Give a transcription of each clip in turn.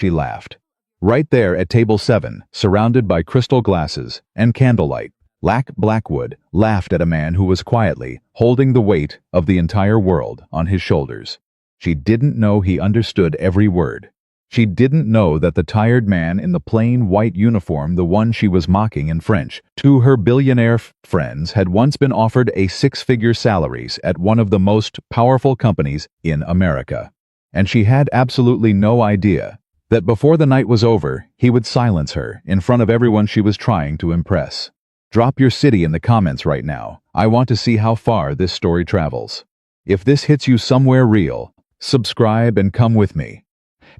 she laughed. Right there at table 7, surrounded by crystal glasses and candlelight, Blackwood laughed at a man who was quietly holding the weight of the entire world on his shoulders. She didn't know he understood every word. She didn't know that the tired man in the plain white uniform, the one she was mocking in French to her billionaire friends, had once been offered a six-figure salaries at one of the most powerful companies in America. And she had absolutely no idea that before the night was over, he would silence her in front of everyone she was trying to impress. Drop your city in the comments right now. I want to see how far this story travels. If this hits you somewhere real, subscribe and come with me.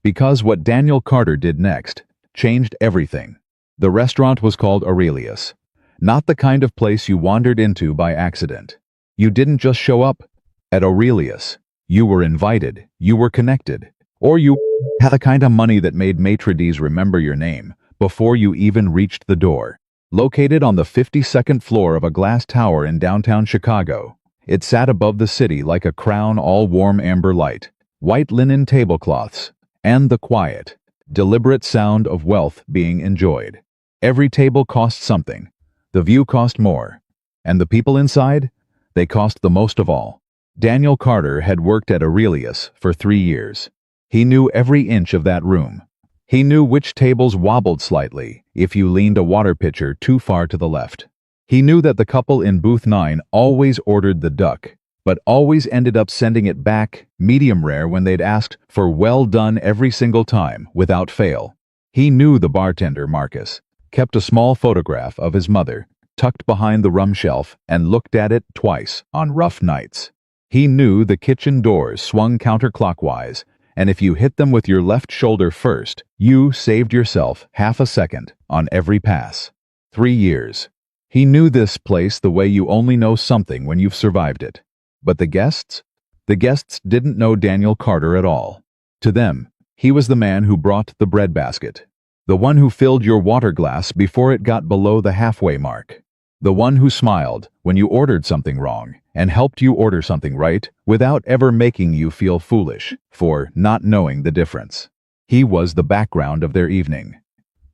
Because what Daniel Carter did next changed everything. The restaurant was called Aurelius. Not the kind of place you wandered into by accident. You didn't just show up at Aurelius. You were invited, you were connected, or you had the kind of money that made maitre d's remember your name before you even reached the door. Located on the 52nd floor of a glass tower in downtown Chicago, it sat above the city like a crown, all warm amber light, white linen tablecloths, and the quiet, deliberate sound of wealth being enjoyed. Every table cost something. The view cost more. And the people inside? They cost the most of all. Daniel Carter had worked at Aurelius for 3 years. He knew every inch of that room. He knew which tables wobbled slightly if you leaned a water pitcher too far to the left. He knew that the couple in booth 9 always ordered the duck, but always ended up sending it back medium rare when they'd asked for well done every single time, without fail. He knew the bartender, Marcus, kept a small photograph of his mother tucked behind the rum shelf and looked at it twice on rough nights. He knew the kitchen doors swung counterclockwise, and if you hit them with your left shoulder first, you saved yourself half a second on every pass. 3 years. He knew this place the way you only know something when you've survived it. But the guests? The guests didn't know Daniel Carter at all. To them, he was the man who brought the breadbasket, the one who filled your water glass before it got below the halfway mark, the one who smiled when you ordered something wrong and helped you order something right without ever making you feel foolish for not knowing the difference. He was the background of their evening,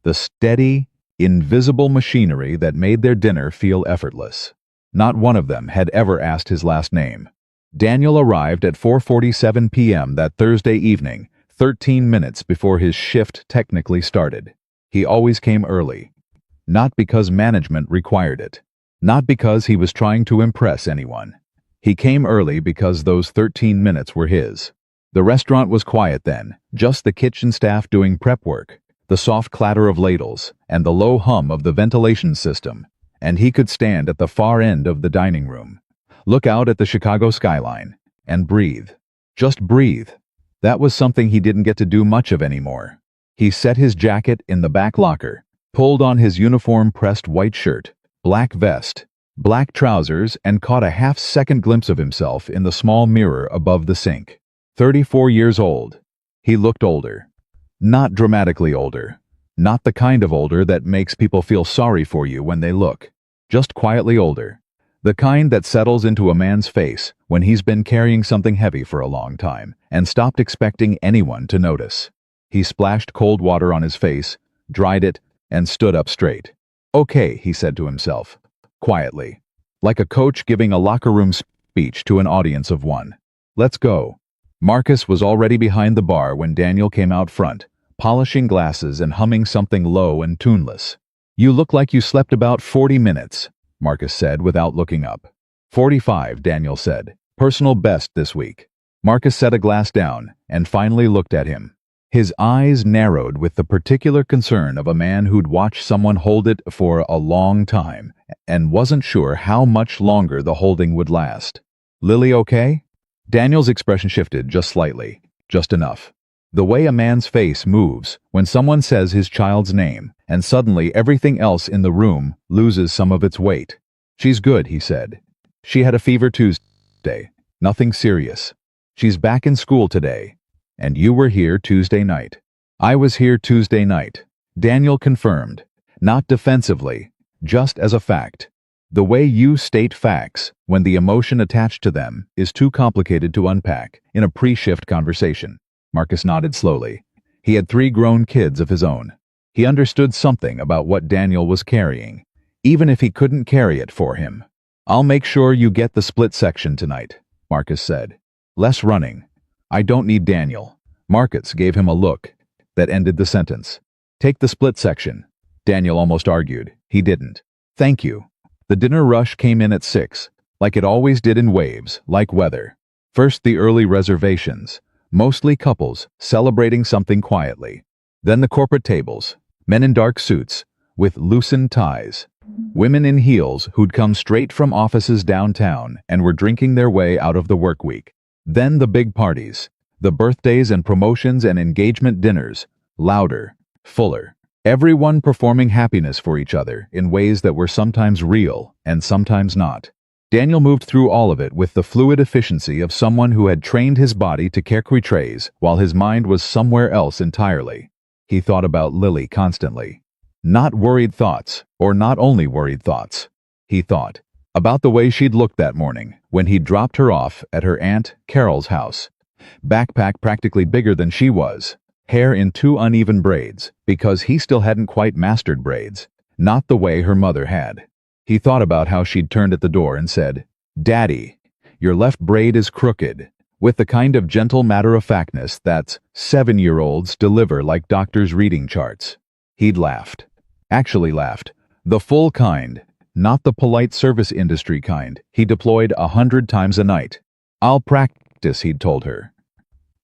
the steady, invisible machinery that made their dinner feel effortless. Not one of them had ever asked his last name. Daniel arrived at 4:47 p.m. that Thursday evening, 13 minutes before his shift technically started. He always came early. Not because management required it. Not because he was trying to impress anyone. He came early because those 13 minutes were his. The restaurant was quiet then, just the kitchen staff doing prep work, the soft clatter of ladles, and the low hum of the ventilation system. And he could stand at the far end of the dining room, look out at the Chicago skyline, and breathe. Just breathe. That was something he didn't get to do much of anymore. He set his jacket in the back locker, pulled on his uniform-pressed white shirt, black vest, black trousers, and caught a half-second glimpse of himself in the small mirror above the sink. 34 years old. He looked older. Not dramatically older. Not the kind of older that makes people feel sorry for you when they look. Just quietly older. The kind that settles into a man's face when he's been carrying something heavy for a long time and stopped expecting anyone to notice. He splashed cold water on his face, dried it, and stood up straight. "Okay," he said to himself, quietly, like a coach giving a locker room speech to an audience of one. "Let's go." Marcus was already behind the bar when Daniel came out front, polishing glasses and humming something low and tuneless. "You look like you slept about 40 minutes, Marcus said without looking up. 45, Daniel said. "Personal best this week." Marcus set a glass down and finally looked at him. His eyes narrowed with the particular concern of a man who'd watched someone hold it for a long time and wasn't sure how much longer the holding would last. "Lily okay?" Daniel's expression shifted just slightly, just enough. The way a man's face moves when someone says his child's name, and suddenly everything else in the room loses some of its weight. "She's good," he said. "She had a fever Tuesday. Nothing serious. She's back in school today. And you were here Tuesday night." "I was here Tuesday night," Daniel confirmed, not defensively, just as a fact. The way you state facts, when the emotion attached to them is too complicated to unpack in a pre-shift conversation. Marcus nodded slowly. He had 3 grown kids of his own. He understood something about what Daniel was carrying, even if he couldn't carry it for him. "I'll make sure you get the split section tonight," Marcus said. "Less running. I don't need Daniel." Marcus gave him a look that ended the sentence. "Take the split section." Daniel almost argued. He didn't. "Thank you." The dinner rush came in at 6, like it always did in waves, like weather. First the early reservations, mostly couples celebrating something quietly. Then the corporate tables, men in dark suits, with loosened ties. Women in heels who'd come straight from offices downtown and were drinking their way out of the work week. Then the big parties, the birthdays and promotions and engagement dinners, louder, fuller. Everyone performing happiness for each other in ways that were sometimes real and sometimes not. Daniel moved through all of it with the fluid efficiency of someone who had trained his body to carry trays while his mind was somewhere else entirely. He thought about Lily constantly. Not worried thoughts, or not only worried thoughts. He thought about the way she'd looked that morning when he dropped her off at her Aunt Carol's house. Backpack practically bigger than she was. Hair in 2 uneven braids, because he still hadn't quite mastered braids, not the way her mother had. He thought about how she'd turned at the door and said, "Daddy, your left braid is crooked," with the kind of gentle matter-of-factness that 7-year-olds deliver like doctors' reading charts. He'd laughed. Actually laughed. The full kind, not the polite service industry kind he deployed 100 times a night. "I'll practice," he'd told her.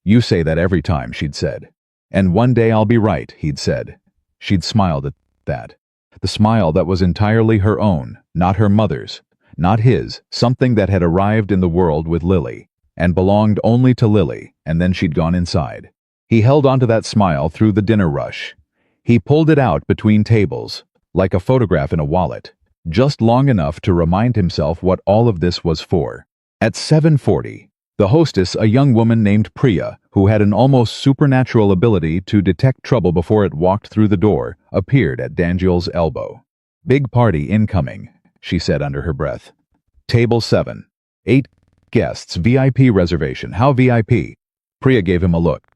"You say that every time," she'd said. "And one day I'll be right," he'd said. She'd smiled at that. The smile that was entirely her own, not her mother's, not his, something that had arrived in the world with Lily, and belonged only to Lily, and then she'd gone inside. He held onto that smile through the dinner rush. He pulled it out between tables, like a photograph in a wallet, just long enough to remind himself what all of this was for. At 7:40, the hostess, a young woman named Priya, who had an almost supernatural ability to detect trouble before it walked through the door, appeared at Daniel's elbow. "Big party incoming," she said under her breath. "Table 7. 8 guests, VIP reservation. How VIP?" Priya gave him a look.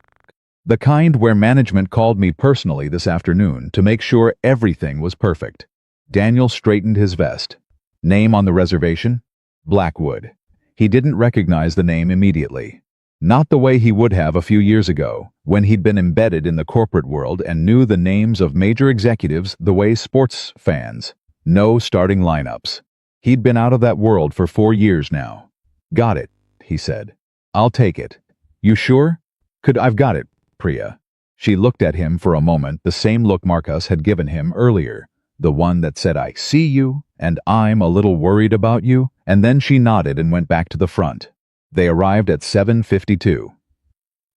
"The kind where management called me personally this afternoon to make sure everything was perfect." Daniel straightened his vest. "Name on the reservation?" "Blackwood." He didn't recognize the name immediately. Not the way he would have a few years ago, when he'd been embedded in the corporate world and knew the names of major executives the way sports fans know starting lineups. He'd been out of that world for 4 years now. "Got it," he said. "I'll take it." "You sure?" I've got it, Priya." She looked at him for a moment, the same look Marcus had given him earlier, the one that said, "I see you, and I'm a little worried about you," and then she nodded and went back to the front. They arrived at 7:52.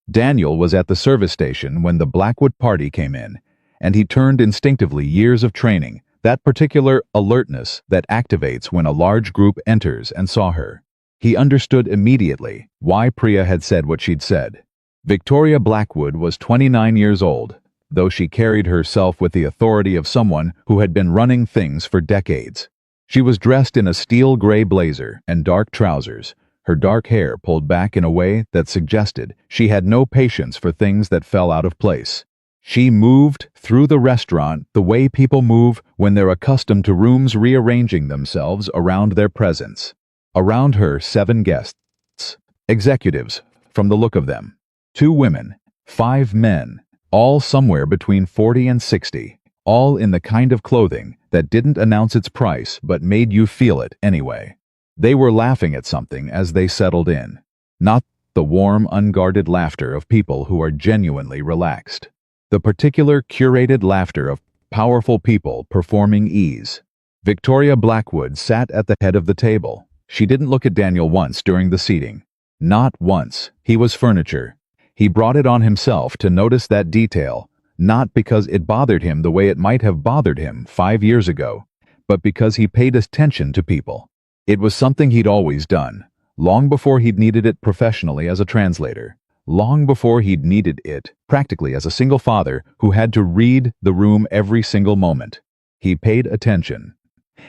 Daniel was at the service station when the Blackwood party came in, and he turned instinctively. Years of training, that particular alertness that activates when a large group enters, and saw her. He understood immediately why Priya had said what she'd said. Victoria Blackwood was 29 years old, though she carried herself with the authority of someone who had been running things for decades. She was dressed in a steel gray blazer and dark trousers, her dark hair pulled back in a way that suggested she had no patience for things that fell out of place. She moved through the restaurant the way people move when they're accustomed to rooms rearranging themselves around their presence. Around her, 7 guests. Executives, from the look of them. 2 women, 5 men, all somewhere between 40 and 60, all in the kind of clothing that didn't announce its price but made you feel it anyway. They were laughing at something as they settled in. Not the warm, unguarded laughter of people who are genuinely relaxed. The particular, curated laughter of powerful people performing ease. Victoria Blackwood sat at the head of the table. She didn't look at Daniel once during the seating. Not once. He was furniture. He brought it on himself to notice that detail, not because it bothered him the way it might have bothered him 5 years ago, but because he paid attention to people. It was something he'd always done, long before he'd needed it professionally as a translator, long before he'd needed it practically as a single father who had to read the room every single moment. He paid attention.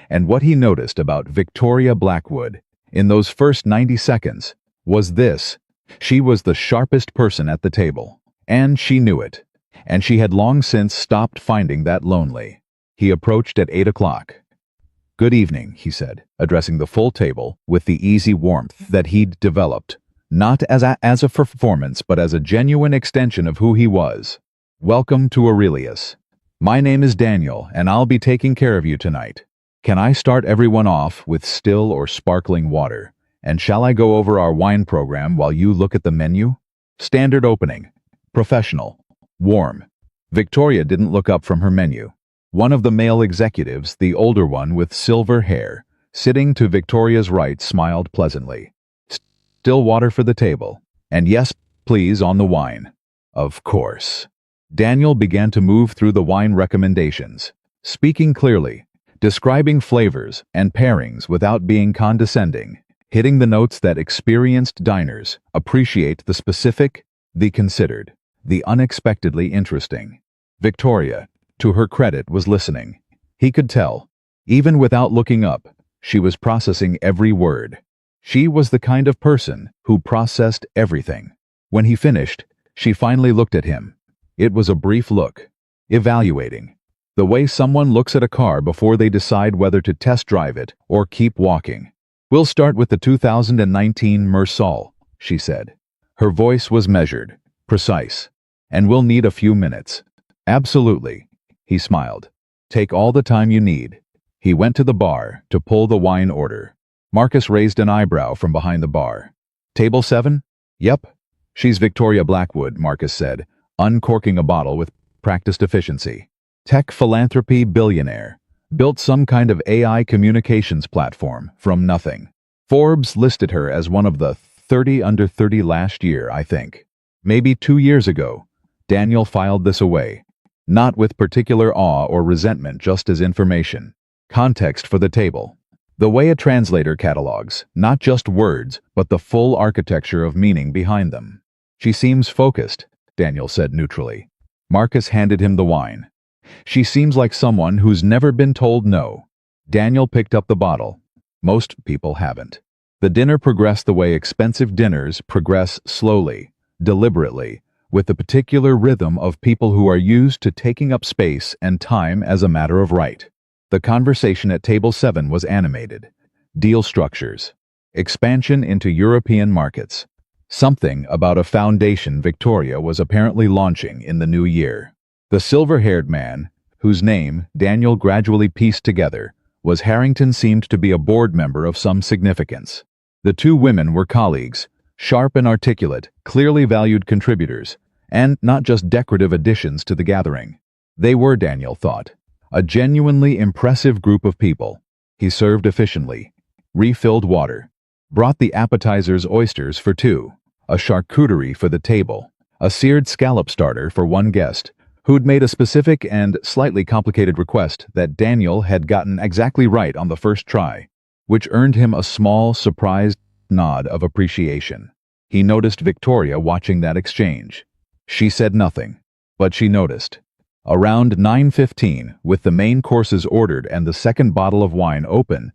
And what he noticed about Victoria Blackwood in those first 90 seconds was this: she was the sharpest person at the table, and she knew it. and she had long since stopped finding that lonely. He approached at 8 o'clock. "Good evening," he said, addressing the full table with the easy warmth that he'd developed, not as a performance but as a genuine extension of who he was. "Welcome to Aurelius. My name is Daniel, and I'll be taking care of you tonight. Can I start everyone off with still or sparkling water? And shall I go over our wine program while you look at the menu?" Standard opening. Professional. Warm. Victoria didn't look up from her menu. One of the male executives, the older one with silver hair, sitting to Victoria's right, smiled pleasantly. "Still water for the table. And yes, please, on the wine." "Of course." Daniel began to move through the wine recommendations, speaking clearly, describing flavors and pairings without being condescending, hitting the notes that experienced diners appreciate: the specific, the considered, the unexpectedly interesting. Victoria, to her credit, was listening. He could tell, even without looking up, she was processing every word. She was the kind of person who processed everything. When he finished, she finally looked at him. It was a brief look, evaluating, the way someone looks at a car before they decide whether to test drive it or keep walking. "We'll start with the 2019 Mersal," she said. Her voice was measured, precise. "And we'll need a few minutes." "Absolutely," he smiled. "Take all the time you need." He went to the bar to pull the wine order. Marcus raised an eyebrow from behind the bar. "Table 7? Yep." "She's Victoria Blackwood," Marcus said, uncorking a bottle with practiced efficiency. "Tech philanthropy billionaire. Built some kind of AI communications platform from nothing. Forbes listed her as one of the 30 under 30 last year, I think. Maybe 2 years ago." Daniel filed this away, not with particular awe or resentment, just as information. Context for the table. The way a translator catalogs, not just words, but the full architecture of meaning behind them. "She seems focused," Daniel said neutrally. Marcus handed him the wine. "She seems like someone who's never been told no." Daniel picked up the bottle. Most people haven't. The dinner progressed the way expensive dinners progress: slowly, deliberately, with the particular rhythm of people who are used to taking up space and time as a matter of right. The conversation at table 7 was animated. Deal structures. Expansion into European markets. Something about a foundation Victoria was apparently launching in the new year. The silver-haired man, whose name Daniel gradually pieced together, was Harrington, seemed to be a board member of some significance. The two women were colleagues, sharp and articulate, clearly valued contributors, and not just decorative additions to the gathering. They were, Daniel thought, a genuinely impressive group of people. He served efficiently, refilled water, brought the appetizers: oysters for 2, a charcuterie for the table, a seared scallop starter for one guest, who'd made a specific and slightly complicated request that Daniel had gotten exactly right on the first try, which earned him a small, surprised nod of appreciation. He noticed Victoria watching that exchange. She said nothing, but she noticed. Around 9:15, with the main courses ordered and the second bottle of wine open,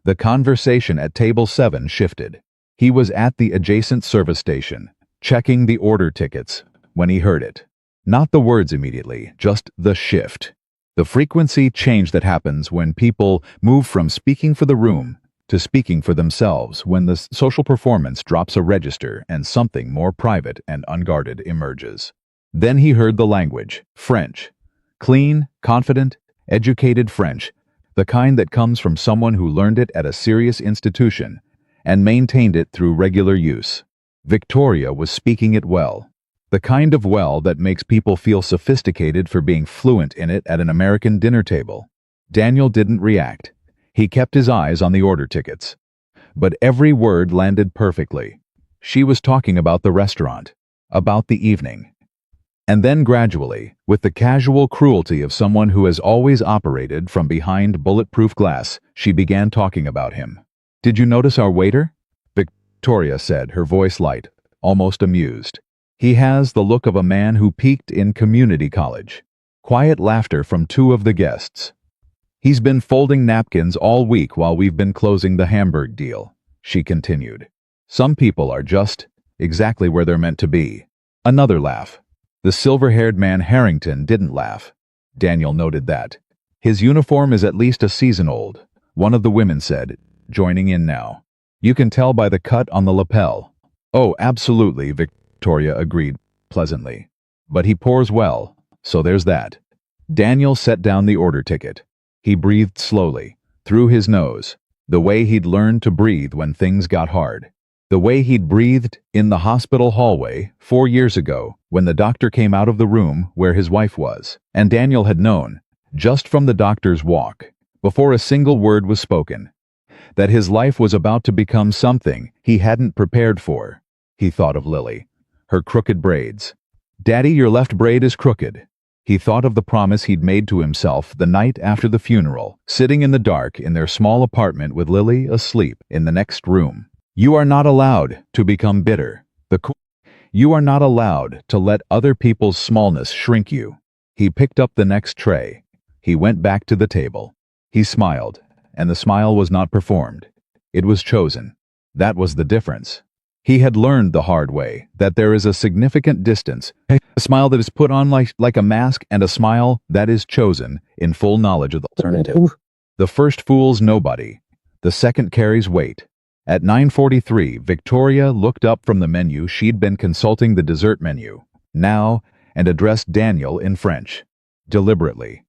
the conversation at table 7 shifted. He was at the adjacent service station, checking the order tickets, when he heard it. Not the words immediately, just the shift. The frequency change that happens when people move from speaking for the room to speaking for themselves, when the social performance drops a register and something more private and unguarded emerges. Then he heard the language, French. Clean, confident, educated French, the kind that comes from someone who learned it at a serious institution and maintained it through regular use. Victoria was speaking it well. The kind of well that makes people feel sophisticated for being fluent in it at an American dinner table. Daniel didn't react. He kept his eyes on the order tickets. But every word landed perfectly. She was talking about the restaurant, about the evening. And then gradually, with the casual cruelty of someone who has always operated from behind bulletproof glass, she began talking about him. "Did you notice our waiter?" Victoria said, her voice light, almost amused. "He has the look of a man who peaked in community college." Quiet laughter from 2 of the guests. "He's been folding napkins all week while we've been closing the Hamburg deal," she continued. "Some people are just exactly where they're meant to be." Another laugh. The silver-haired man Harrington didn't laugh. Daniel noted that. His uniform is at least a season old, one of the women said, joining in now. You can tell by the cut on the lapel. Oh, absolutely, Victoria agreed pleasantly. But he pours well, so there's that. Daniel set down the order ticket. He breathed slowly, through his nose, the way he'd learned to breathe when things got hard. The way he'd breathed in the hospital hallway 4 years ago when the doctor came out of the room where his wife was. And Daniel had known, just from the doctor's walk, before a single word was spoken, that his life was about to become something he hadn't prepared for. He thought of Lily, her crooked braids. Daddy, your left braid is crooked. He thought of the promise he'd made to himself the night after the funeral, sitting in the dark in their small apartment with Lily asleep in the next room. You are not allowed to become bitter. You are not allowed to let other people's smallness shrink you. He picked up the next tray. He went back to the table. He smiled, and the smile was not performed. It was chosen. That was the difference. He had learned the hard way that there is a significant distance, a smile that is put on like a mask and a smile that is chosen in full knowledge of the alternative. The first fools nobody. The second carries weight. At 9:43, Victoria looked up from the menu. She'd been consulting the dessert menu, now, and addressed Daniel in French. Deliberately.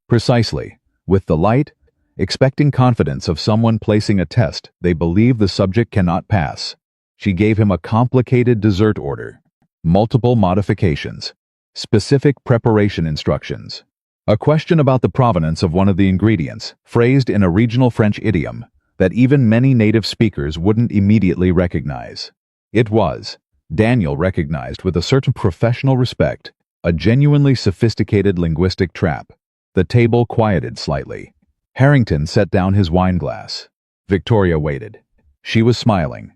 Precisely. With the light, expecting confidence of someone placing a test they believe the subject cannot pass. She gave him a complicated dessert order. Multiple modifications. Specific preparation instructions. A question about the provenance of one of the ingredients, phrased in a regional French idiom that even many native speakers wouldn't immediately recognize. It was, Daniel recognized with a certain professional respect, a genuinely sophisticated linguistic trap. The table quieted slightly. Harrington set down his wine glass. Victoria waited. She was smiling.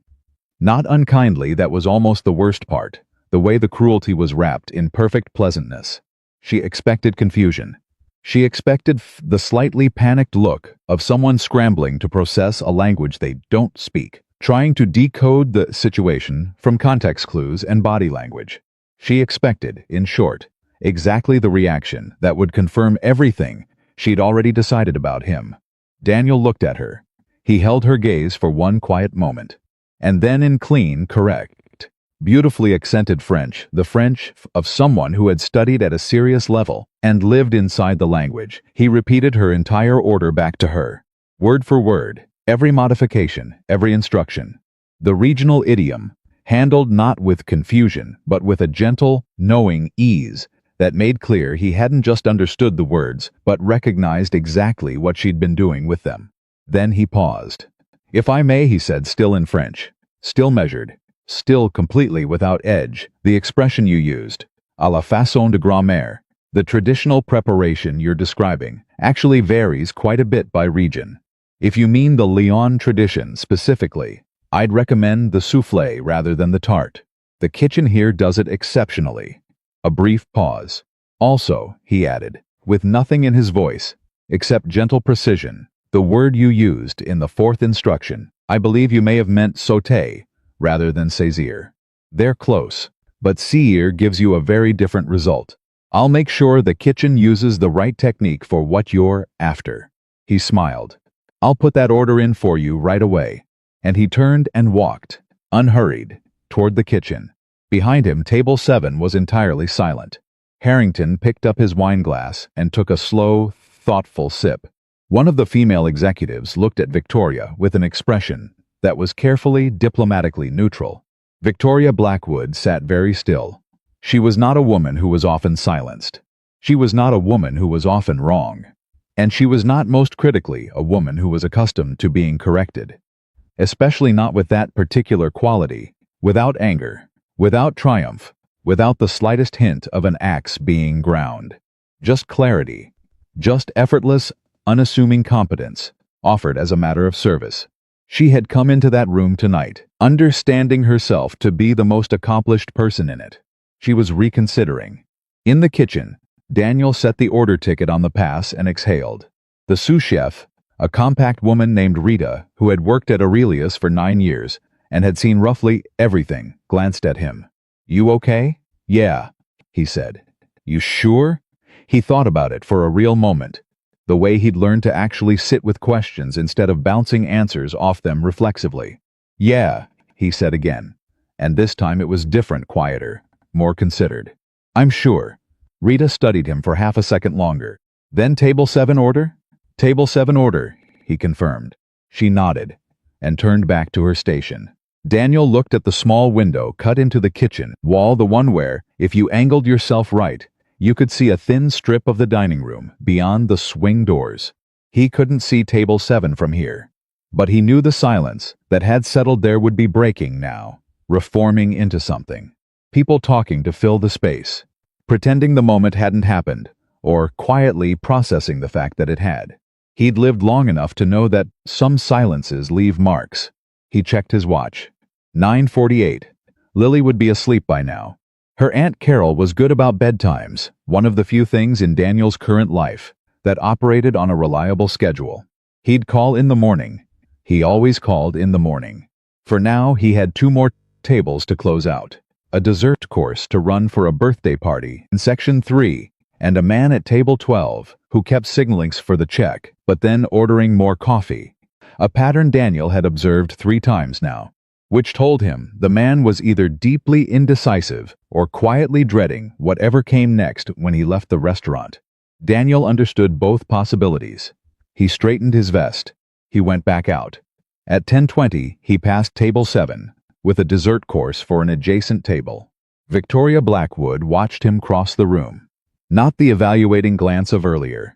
Not unkindly, that was almost the worst part, the way the cruelty was wrapped in perfect pleasantness. She expected confusion. She expected the slightly panicked look of someone scrambling to process a language they don't speak, trying to decode the situation from context clues and body language. She expected, in short, exactly the reaction that would confirm everything she'd already decided about him. Daniel looked at her. He held her gaze for one quiet moment. And then in clean, correct, beautifully accented French, the French of someone who had studied at a serious level and lived inside the language, he repeated her entire order back to her. Word for word, every modification, every instruction. The regional idiom, handled not with confusion, but with a gentle, knowing ease that made clear he hadn't just understood the words, but recognized exactly what she'd been doing with them. Then he paused. If I may, he said, still in French, still measured, still completely without edge, the expression you used, à la façon de grand-mère, the traditional preparation you're describing, actually varies quite a bit by region. If you mean the Lyon tradition specifically, I'd recommend the soufflé rather than the tart. The kitchen here does it exceptionally. A brief pause. Also, he added, with nothing in his voice, except gentle precision, the word you used in the fourth instruction, I believe you may have meant sauté rather than saisir. They're close, but saisir gives you a very different result. I'll make sure the kitchen uses the right technique for what you're after. He smiled. I'll put that order in for you right away. And he turned and walked, unhurried, toward the kitchen. Behind him, table 7 was entirely silent. Harrington picked up his wine glass and took a slow, thoughtful sip. One of the female executives looked at Victoria with an expression that was carefully, diplomatically neutral. Victoria Blackwood sat very still. She was not a woman who was often silenced. She was not a woman who was often wrong. And she was not, most critically, a woman who was accustomed to being corrected. Especially not with that particular quality, without anger, without triumph, without the slightest hint of an axe being ground. Just clarity, just effortless, unassuming competence, offered as a matter of service. She had come into that room tonight, understanding herself to be the most accomplished person in it. She was reconsidering. In the kitchen, Daniel set the order ticket on the pass and exhaled. The sous chef, a compact woman named Rita, who had worked at Aurelius for 9 years and had seen roughly everything, glanced at him. You okay? Yeah. he said. You sure? He thought about it for a real moment. The way he'd learned to actually sit with questions instead of bouncing answers off them reflexively. Yeah, he said again. And this time it was different, quieter, more considered. I'm sure. Rita studied him for half a second longer. Then table 7 order? Table 7 order, he confirmed. She nodded and turned back to her station. Daniel looked at the small window cut into the kitchen wall, the one where, if you angled yourself right, you could see a thin strip of the dining room beyond the swing doors. He couldn't see table 7 from here, but he knew the silence that had settled there would be breaking now, reforming into something. People talking to fill the space, pretending the moment hadn't happened, or quietly processing the fact that it had. He'd lived long enough to know that some silences leave marks. He checked his watch. 9:48. Lily would be asleep by now. Her Aunt Carol was good about bedtimes, one of the few things in Daniel's current life that operated on a reliable schedule. He'd call in the morning. He always called in the morning. For now, he had 2 more tables to close out, a dessert course to run for a birthday party in Section 3, and a man at table 12 who kept signaling for the check, but then ordering more coffee. A pattern Daniel had observed 3 times now, which told him the man was either deeply indecisive or quietly dreading whatever came next when he left the restaurant. Daniel understood both possibilities. He straightened his vest. He went back out. At 10:20, he passed table 7, with a dessert course for an adjacent table. Victoria Blackwood watched him cross the room. Not the evaluating glance of earlier.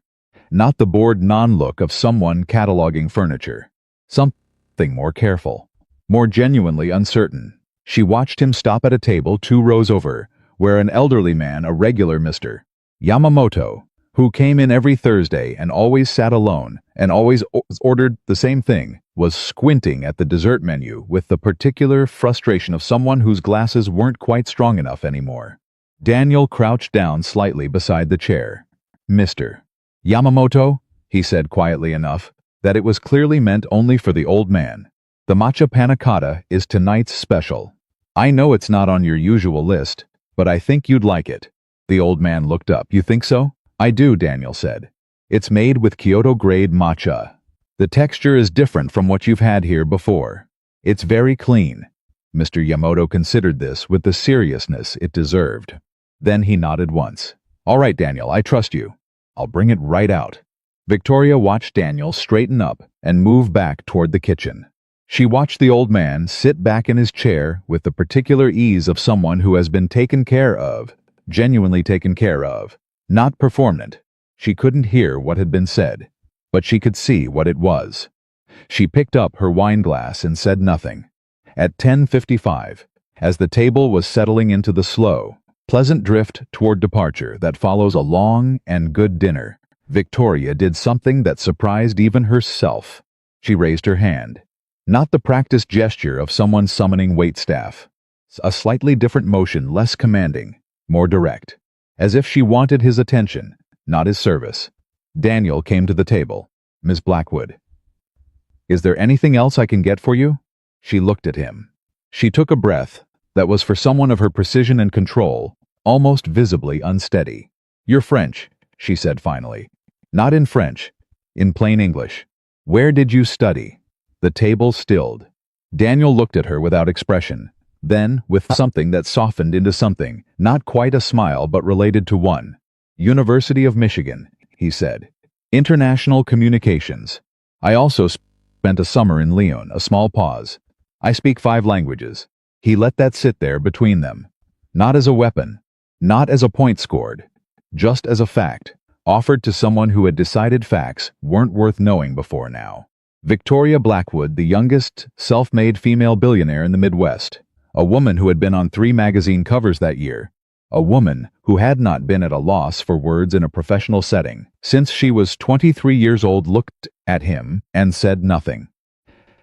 Not the bored non-look of someone cataloging furniture. Something more careful. More genuinely uncertain. She watched him stop at a table 2 rows over, where an elderly man, a regular Mr. Yamamoto, who came in every Thursday and always sat alone and always ordered the same thing, was squinting at the dessert menu with the particular frustration of someone whose glasses weren't quite strong enough anymore. Daniel crouched down slightly beside the chair. Mr. Yamamoto, he said quietly enough that it was clearly meant only for the old man. The matcha panna cotta is tonight's special. I know it's not on your usual list, but I think you'd like it. The old man looked up. You think so? I do, Daniel said. It's made with Kyoto-grade matcha. The texture is different from what you've had here before. It's very clean. Mr. Yamamoto considered this with the seriousness it deserved. Then he nodded once. All right, Daniel, I trust you. I'll bring it right out. Victoria watched Daniel straighten up and move back toward the kitchen. She watched the old man sit back in his chair with the particular ease of someone who has been taken care of, genuinely taken care of, not performant. She couldn't hear what had been said, but she could see what it was. She picked up her wine glass and said nothing. At 10:55, as the table was settling into the slow, pleasant drift toward departure that follows a long and good dinner, Victoria did something that surprised even herself. She raised her hand. Not the practiced gesture of someone summoning waitstaff. A slightly different motion, less commanding, more direct. As if she wanted his attention, not his service. Daniel came to the table. Miss Blackwood. Is there anything else I can get for you? She looked at him. She took a breath that was for someone of her precision and control, almost visibly unsteady. You're French, she said finally. Not in French, in plain English. Where did you study? The table stilled. Daniel looked at her without expression, then with something that softened into something, not quite a smile but related to one. University of Michigan, he said. International Communications. I also spent a summer in Lyon, a small pause. I speak 5 languages. He let that sit there between them. Not as a weapon, not as a point scored, just as a fact, offered to someone who had decided facts weren't worth knowing before now. Victoria Blackwood, the youngest self-made female billionaire in the Midwest, a woman who had been on 3 magazine covers that year, a woman who had not been at a loss for words in a professional setting since she was 23 years old, looked at him and said nothing.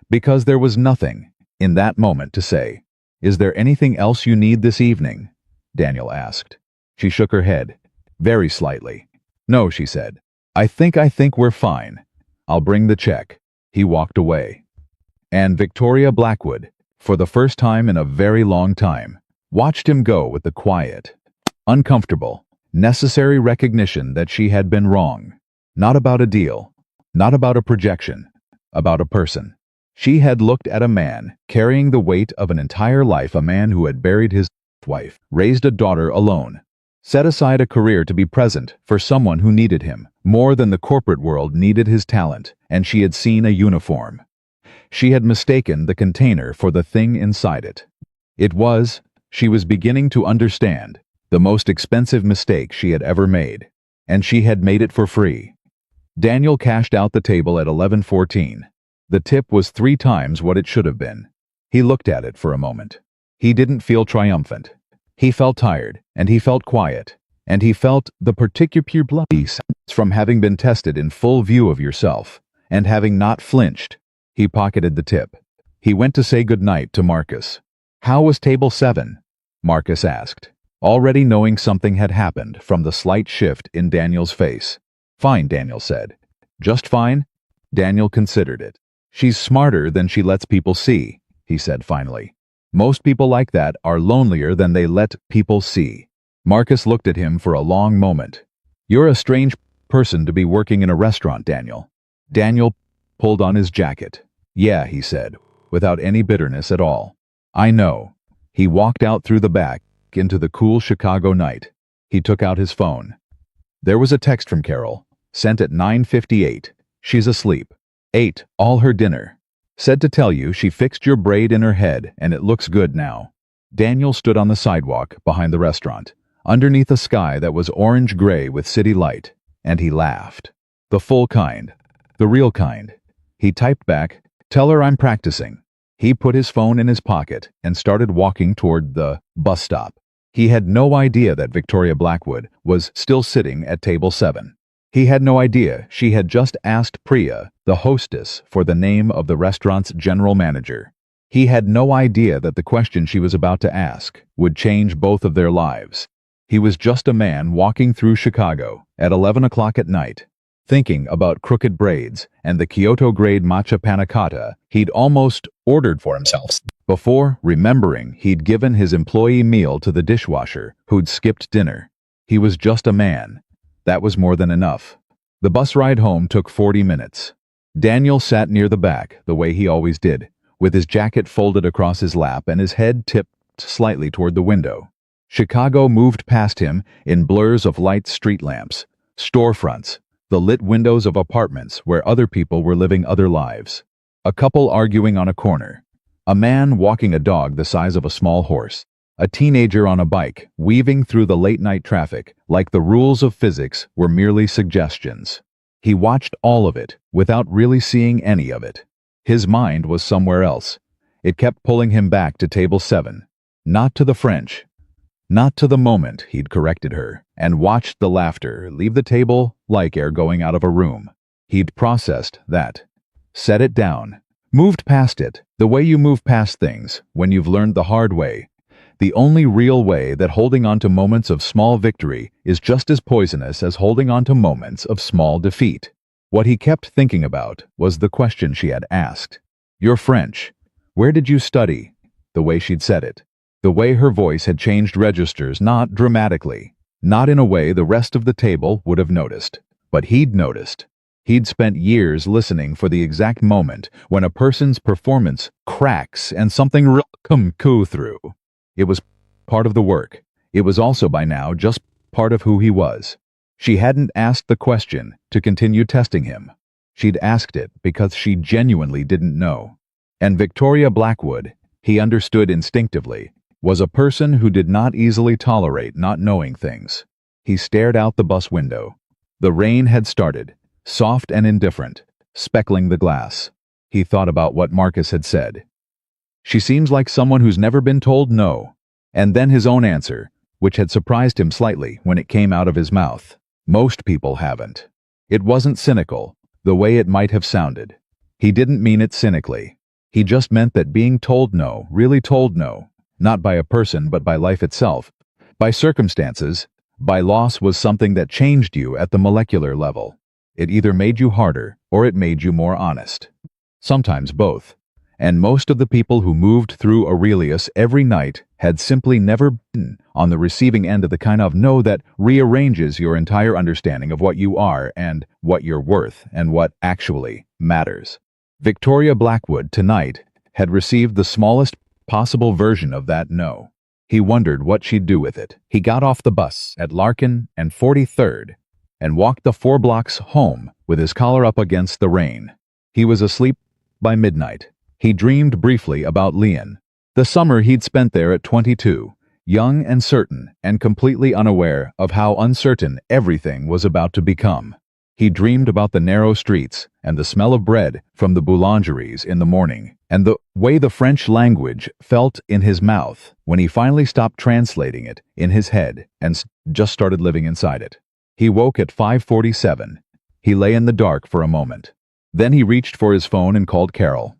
Because there was nothing in that moment to say. Is there anything else you need this evening? Daniel asked. She shook her head, very slightly. No, she said. I think we're fine. I'll bring the check. He walked away. And Victoria Blackwood, for the first time in a very long time, watched him go with the quiet, Uncomfortable. Necessary recognition that she had been wrong. Not about a deal. Not about a projection. About a person. She had looked at a man, carrying the weight of an entire life, a man who had buried his wife, raised a daughter alone, set aside a career to be present for someone who needed him, more than the corporate world needed his talent, and she had seen a uniform. She had mistaken the container for the thing inside it. It was, she was beginning to understand, the most expensive mistake she had ever made, and she had made it for free. Daniel cashed out the table at 11:14. The tip was 3 times what it should have been. He looked at it for a moment. He didn't feel triumphant. He felt tired, and he felt quiet, and he felt the particular bloody sense from having been tested in full view of yourself, and having not flinched. He pocketed the tip. He went to say good night to Marcus. "How was table 7?" Marcus asked, already knowing something had happened from the slight shift in Daniel's face. "Fine," Daniel said. "Just fine?" Daniel considered it. "She's smarter than she lets people see," he said finally. "Most people like that are lonelier than they let people see." Marcus looked at him for a long moment. "You're a strange person to be working in a restaurant, Daniel." Daniel pulled on his jacket. "Yeah," he said, without any bitterness at all. "I know." He walked out through the back into the cool Chicago night. He took out his phone. There was a text from Carol, sent at 9:58. "She's asleep. Ate all her dinner. Said to tell you she fixed your braid in her head and it looks good now." Daniel stood on the sidewalk behind the restaurant, underneath a sky that was orange-gray with city light, and he laughed. The full kind. The real kind. He typed back, "Tell her I'm practicing." He put his phone in his pocket and started walking toward the bus stop. He had no idea that Victoria Blackwood was still sitting at table 7. He had no idea she had just asked Priya, the hostess, for the name of the restaurant's general manager. He had no idea that the question she was about to ask would change both of their lives. He was just a man walking through Chicago at 11 o'clock at night, thinking about crooked braids and the Kyoto-grade matcha panna cotta he'd almost ordered for himself before remembering he'd given his employee meal to the dishwasher who'd skipped dinner. He was just a man. That was more than enough. The bus ride home took 40 minutes. Daniel sat near the back, the way he always did, with his jacket folded across his lap and his head tipped slightly toward the window. Chicago moved past him in blurs of light street lamps, storefronts, the lit windows of apartments where other people were living other lives. A couple arguing on a corner. A man walking a dog the size of a small horse. A teenager on a bike, weaving through the late-night traffic like the rules of physics were merely suggestions. He watched all of it without really seeing any of it. His mind was somewhere else. It kept pulling him back to table 7. Not to the French. Not to the moment he'd corrected her and watched the laughter leave the table like air going out of a room. He'd processed that. Set it down. Moved past it, the way you move past things when you've learned the hard way. The only real way that holding on to moments of small victory is just as poisonous as holding on to moments of small defeat. What he kept thinking about was the question she had asked. "You're French. Where did you study?" The way she'd said it. The way her voice had changed registers, not dramatically, not in a way the rest of the table would have noticed. But he'd noticed. He'd spent years listening for the exact moment when a person's performance cracks and something real come through. It was part of the work. It was also by now just part of who he was. She hadn't asked the question to continue testing him. She'd asked it because she genuinely didn't know. And Victoria Blackwood, he understood instinctively, was a person who did not easily tolerate not knowing things. He stared out the bus window. The rain had started, soft and indifferent, speckling the glass. He thought about what Marcus had said. "She seems like someone who's never been told no." And then his own answer, which had surprised him slightly when it came out of his mouth. "Most people haven't." It wasn't cynical, the way it might have sounded. He didn't mean it cynically. He just meant that being told no, really told no, not by a person but by life itself, by circumstances, by loss, was something that changed you at the molecular level. It either made you harder or it made you more honest. Sometimes both. And most of the people who moved through Aurelius every night had simply never been on the receiving end of the kind of no that rearranges your entire understanding of what you are and what you're worth and what actually matters. Victoria Blackwood, tonight, had received the smallest possible version of that no. He wondered what she'd do with it. He got off the bus at Larkin and 43rd and walked the 4 blocks home with his collar up against the rain. He was asleep by midnight. He dreamed briefly about Leon, the summer he'd spent there at 22, young and certain and completely unaware of how uncertain everything was about to become. He dreamed about the narrow streets and the smell of bread from the boulangeries in the morning, and the way the French language felt in his mouth when he finally stopped translating it in his head and just started living inside it. He woke at 5:47. He lay in the dark for a moment. Then he reached for his phone and called Carol.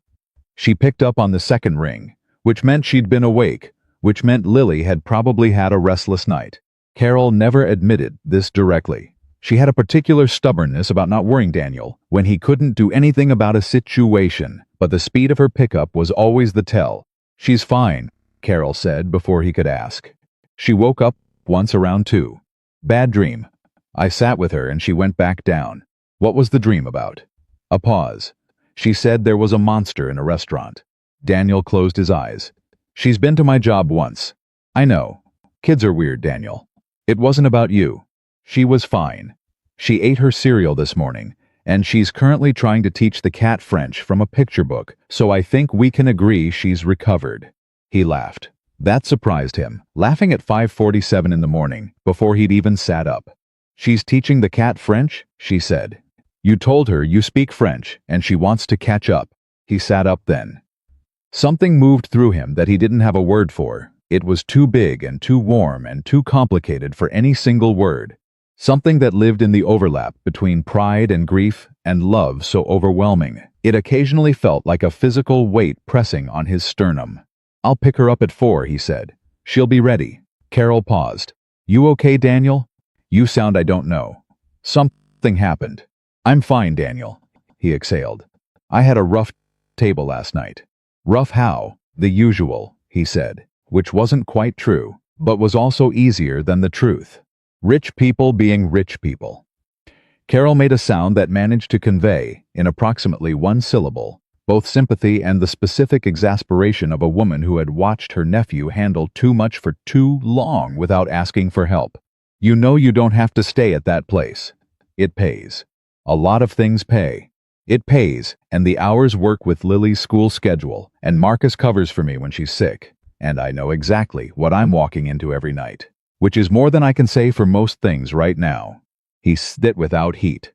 She picked up on the second ring, which meant she'd been awake, which meant Lily had probably had a restless night. Carol never admitted this directly. She had a particular stubbornness about not worrying Daniel when he couldn't do anything about a situation, but the speed of her pickup was always the tell. "She's fine," Carol said before he could ask. She woke up once around 2. "Bad dream. I sat with her and she went back down." "What was the dream about?" A pause. "She said there was a monster in a restaurant." Daniel closed his eyes. "She's been to my job once." "I know. Kids are weird, Daniel. It wasn't about you. She was fine. She ate her cereal this morning, and she's currently trying to teach the cat French from a picture book, so I think we can agree she's recovered." He laughed. That surprised him, laughing at 5:47 in the morning, before he'd even sat up. "She's teaching the cat French?" she said. "You told her you speak French, and she wants to catch up." He sat up then. Something moved through him that he didn't have a word for. It was too big and too warm and too complicated for any single word. Something that lived in the overlap between pride and grief and love so overwhelming. It occasionally felt like a physical weight pressing on his sternum. "I'll pick her up at 4, he said. "She'll be ready." Carol paused. "You okay, Daniel? You sound I don't know." "Something happened." "I'm fine, Daniel," he exhaled. "I had a rough table last night." "Rough how?" "The usual," he said, which wasn't quite true, but was also easier than the truth. Rich people being rich people. Carol made a sound that managed to convey, in approximately 1 syllable, both sympathy and the specific exasperation of a woman who had watched her nephew handle too much for too long without asking for help. "You know you don't have to stay at that place. It pays. A lot of things pay. It pays, and the hours work with Lily's school schedule, and Marcus covers for me when she's sick, and I know exactly what I'm walking into every night. Which is more than I can say for most things right now." He said without heat.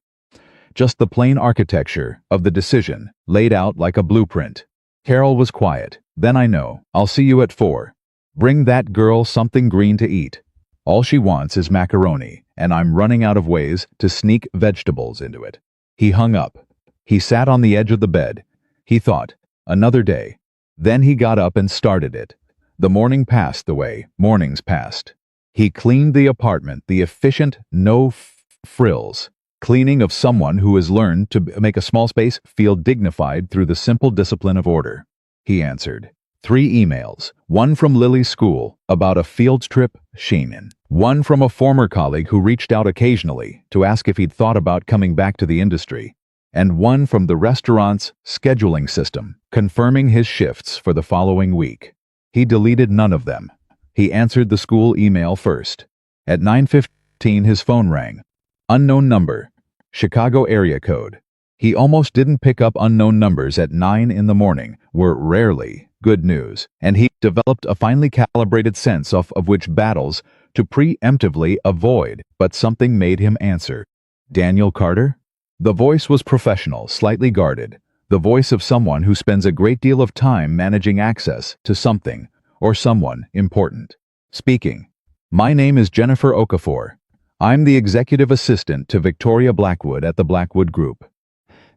Just the plain architecture of the decision, laid out like a blueprint. Carol was quiet. "Then I know. I'll see you at 4. Bring that girl something green to eat. All she wants is macaroni, and I'm running out of ways to sneak vegetables into it." He hung up. He sat on the edge of the bed. He thought, another day. Then he got up and started it. The morning passed the way mornings passed. He cleaned the apartment, the efficient, no-frills cleaning of someone who has learned to make a small space feel dignified through the simple discipline of order. He answered 3 emails, one from Lily's school about a field trip, Sheenan, one from a former colleague who reached out occasionally to ask if he'd thought about coming back to the industry, and one from the restaurant's scheduling system, confirming his shifts for the following week. He deleted none of them. He answered the school email first. At 9:15 his phone rang. Unknown number. Chicago area code. He almost didn't pick up unknown numbers at 9 in the morning, were rarely good news, and he developed a finely calibrated sense of which battles to preemptively avoid, but something made him answer. "Daniel Carter?" The voice was professional, slightly guarded, the voice of someone who spends a great deal of time managing access to something or someone important. Speaking. "My name is Jennifer Okafor. I'm the executive assistant to Victoria Blackwood at the Blackwood Group.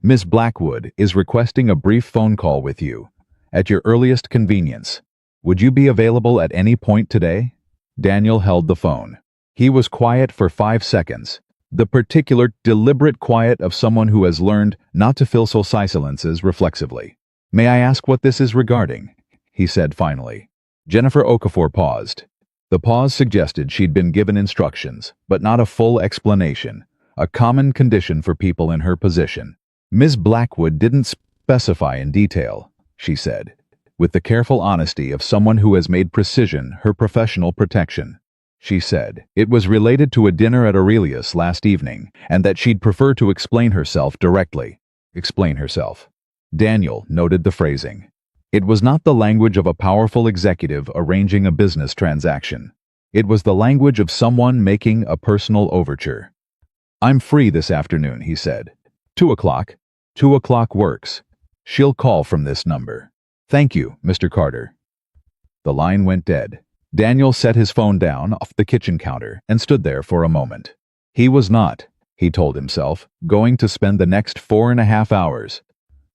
Miss Blackwood is requesting a brief phone call with you, at your earliest convenience. Would you be available at any point today?" Daniel held the phone. He was quiet for 5 seconds, the particular, deliberate quiet of someone who has learned not to fill silences reflexively. "May I ask what this is regarding?" he said finally. Jennifer Okafor paused. The pause suggested she'd been given instructions, but not a full explanation, a common condition for people in her position. Ms. Blackwood didn't specify in detail, she said, with the careful honesty of someone who has made precision her professional protection. She said it was related to a dinner at Aurelius last evening, and that she'd prefer to explain herself directly. Explain herself. Daniel noted the phrasing. It was not the language of a powerful executive arranging a business transaction. It was the language of someone making a personal overture. "I'm free this afternoon," he said. 2 o'clock. 2 o'clock works. She'll call from this number. "Thank you, Mr. Carter." The line went dead. Daniel set his phone down off the kitchen counter and stood there for a moment. He was not, he told himself, going to spend the next 4.5 hours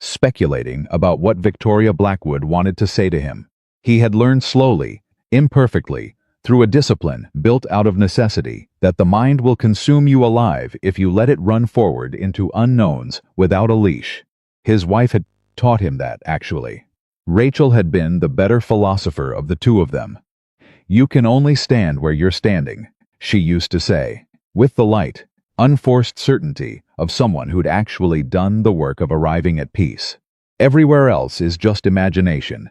speculating about what Victoria Blackwood wanted to say to him. He had learned slowly, imperfectly, through a discipline built out of necessity, that the mind will consume you alive if you let it run forward into unknowns without a leash. His wife had taught him that, actually. Rachel had been the better philosopher of the two of them. "You can only stand where you're standing," she used to say, with the light, unforced certainty of someone who'd actually done the work of arriving at peace. Everywhere else is just imagination.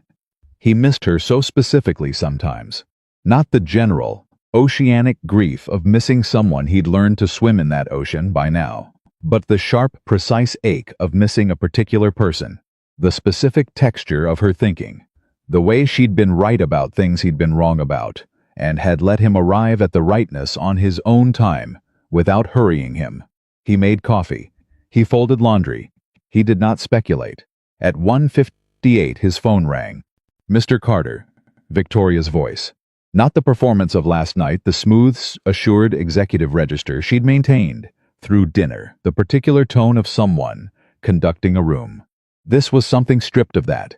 He missed her so specifically sometimes. Not the general, oceanic grief of missing someone he'd learned to swim in that ocean by now, but the sharp, precise ache of missing a particular person, the specific texture of her thinking, the way she'd been right about things he'd been wrong about, and had let him arrive at the rightness on his own time, without hurrying him. He made coffee. He folded laundry. He did not speculate. At 1:58 his phone rang. "Mr. Carter," Victoria's voice. Not the performance of last night, the smooth, assured executive register she'd maintained through dinner, the particular tone of someone conducting a room. This was something stripped of that.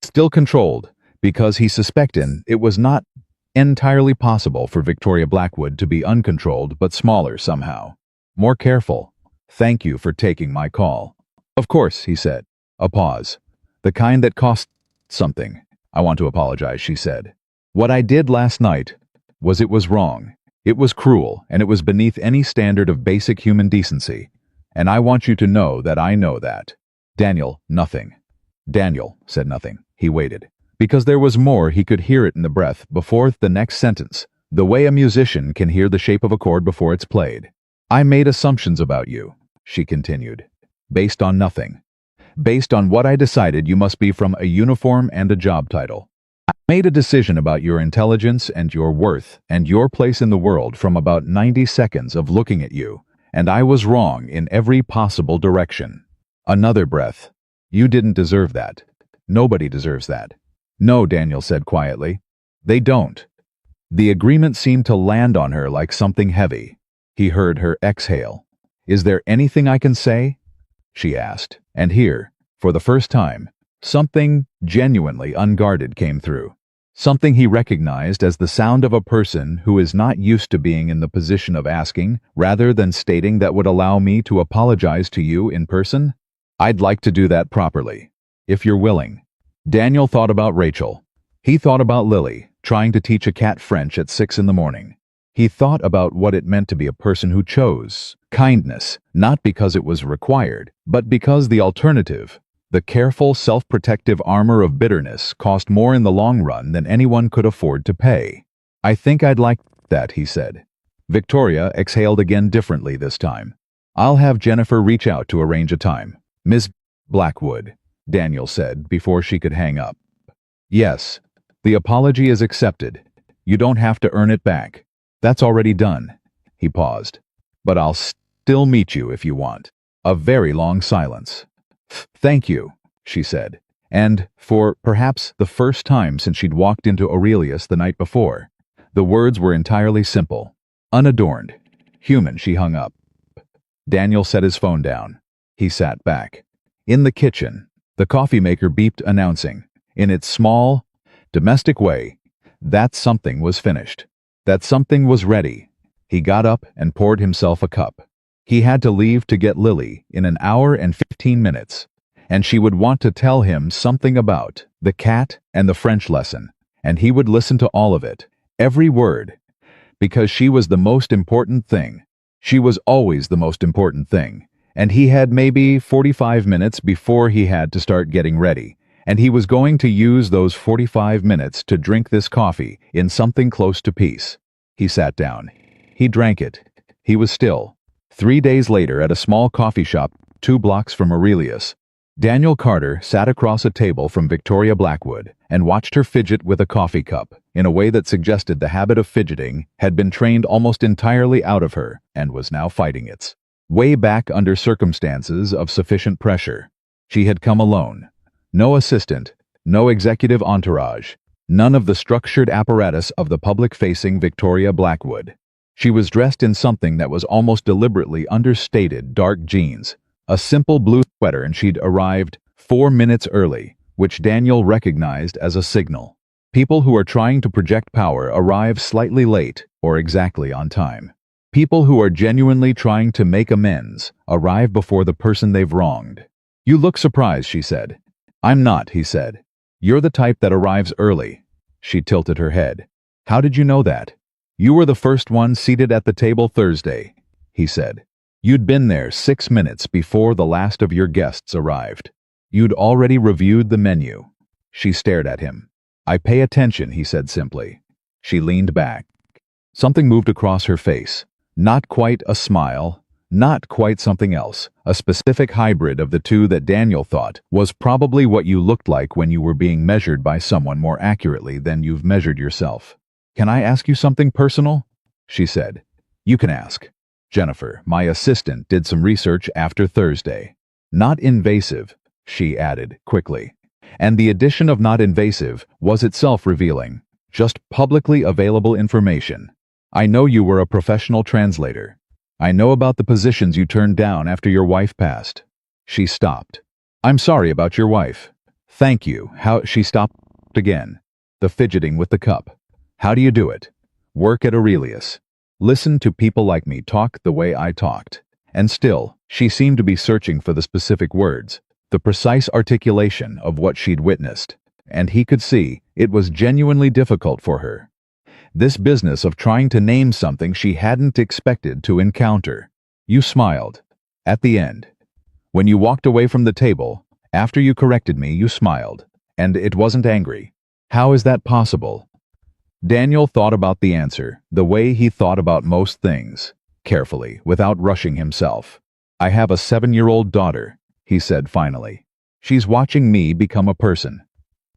Still controlled, because he suspected it was not entirely possible for Victoria Blackwood to be uncontrolled, but smaller somehow. More careful. "Thank you for taking my call." "Of course," he said. A pause. "The kind that costs something." "I want to apologize," she said. "What I did last night it was wrong. It was cruel, and it was beneath any standard of basic human decency. And I want you to know that I know that." Daniel, nothing. Daniel said nothing. He waited. Because there was more, he could hear it in the breath before the next sentence, the way a musician can hear the shape of a chord before it's played. "I made assumptions about you," she continued. "Based on nothing. Based on what I decided you must be from a uniform and a job title. I made a decision about your intelligence and your worth and your place in the world from about 90 seconds of looking at you, and I was wrong in every possible direction." Another breath. "You didn't deserve that. Nobody deserves that." "No," Daniel said quietly. "They don't." The agreement seemed to land on her like something heavy. He heard her exhale. "Is there anything I can say?" she asked, and here, for the first time, something genuinely unguarded came through. Something he recognized as the sound of a person who is not used to being in the position of asking, rather than stating, "That would allow me to apologize to you in person?" "I'd like to do that properly, if you're willing." Daniel thought about Rachel. He thought about Lily, trying to teach a cat French at 6 in the morning. He thought about what it meant to be a person who chose kindness, not because it was required, but because the alternative, the careful, self-protective armor of bitterness, cost more in the long run than anyone could afford to pay. "I think I'd like that," he said. Victoria exhaled again, differently this time. "I'll have Jennifer reach out to arrange a time." "Ms. Blackwood," Daniel said before she could hang up. "Yes, the apology is accepted. You don't have to earn it back. That's already done." He paused. "But I'll still meet you if you want." A very long silence. "Thank you," she said. And, for perhaps the first time since she'd walked into Aurelius the night before, the words were entirely simple, unadorned, human. She hung up. Daniel set his phone down. He sat back. In the kitchen, the coffee maker beeped, announcing, in its small, domestic way, that something was finished, that something was ready. He got up and poured himself a cup. He had to leave to get Lily in an hour and 15 minutes, and she would want to tell him something about the cat and the French lesson, and he would listen to all of it, every word, because she was the most important thing. She was always the most important thing, and he had maybe 45 minutes before he had to start getting ready, and he was going to use those 45 minutes to drink this coffee in something close to peace. He sat down. He drank it. He was still. 3 days later, at a small coffee shop 2 blocks from Aurelius, Daniel Carter sat across a table from Victoria Blackwood and watched her fidget with a coffee cup in a way that suggested the habit of fidgeting had been trained almost entirely out of her and was now fighting its way back under circumstances of sufficient pressure. She had come alone. No assistant, no executive entourage, none of the structured apparatus of the public-facing Victoria Blackwood. She was dressed in something that was almost deliberately understated dark jeans, a simple blue sweater, and she'd arrived 4 minutes early, which Daniel recognized as a signal. People who are trying to project power arrive slightly late or exactly on time. People who are genuinely trying to make amends arrive before the person they've wronged. "You look surprised," she said. "I'm not," he said. "You're the type that arrives early." She tilted her head. "How did you know that?" "You were the first one seated at the table Thursday," he said. "You'd been there 6 minutes before the last of your guests arrived. You'd already reviewed the menu." She stared at him. "I pay attention," he said simply. She leaned back. Something moved across her face. Not quite a smile, not quite something else, a specific hybrid of the two that Daniel thought was probably what you looked like when you were being measured by someone more accurately than you've measured yourself. "Can I ask you something personal?" she said. "You can ask. Jennifer, my assistant, did some research after Thursday. Not invasive," she added quickly. And the addition of not invasive was itself revealing. Just publicly available information. "I know you were a professional translator. I know about the positions you turned down after your wife passed." She stopped. "I'm sorry about your wife." "Thank you." How? She stopped again. The fidgeting with the cup. "How do you do it?" "Work at Aurelius. Listen to people like me talk the way I talked." And still, she seemed to be searching for the specific words, the precise articulation of what she'd witnessed, and he could see it was genuinely difficult for her. This business of trying to name something she hadn't expected to encounter. "You smiled. At the end. When you walked away from the table, after you corrected me, you smiled. And it wasn't angry. How is that possible?" Daniel thought about the answer, the way he thought about most things, carefully, without rushing himself. "I have a 7-year-old daughter," he said finally. "She's watching me become a person.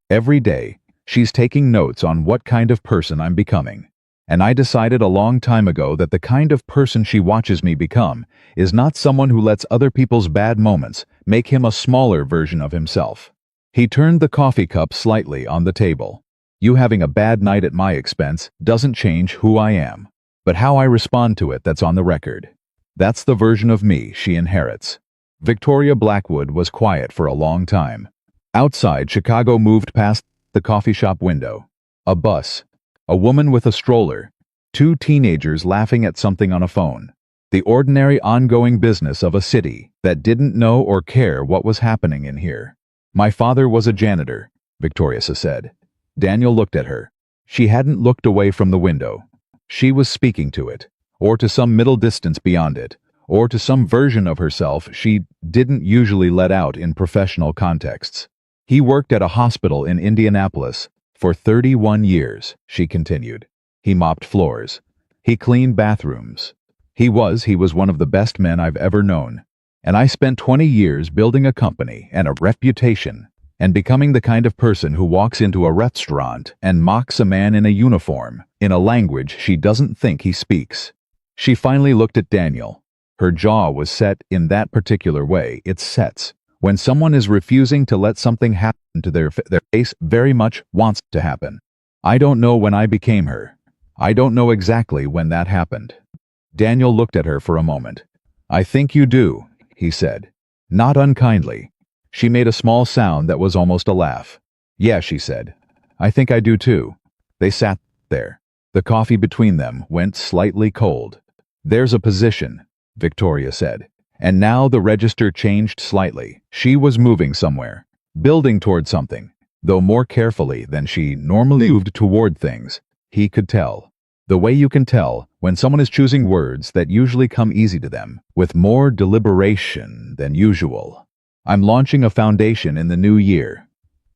Every day, she's taking notes on what kind of person I'm becoming. And I decided a long time ago that the kind of person she watches me become is not someone who lets other people's bad moments make him a smaller version of himself." He turned the coffee cup slightly on the table. "You having a bad night at my expense doesn't change who I am, but how I respond to it that's on the record. That's the version of me she inherits." Victoria Blackwood was quiet for a long time. Outside, Chicago moved past the coffee shop window. A bus. A woman with a stroller. 2 teenagers laughing at something on a phone. The ordinary ongoing business of a city that didn't know or care what was happening in here. "My father was a janitor," Victoria said. Daniel looked at her. She hadn't looked away from the window. She was speaking to it, or to some middle distance beyond it, or to some version of herself she didn't usually let out in professional contexts. "He worked at a hospital in Indianapolis for 31 years, she continued. "He mopped floors. He cleaned bathrooms. He was one of the best men I've ever known. And I spent 20 years building a company and a reputation, and becoming the kind of person who walks into a restaurant and mocks a man in a uniform, in a language she doesn't think he speaks." She finally looked at Daniel. Her jaw was set in that particular way it sets when someone is refusing to let something happen to their face very much wants to happen. "I don't know when I became her. I don't know exactly when that happened." Daniel looked at her for a moment. "I think you do," he said. Not unkindly. She made a small sound that was almost a laugh. "Yeah," she said. "I think I do too." They sat there. The coffee between them went slightly cold. "There's a position," Victoria said. And now the register changed slightly. She was moving somewhere, building toward something. though more carefully than she normally moved toward things. He could tell. The way you can tell when someone is choosing words that usually come easy to them, with more deliberation than usual. I'm launching a foundation in the new year.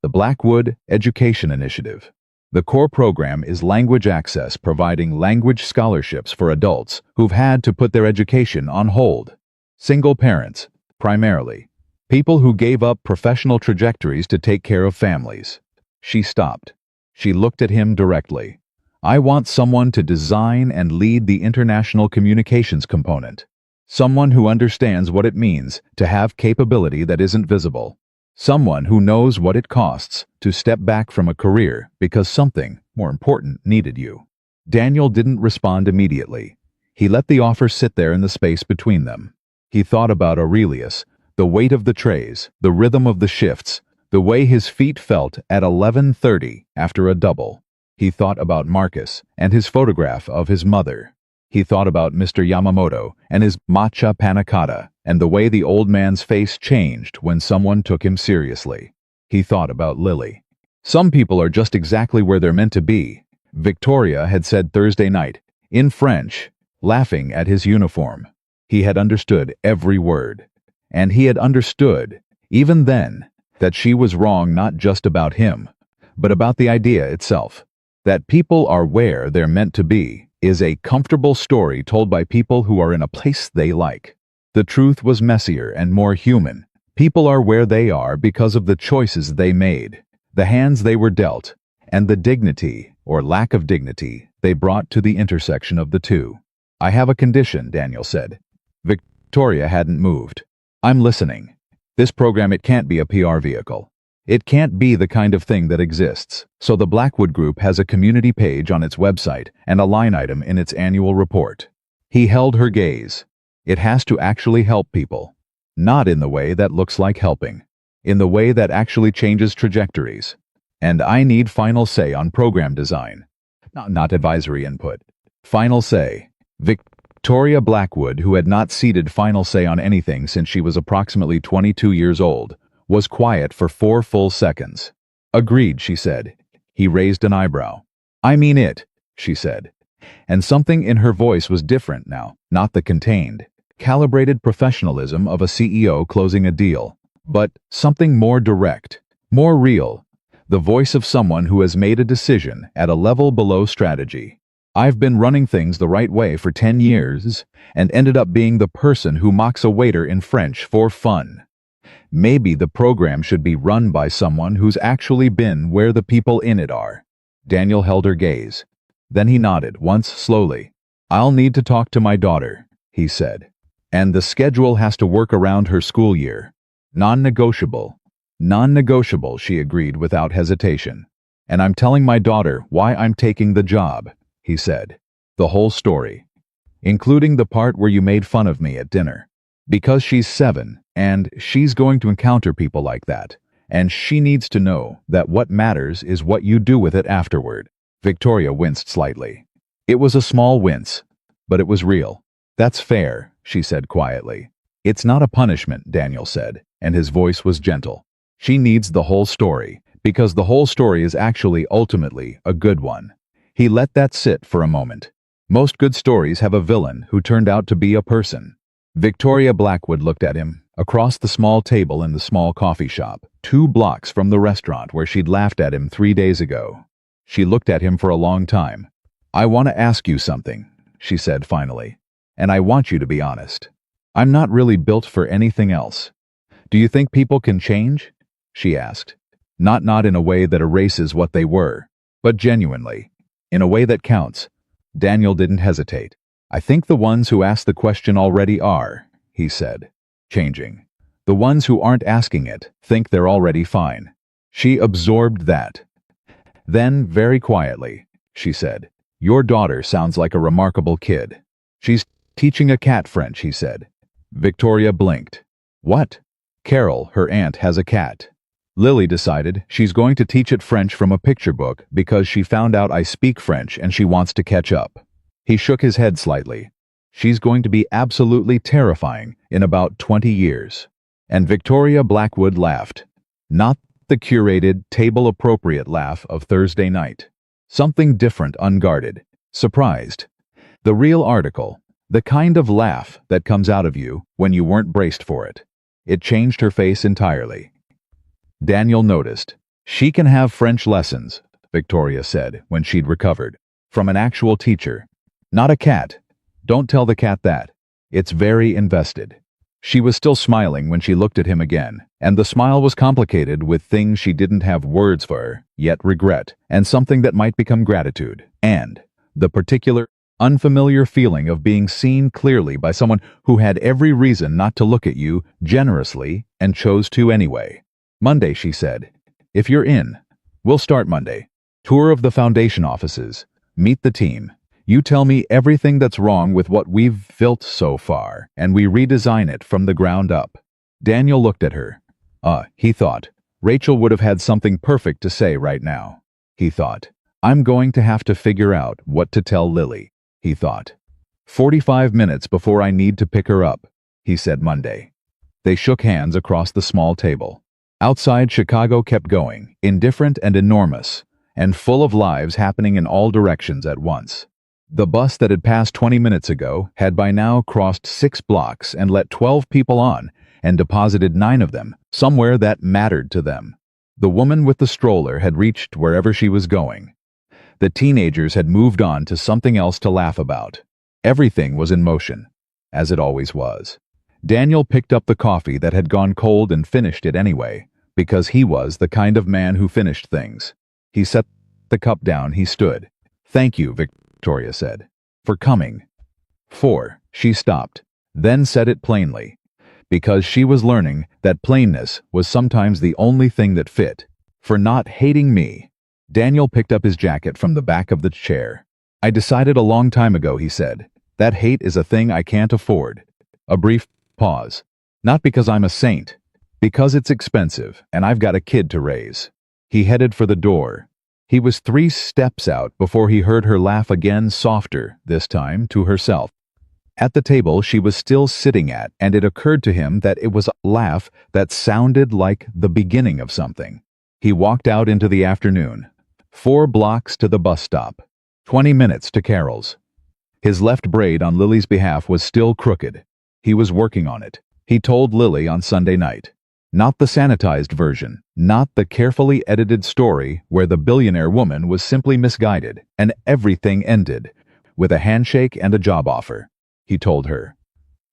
The Blackwood Education Initiative. The core program is language access, providing language scholarships for adults who've had to put their education on hold. Single parents, primarily. People who gave up professional trajectories to take care of families. She stopped. She looked at him directly. I want someone to design and lead the international communications component. Someone who understands what it means to have capability that isn't visible. Someone who knows what it costs to step back from a career because something more important needed you. Daniel didn't respond immediately. He let the offer sit there in the space between them. He thought about Aurelius, the weight of the trays, the rhythm of the shifts, the way his feet felt at 11:30 after a double. He thought about Marcus and his photograph of his mother. He thought about Mr. Yamamoto and his matcha panna cotta and the way the old man's face changed when someone took him seriously. He thought about Lily. Some people are just exactly where they're meant to be, Victoria had said Thursday night, in French, laughing at his uniform. He had understood every word. And he had understood, even then, that she was wrong not just about him, but about the idea itself. That people are where they're meant to be is a comfortable story told by people who are in a place they like. The truth was messier and more human. People are where they are because of the choices they made, the hands they were dealt, and the dignity, or lack of dignity, they brought to the intersection of the two. I have a condition, Daniel said. Victoria hadn't moved. I'm listening. This program, it can't be a PR vehicle. It can't be the kind of thing that exists. So the Blackwood Group has a community page on its website and a line item in its annual report. He held her gaze. It has to actually help people. Not in the way that looks like helping. In the way that actually changes trajectories. And I need final say on program design. Not advisory input. Final say. Victoria Blackwood, who had not ceded final say on anything since she was approximately 22 years old, was quiet for 4 full seconds. Agreed, she said. He raised an eyebrow. I mean it, she said. And something in her voice was different now, not the contained, calibrated professionalism of a CEO closing a deal, but something more direct, more real, the voice of someone who has made a decision at a level below strategy. I've been running things the right way for 10 years and ended up being the person who mocks a waiter in French for fun. Maybe the program should be run by someone who's actually been where the people in it are. Daniel held her gaze. Then he nodded, once slowly. I'll need to talk to my daughter, he said. And the schedule has to work around her school year. Non-negotiable. Non-negotiable, she agreed without hesitation. And I'm telling my daughter why I'm taking the job, he said. The whole story. Including the part where you made fun of me at dinner. Because she's 7, and she's going to encounter people like that, and she needs to know that what matters is what you do with it afterward. Victoria winced slightly. It was a small wince, but it was real. That's fair, she said quietly. It's not a punishment, Daniel said, and his voice was gentle. She needs the whole story, because the whole story is actually ultimately a good one. He let that sit for a moment. Most good stories have a villain who turned out to be a person. Victoria Blackwood looked at him, across the small table in the small coffee shop, 2 blocks from the restaurant where she'd laughed at him 3 days ago. She looked at him for a long time. I want to ask you something, she said finally, and I want you to be honest. I'm not really built for anything else. Do you think people can change? She asked. Not in a way that erases what they were, but genuinely, in a way that counts. Daniel didn't hesitate. I think the ones who ask the question already are, he said, changing. The ones who aren't asking it think they're already fine. She absorbed that. Then, very quietly, she said, your daughter sounds like a remarkable kid. She's teaching a cat French, he said. Victoria blinked. What? Carol, her aunt, has a cat. Lily decided she's going to teach it French from a picture book because she found out I speak French and she wants to catch up. He shook his head slightly. She's going to be absolutely terrifying in about 20 years. And Victoria Blackwood laughed. Not The curated, table-appropriate laugh of Thursday night. Something different, unguarded, surprised. The real article. The kind of laugh that comes out of you when you weren't braced for it. It changed her face entirely. Daniel noticed. She can have French lessons, Victoria said when she'd recovered. From an actual teacher. Not a cat. Don't tell the cat that. It's very invested. She was still smiling when she looked at him again, and the smile was complicated with things she didn't have words for, yet regret, and something that might become gratitude, and the particular, unfamiliar feeling of being seen clearly by someone who had every reason not to look at you generously and chose to anyway. Monday, she said. If you're in, we'll start Monday. Tour of the foundation offices. Meet the team. You tell me everything that's wrong with what we've built so far, and we redesign it from the ground up. Daniel looked at her. He thought. Rachel would have had something perfect to say right now. He thought. I'm going to have to figure out what to tell Lily. He thought. 45 minutes before I need to pick her up, he said Monday. They shook hands across the small table. Outside, Chicago kept going, indifferent and enormous, and full of lives happening in all directions at once. The bus that had passed 20 minutes ago had by now crossed 6 blocks and let 12 people on, and deposited 9 of them, somewhere that mattered to them. The woman with the stroller had reached wherever she was going. The teenagers had moved on to something else to laugh about. Everything was in motion, as it always was. Daniel picked up the coffee that had gone cold and finished it anyway, because he was the kind of man who finished things. He set the cup down. He stood. Thank you, Victoria said, for coming. She stopped, then said it plainly, because she was learning that plainness was sometimes the only thing that fit. For not hating me. Daniel picked up his jacket from the back of the chair. I decided a long time ago, he said, that hate is a thing I can't afford. A brief pause. Not because I'm a saint. Because it's expensive, and I've got a kid to raise. He headed for the door. He was 3 steps out before he heard her laugh again, softer, this time, to herself. At the table she was still sitting at, and it occurred to him that it was a laugh that sounded like the beginning of something. He walked out into the afternoon. 4 blocks to the bus stop. 20 minutes to Carol's. His left braid on Lily's behalf was still crooked. He was working on it. He told Lily on Sunday night. Not the sanitized version, not the carefully edited story where the billionaire woman was simply misguided, and everything ended with a handshake and a job offer. He told her.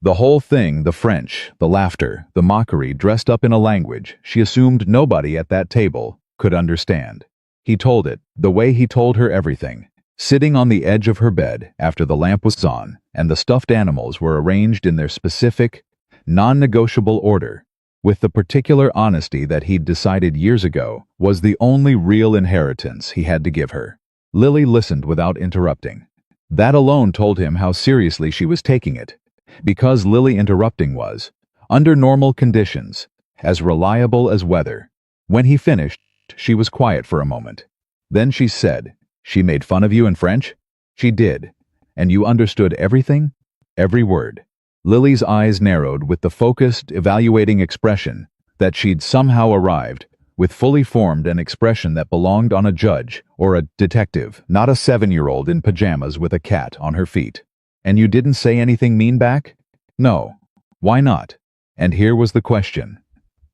The whole thing, the French, the laughter, the mockery dressed up in a language she assumed nobody at that table could understand. He told it, the way he told her everything, sitting on the edge of her bed after the lamp was on and the stuffed animals were arranged in their specific, non-negotiable order, with the particular honesty that he'd decided years ago was the only real inheritance he had to give her. Lily listened without interrupting. That alone told him how seriously she was taking it, because Lily interrupting was, under normal conditions, as reliable as weather. When he finished, she was quiet for a moment. Then she said, She made fun of you in French? She did. And you understood everything? Every word. Lily's eyes narrowed with the focused, evaluating expression that she'd somehow arrived, with fully formed an expression that belonged on a judge or a detective, not a 7-year-old in pajamas with a cat on her feet. And you didn't say anything mean back? No. Why not? And here was the question.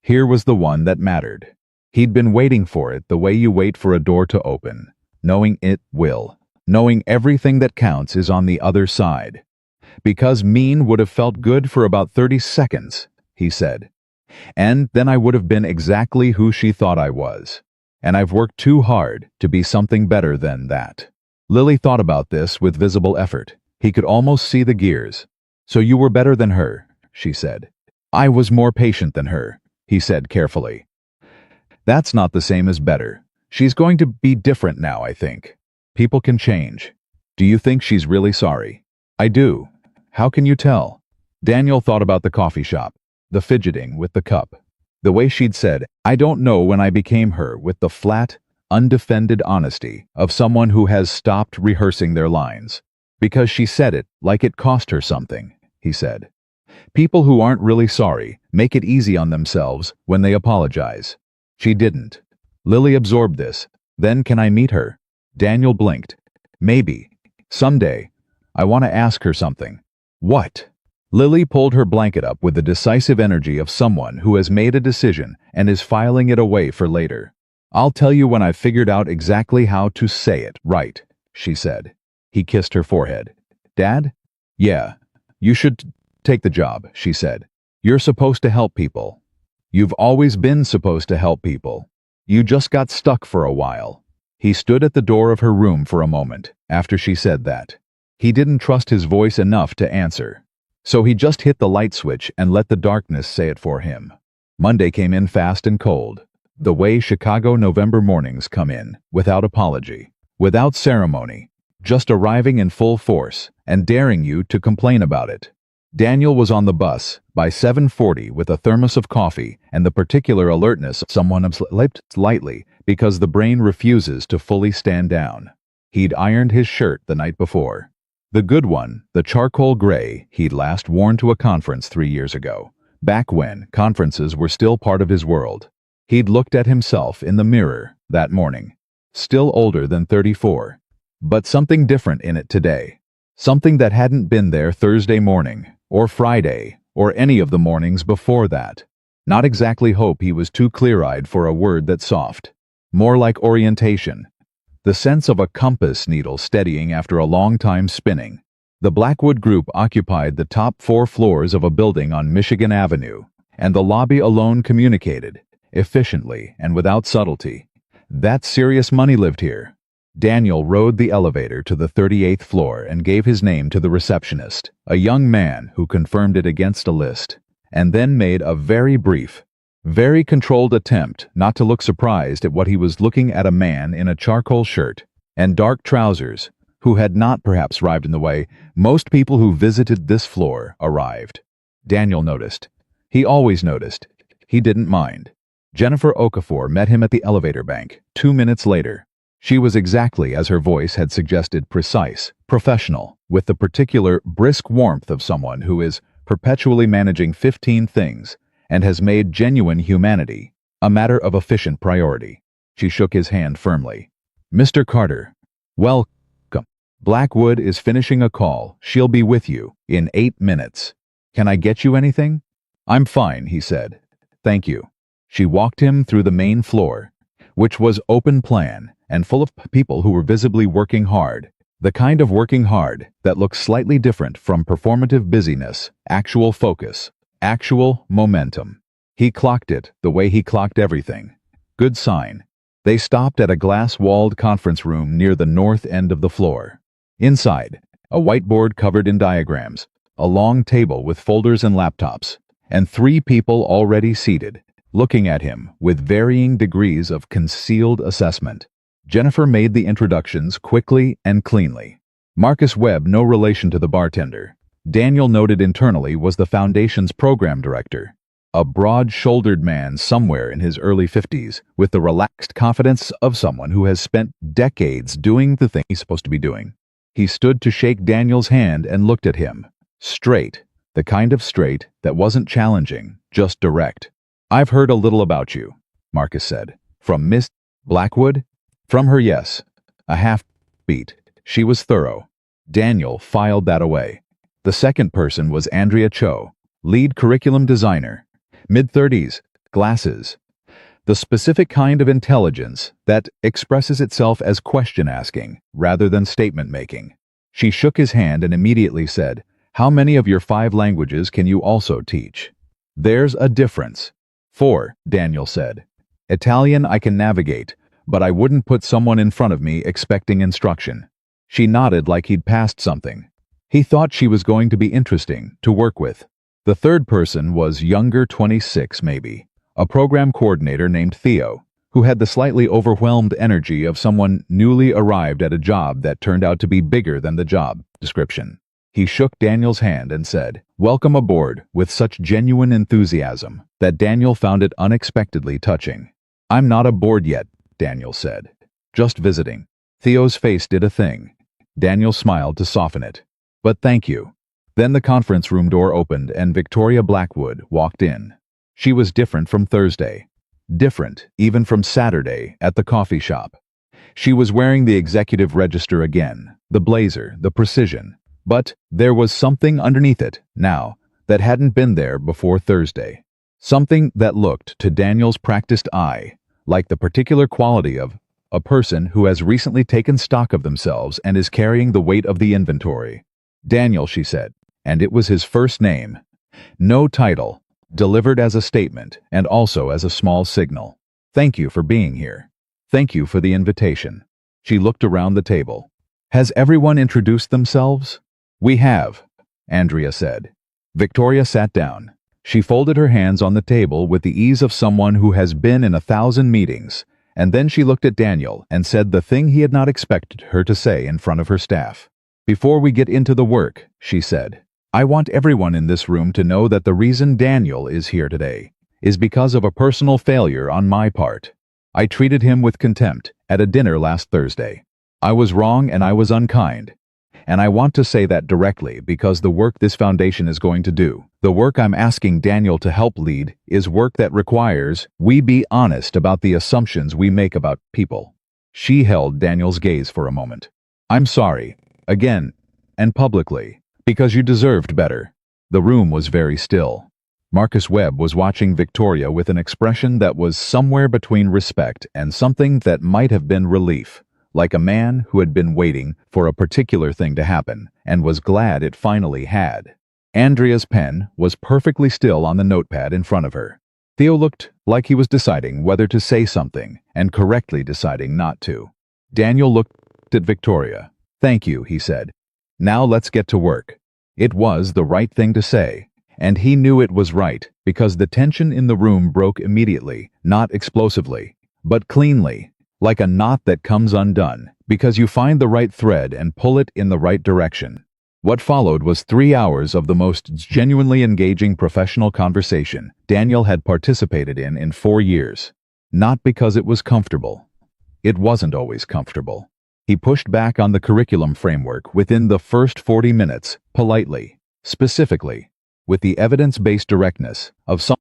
Here was the one that mattered. He'd been waiting for it the way you wait for a door to open, knowing it will, knowing everything that counts is on the other side. Because mean would have felt good for about 30 seconds, he said. And then I would have been exactly who she thought I was. And I've worked too hard to be something better than that. Lily thought about this with visible effort. He could almost see the gears. So you were better than her, she said. I was more patient than her, he said carefully. That's not the same as better. She's going to be different now, I think. People can change. Do you think she's really sorry? I do. How can you tell? Daniel thought about the coffee shop, the fidgeting with the cup, the way she'd said, I don't know when I became her, with the flat, undefended honesty of someone who has stopped rehearsing their lines. Because she said it like it cost her something, he said. People who aren't really sorry make it easy on themselves when they apologize. She didn't. Lily absorbed this. Then can I meet her? Daniel blinked. Maybe. Someday. I want to ask her something. What? Lily pulled her blanket up with the decisive energy of someone who has made a decision and is filing it away for later. I'll tell you when I've figured out exactly how to say it right, she said. He kissed her forehead. Dad? Yeah. You should take the job, she said. You're supposed to help people. You've always been supposed to help people. You just got stuck for a while. He stood at the door of her room for a moment after she said that. He didn't trust his voice enough to answer. So he just hit the light switch and let the darkness say it for him. Monday came in fast and cold, the way Chicago November mornings come in, without apology, without ceremony, just arriving in full force and daring you to complain about it. Daniel was on the bus by 7:40 with a thermos of coffee and the particular alertness of someone who slept lightly because the brain refuses to fully stand down. He'd ironed his shirt the night before. The good one, the charcoal gray he'd last worn to a conference 3 years ago, back when conferences were still part of his world. He'd looked at himself in the mirror that morning, still older than 34, but something different in it today. Something that hadn't been there Thursday morning, or Friday, or any of the mornings before that. Not exactly hope, he was too clear-eyed for a word that's soft. More like orientation. The sense of a compass needle steadying after a long time spinning. The Blackwood Group occupied the top 4 floors of a building on Michigan Avenue, and the lobby alone communicated, efficiently and without subtlety. That serious money lived here. Daniel rode the elevator to the 38th floor and gave his name to the receptionist, a young man who confirmed it against a list, and then made a very brief, very controlled attempt not to look surprised at what he was looking at, a man in a charcoal shirt and dark trousers who had not perhaps arrived in the way most people who visited this floor arrived. Daniel noticed. He always noticed. He didn't mind. Jennifer Okafor met him at the elevator bank 2 minutes later. She was exactly as her voice had suggested, precise, professional, with the particular brisk warmth of someone who is perpetually managing 15 things and has made genuine humanity a matter of efficient priority. She shook his hand firmly. Mr. Carter, welcome. Blackwood is finishing a call. She'll be with you in 8 minutes. Can I get you anything? I'm fine, he said. Thank you. She walked him through the main floor, which was open plan and full of people who were visibly working hard. The kind of working hard that looks slightly different from performative busyness, actual focus, actual momentum. He clocked it the way he clocked everything. Good sign. They stopped at a glass-walled conference room near the north end of the floor. Inside, a whiteboard covered in diagrams, a long table with folders and laptops, and 3 people already seated, looking at him with varying degrees of concealed assessment. Jennifer made the introductions quickly and cleanly. Marcus Webb, no relation to the bartender, Daniel noted internally, was the Foundation's program director. A broad-shouldered man somewhere in his early 50s, with the relaxed confidence of someone who has spent decades doing the thing he's supposed to be doing. He stood to shake Daniel's hand and looked at him. Straight, the kind of straight that wasn't challenging, just direct. I've heard a little about you, Marcus said. From Miss Blackwood? From her, yes. A half-beat. She was thorough. Daniel filed that away. The second person was Andrea Cho, lead curriculum designer. Mid-30s, glasses. The specific kind of intelligence that expresses itself as question-asking rather than statement-making. She shook his hand and immediately said, "How many of your 5 languages can you also teach?" "There's a difference." 4, Daniel said. "Italian I can navigate, but I wouldn't put someone in front of me expecting instruction." She nodded like he'd passed something. He thought she was going to be interesting to work with. The third person was younger, 26 maybe, a program coordinator named Theo, who had the slightly overwhelmed energy of someone newly arrived at a job that turned out to be bigger than the job description. He shook Daniel's hand and said, "Welcome aboard," with such genuine enthusiasm that Daniel found it unexpectedly touching. "I'm not aboard yet," Daniel said. "Just visiting." Theo's face did a thing. Daniel smiled to soften it. "But thank you." Then the conference room door opened and Victoria Blackwood walked in. She was different from Thursday. different, even from Saturday at the coffee shop. She was wearing the executive register again, the blazer, the precision. But there was something underneath it, now, that hadn't been there before Thursday. Something that looked, to Daniel's practiced eye, like the particular quality of a person who has recently taken stock of themselves and is carrying the weight of the inventory. Daniel, she said, and it was his first name. No title, delivered as a statement and also as a small signal. Thank you for being here. Thank you for the invitation. She looked around the table. Has everyone introduced themselves? We have, Andrea said. Victoria sat down. She folded her hands on the table with the ease of someone who has been in 1,000 meetings, and then she looked at Daniel and said the thing he had not expected her to say in front of her staff. Before we get into the work, she said, I want everyone in this room to know that the reason Daniel is here today is because of a personal failure on my part. I treated him with contempt at a dinner last Thursday. I was wrong and I was unkind. And I want to say that directly because the work this foundation is going to do, the work I'm asking Daniel to help lead, is work that requires we be honest about the assumptions we make about people. She held Daniel's gaze for a moment. I'm sorry, again, and publicly, because you deserved better. The room was very still. Marcus Webb was watching Victoria with an expression that was somewhere between respect and something that might have been relief. Like a man who had been waiting for a particular thing to happen and was glad it finally had. Andrea's pen was perfectly still on the notepad in front of her. Theo looked like he was deciding whether to say something and correctly deciding not to. Daniel looked at Victoria. Thank you, he said. Now let's get to work. It was the right thing to say, and he knew it was right because the tension in the room broke immediately, not explosively, but cleanly. Like a knot that comes undone, because you find the right thread and pull it in the right direction. What followed was 3 hours of the most genuinely engaging professional conversation Daniel had participated in 4 years. Not because it was comfortable. It wasn't always comfortable. He pushed back on the curriculum framework within the first 40 minutes, politely, specifically, with the evidence-based directness of some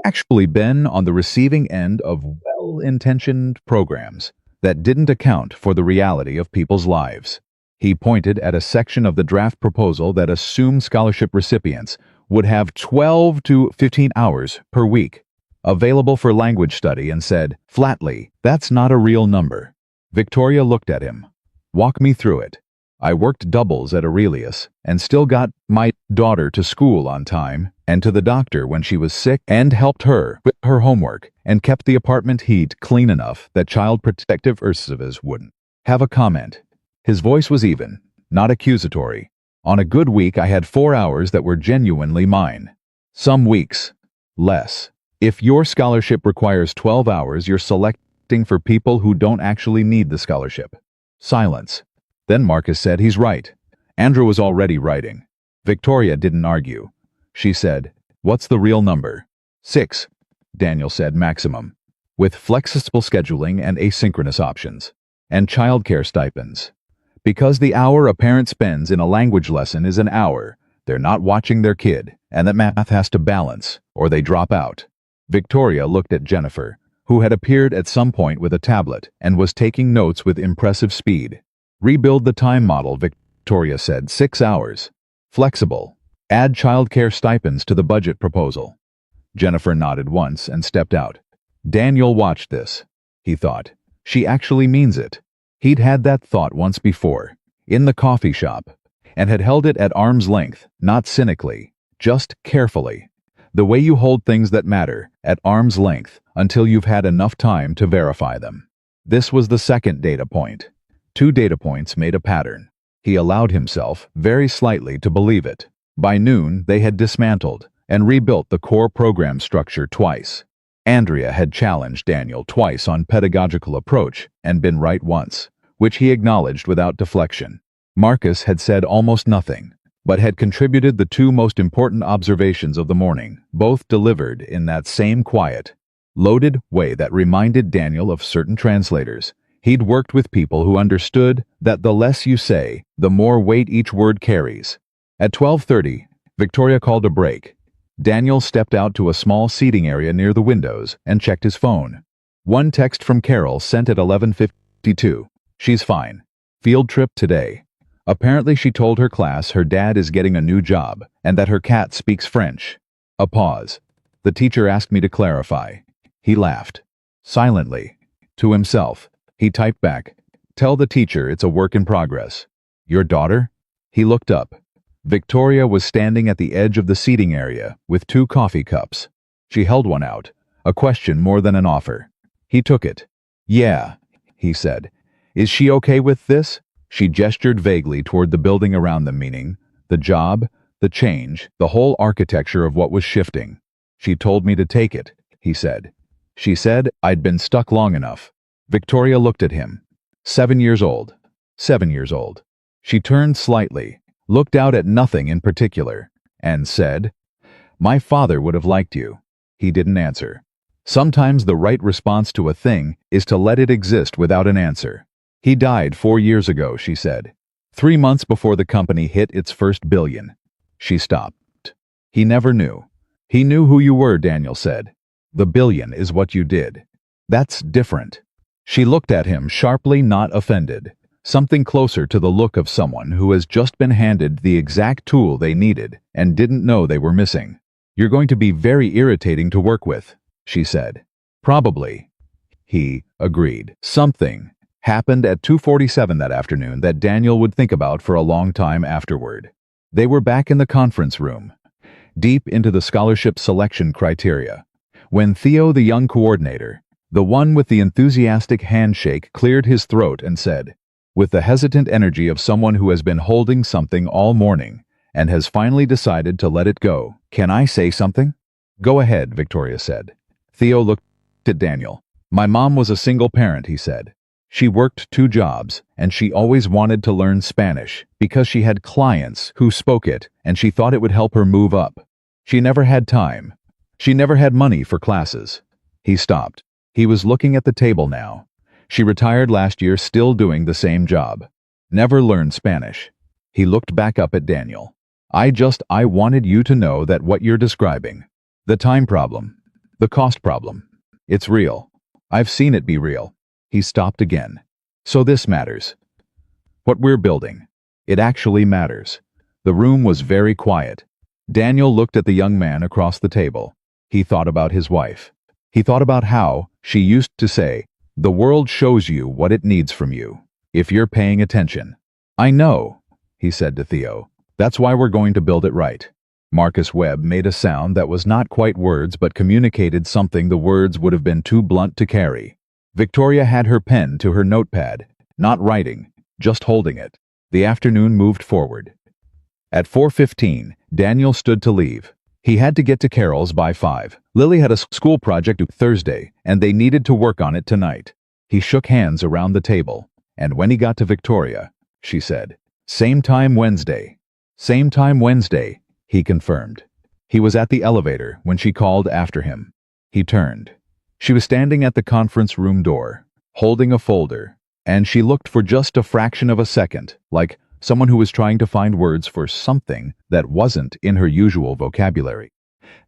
actually been on the receiving end of well-intentioned programs that didn't account for the reality of people's lives. He pointed at a section of the draft proposal that assumed scholarship recipients would have 12 to 15 hours per week available for language study and said, flatly, that's not a real number. Victoria looked at him. Walk me through it. I worked doubles at Aurelius and still got my daughter to school on time and to the doctor when she was sick and helped her with her homework and kept the apartment heat clean enough that Child Protective Services wouldn't have a comment. His voice was even, not accusatory. On a good week I had 4 hours that were genuinely mine. Some weeks, less. If your scholarship requires 12 hours, you're selecting for people who don't actually need the scholarship. Silence. Then Marcus said, he's right. Andrew was already writing. Victoria didn't argue. She said, what's the real number? 6, Daniel said, maximum. With flexible scheduling and asynchronous options. And childcare stipends. Because the hour a parent spends in a language lesson is an hour, they're not watching their kid, and that math has to balance, or they drop out. Victoria looked at Jennifer, who had appeared at some point with a tablet and was taking notes with impressive speed. Rebuild the time model, Victoria said, 6 hours. Flexible. Add childcare stipends to the budget proposal. Jennifer nodded once and stepped out. Daniel watched this. He thought, she actually means it. He'd had that thought once before, in the coffee shop, and had held it at arm's length, not cynically, just carefully. The way you hold things that matter, at arm's length, until you've had enough time to verify them. This was the second data point. 2 data points made a pattern. He allowed himself, very slightly, to believe it. By noon, they had dismantled and rebuilt the core program structure twice. Andrea had challenged Daniel twice on pedagogical approach and been right once, which he acknowledged without deflection. Marcus had said almost nothing, but had contributed the 2 most important observations of the morning, both delivered in that same quiet, loaded way that reminded Daniel of certain translators. He'd worked with people who understood that the less you say, the more weight each word carries. At 12:30, Victoria called a break. Daniel stepped out to a small seating area near the windows and checked his phone. One text from Carol sent at 11:52. She's fine. Field trip today. Apparently she told her class her dad is getting a new job and that her cat speaks French. A pause. The teacher asked me to clarify. He laughed. Silently. To himself. He typed back, "Tell the teacher it's a work in progress." "Your daughter?" He looked up. Victoria was standing at the edge of the seating area with 2 coffee cups. She held one out, a question more than an offer. He took it. "Yeah," he said. "Is she okay with this?" She gestured vaguely toward the building around them, meaning the job, the change, the whole architecture of what was shifting. "She told me to take it," he said. "She said I'd been stuck long enough." Victoria looked at him. 7 years old. 7 years old. She turned slightly, looked out at nothing in particular, and said, "My father would have liked you." He didn't answer. Sometimes the right response to a thing is to let it exist without an answer. "He died 4 years ago," she said. 3 months before the company hit its first billion. She stopped. "He never knew." "He knew who you were," Daniel said. "The billion is what you did. That's different." She looked at him sharply, not offended. Something closer to the look of someone who has just been handed the exact tool they needed and didn't know they were missing. "You're going to be very irritating to work with," she said. "Probably." He agreed. Something happened at 2:47 that afternoon that Daniel would think about for a long time afterward. They were back in the conference room, deep into the scholarship selection criteria, when Theo, the young coordinator, the one with the enthusiastic handshake, cleared his throat and said, with the hesitant energy of someone who has been holding something all morning and has finally decided to let it go, "Can I say something?" "Go ahead," Victoria said. Theo looked at Daniel. "My mom was a single parent," he said. "She worked 2 jobs, and she always wanted to learn Spanish because she had clients who spoke it and she thought it would help her move up. She never had time. She never had money for classes." He stopped. He was looking at the table now. "She retired last year, still doing the same job. Never learned Spanish." He looked back up at Daniel. I wanted you to know that what you're describing, the time problem, the cost problem, it's real. I've seen it be real." He stopped again. "So this matters. What we're building. It actually matters." The room was very quiet. Daniel looked at the young man across the table. He thought about his wife. He thought about how she used to say, "The world shows you what it needs from you, if you're paying attention." "I know," he said to Theo. "That's why we're going to build it right." Marcus Webb made a sound that was not quite words but communicated something the words would have been too blunt to carry. Victoria had her pen to her notepad, not writing, just holding it. The afternoon moved forward. At 4:15, Daniel stood to leave. He had to get to Carol's by 5. Lily had a school project due Thursday, and they needed to work on it tonight. He shook hands around the table, and when he got to Victoria, she said, "Same time Wednesday." "Same time Wednesday," he confirmed. He was at the elevator when she called after him. He turned. She was standing at the conference room door, holding a folder, and she looked for just a fraction of a second, like someone who was trying to find words for something that wasn't in her usual vocabulary.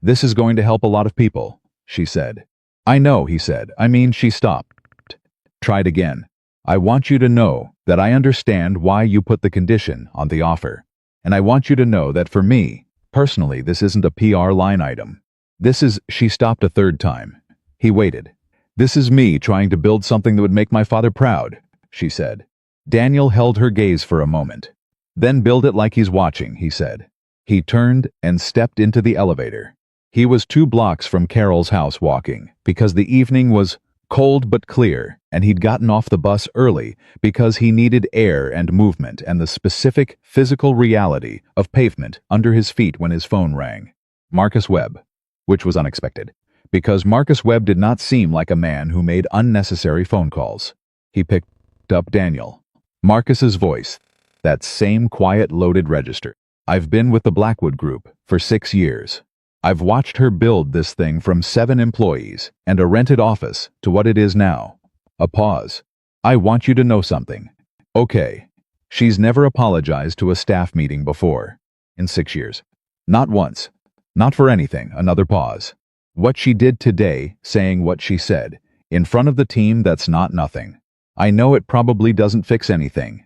"This is going to help a lot of people," she said. "I know," he said. She stopped. Tried again. "I want you to know that I understand why you put the condition on the offer. And I want you to know that for me, personally, this isn't a PR line item. This is..." She stopped a third time. He waited. "This is me trying to build something that would make my father proud," she said. Daniel held her gaze for a moment. "Then build it like he's watching," he said. He turned and stepped into the elevator. He was 2 blocks from Carol's house walking, because the evening was cold but clear, and he'd gotten off the bus early because he needed air and movement and the specific physical reality of pavement under his feet when his phone rang. Marcus Webb, which was unexpected, because Marcus Webb did not seem like a man who made unnecessary phone calls. He picked up Daniel. Marcus's voice, that same quiet, loaded register. "I've been with the Blackwood Group for 6 years. I've watched her build this thing from 7 employees and a rented office to what it is now." A pause. "I want you to know something." "Okay." She's never apologized to a staff meeting before. In 6 years. Not once. Not for anything, another pause. What she did today, saying what she said, in front of the team, that's not nothing. I know it probably doesn't fix anything.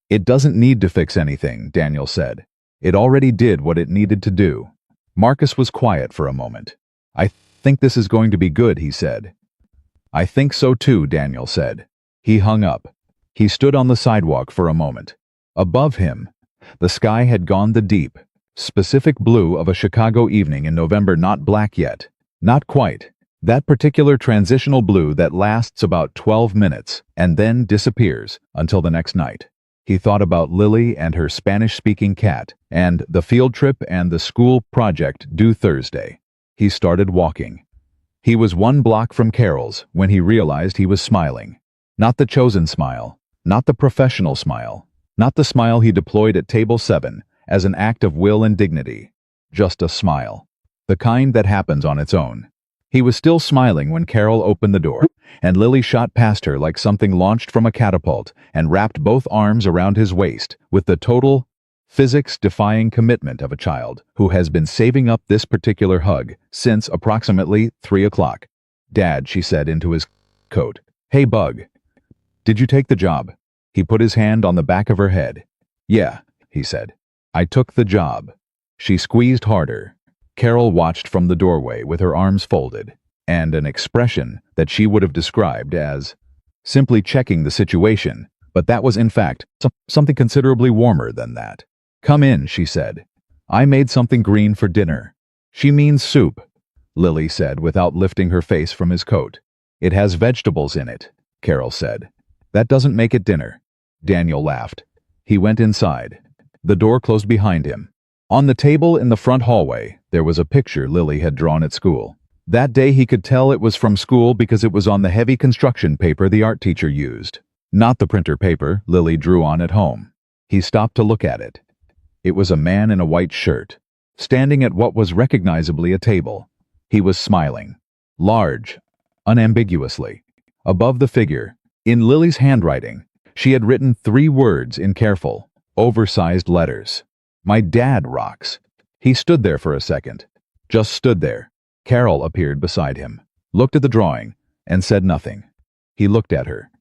It doesn't need to fix anything, Daniel said. It already did what it needed to do. Marcus was quiet for a moment. I think this is going to be good, he said. I think so too, Daniel said. He hung up. He stood on the sidewalk for a moment. Above him, the sky had gone the deep, specific blue of a Chicago evening in November, not black yet. Not quite. That particular transitional blue that lasts about 12 minutes and then disappears until the next night. He thought about Lily and her Spanish-speaking cat, and the field trip and the school project due Thursday. He started walking. He was 1 block from Carol's when he realized he was smiling. Not the chosen smile, not the professional smile, not the smile he deployed at table 7 as an act of will and dignity. Just a smile. The kind that happens on its own. He was still smiling when Carol opened the door, and Lily shot past her like something launched from a catapult and wrapped both arms around his waist with the total, physics-defying commitment of a child who has been saving up this particular hug since approximately 3 o'clock. Dad, she said into his coat. Hey, Bug. Did you take the job? He put his hand on the back of her head. Yeah, he said. I took the job. She squeezed harder. Carol watched from the doorway with her arms folded, and an expression that she would have described as simply checking the situation, but that was in fact something considerably warmer than that. Come in, she said. I made something green for dinner. She means soup, Lily said without lifting her face from his coat. It has vegetables in it, Carol said. That doesn't make it dinner. Daniel laughed. He went inside. The door closed behind him. On the table in the front hallway, there was a picture Lily had drawn at school. That day he could tell it was from school because it was on the heavy construction paper the art teacher used, not the printer paper Lily drew on at home. He stopped to look at it. It was a man in a white shirt, standing at what was recognizably a table. He was smiling, large, unambiguously. Above the figure, in Lily's handwriting, she had written 3 words in careful, oversized letters. My dad rocks. He stood there for a second. Just stood there. Carol appeared beside him, looked at the drawing, and said nothing. He looked at her.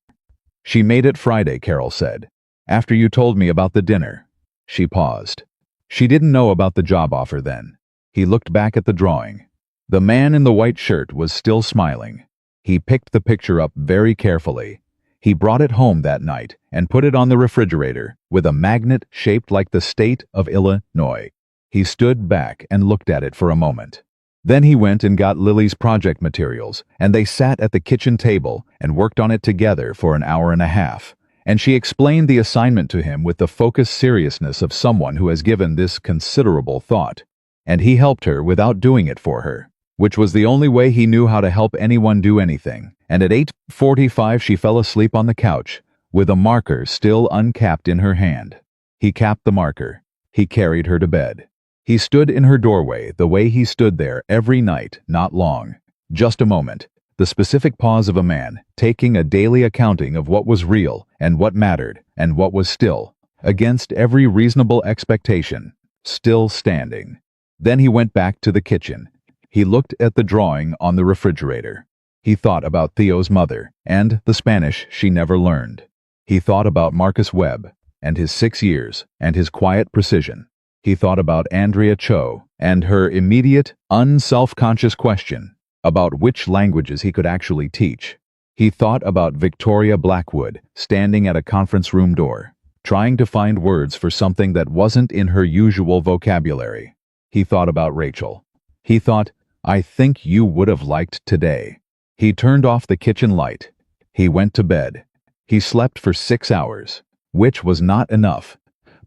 She made it Friday, Carol said. After you told me about the dinner. She paused. She didn't know about the job offer then. He looked back at the drawing. The man in the white shirt was still smiling. He picked the picture up very carefully. He brought it home that night and put it on the refrigerator with a magnet shaped like the state of Illinois. He stood back and looked at it for a moment. Then he went and got Lily's project materials, and they sat at the kitchen table and worked on it together for an hour and a half. And she explained the assignment to him with the focused seriousness of someone who has given this considerable thought. And he helped her without doing it for her, which was the only way he knew how to help anyone do anything. And at 8:45 she fell asleep on the couch, with a marker still uncapped in her hand. He capped the marker. He carried her to bed. He stood in her doorway the way he stood there every night, not long. Just a moment. The specific pause of a man taking a daily accounting of what was real and what mattered and what was still, against every reasonable expectation, still standing. Then he went back to the kitchen. He looked at the drawing on the refrigerator. He thought about Theo's mother and the Spanish she never learned. He thought about Marcus Webb and his 6 years and his quiet precision. He thought about Andrea Cho and her immediate, unself-conscious question about which languages he could actually teach. He thought about Victoria Blackwood standing at a conference room door, trying to find words for something that wasn't in her usual vocabulary. He thought about Rachel. He thought, I think you would have liked today. He turned off the kitchen light. He went to bed. He slept for 6 hours, which was not enough,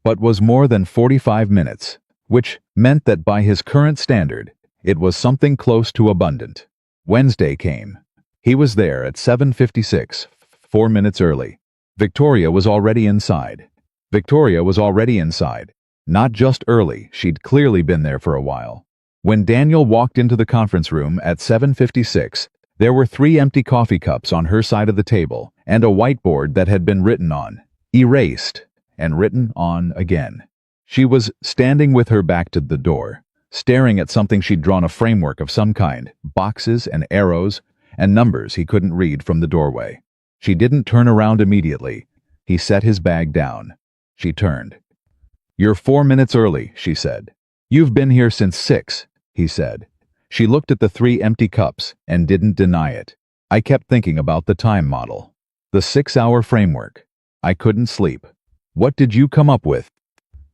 but was more than 45 minutes, which meant that by his current standard, it was something close to abundant. Wednesday came. He was there at 7:56, 4 minutes early. Victoria was already inside. Victoria was already inside. Not just early, she'd clearly been there for a while. When Daniel walked into the conference room at 7:56, there were 3 empty coffee cups on her side of the table and a whiteboard that had been written on, erased, and written on again. She was standing with her back to the door, staring at something she'd drawn a framework of some kind, boxes and arrows and numbers he couldn't read from the doorway. She didn't turn around immediately. He set his bag down. She turned. "You're 4 minutes early," she said. "You've been here since 6, he said. She looked at the 3 empty cups and didn't deny it. "I kept thinking about the time model. The 6-hour framework. I couldn't sleep. What did you come up with?"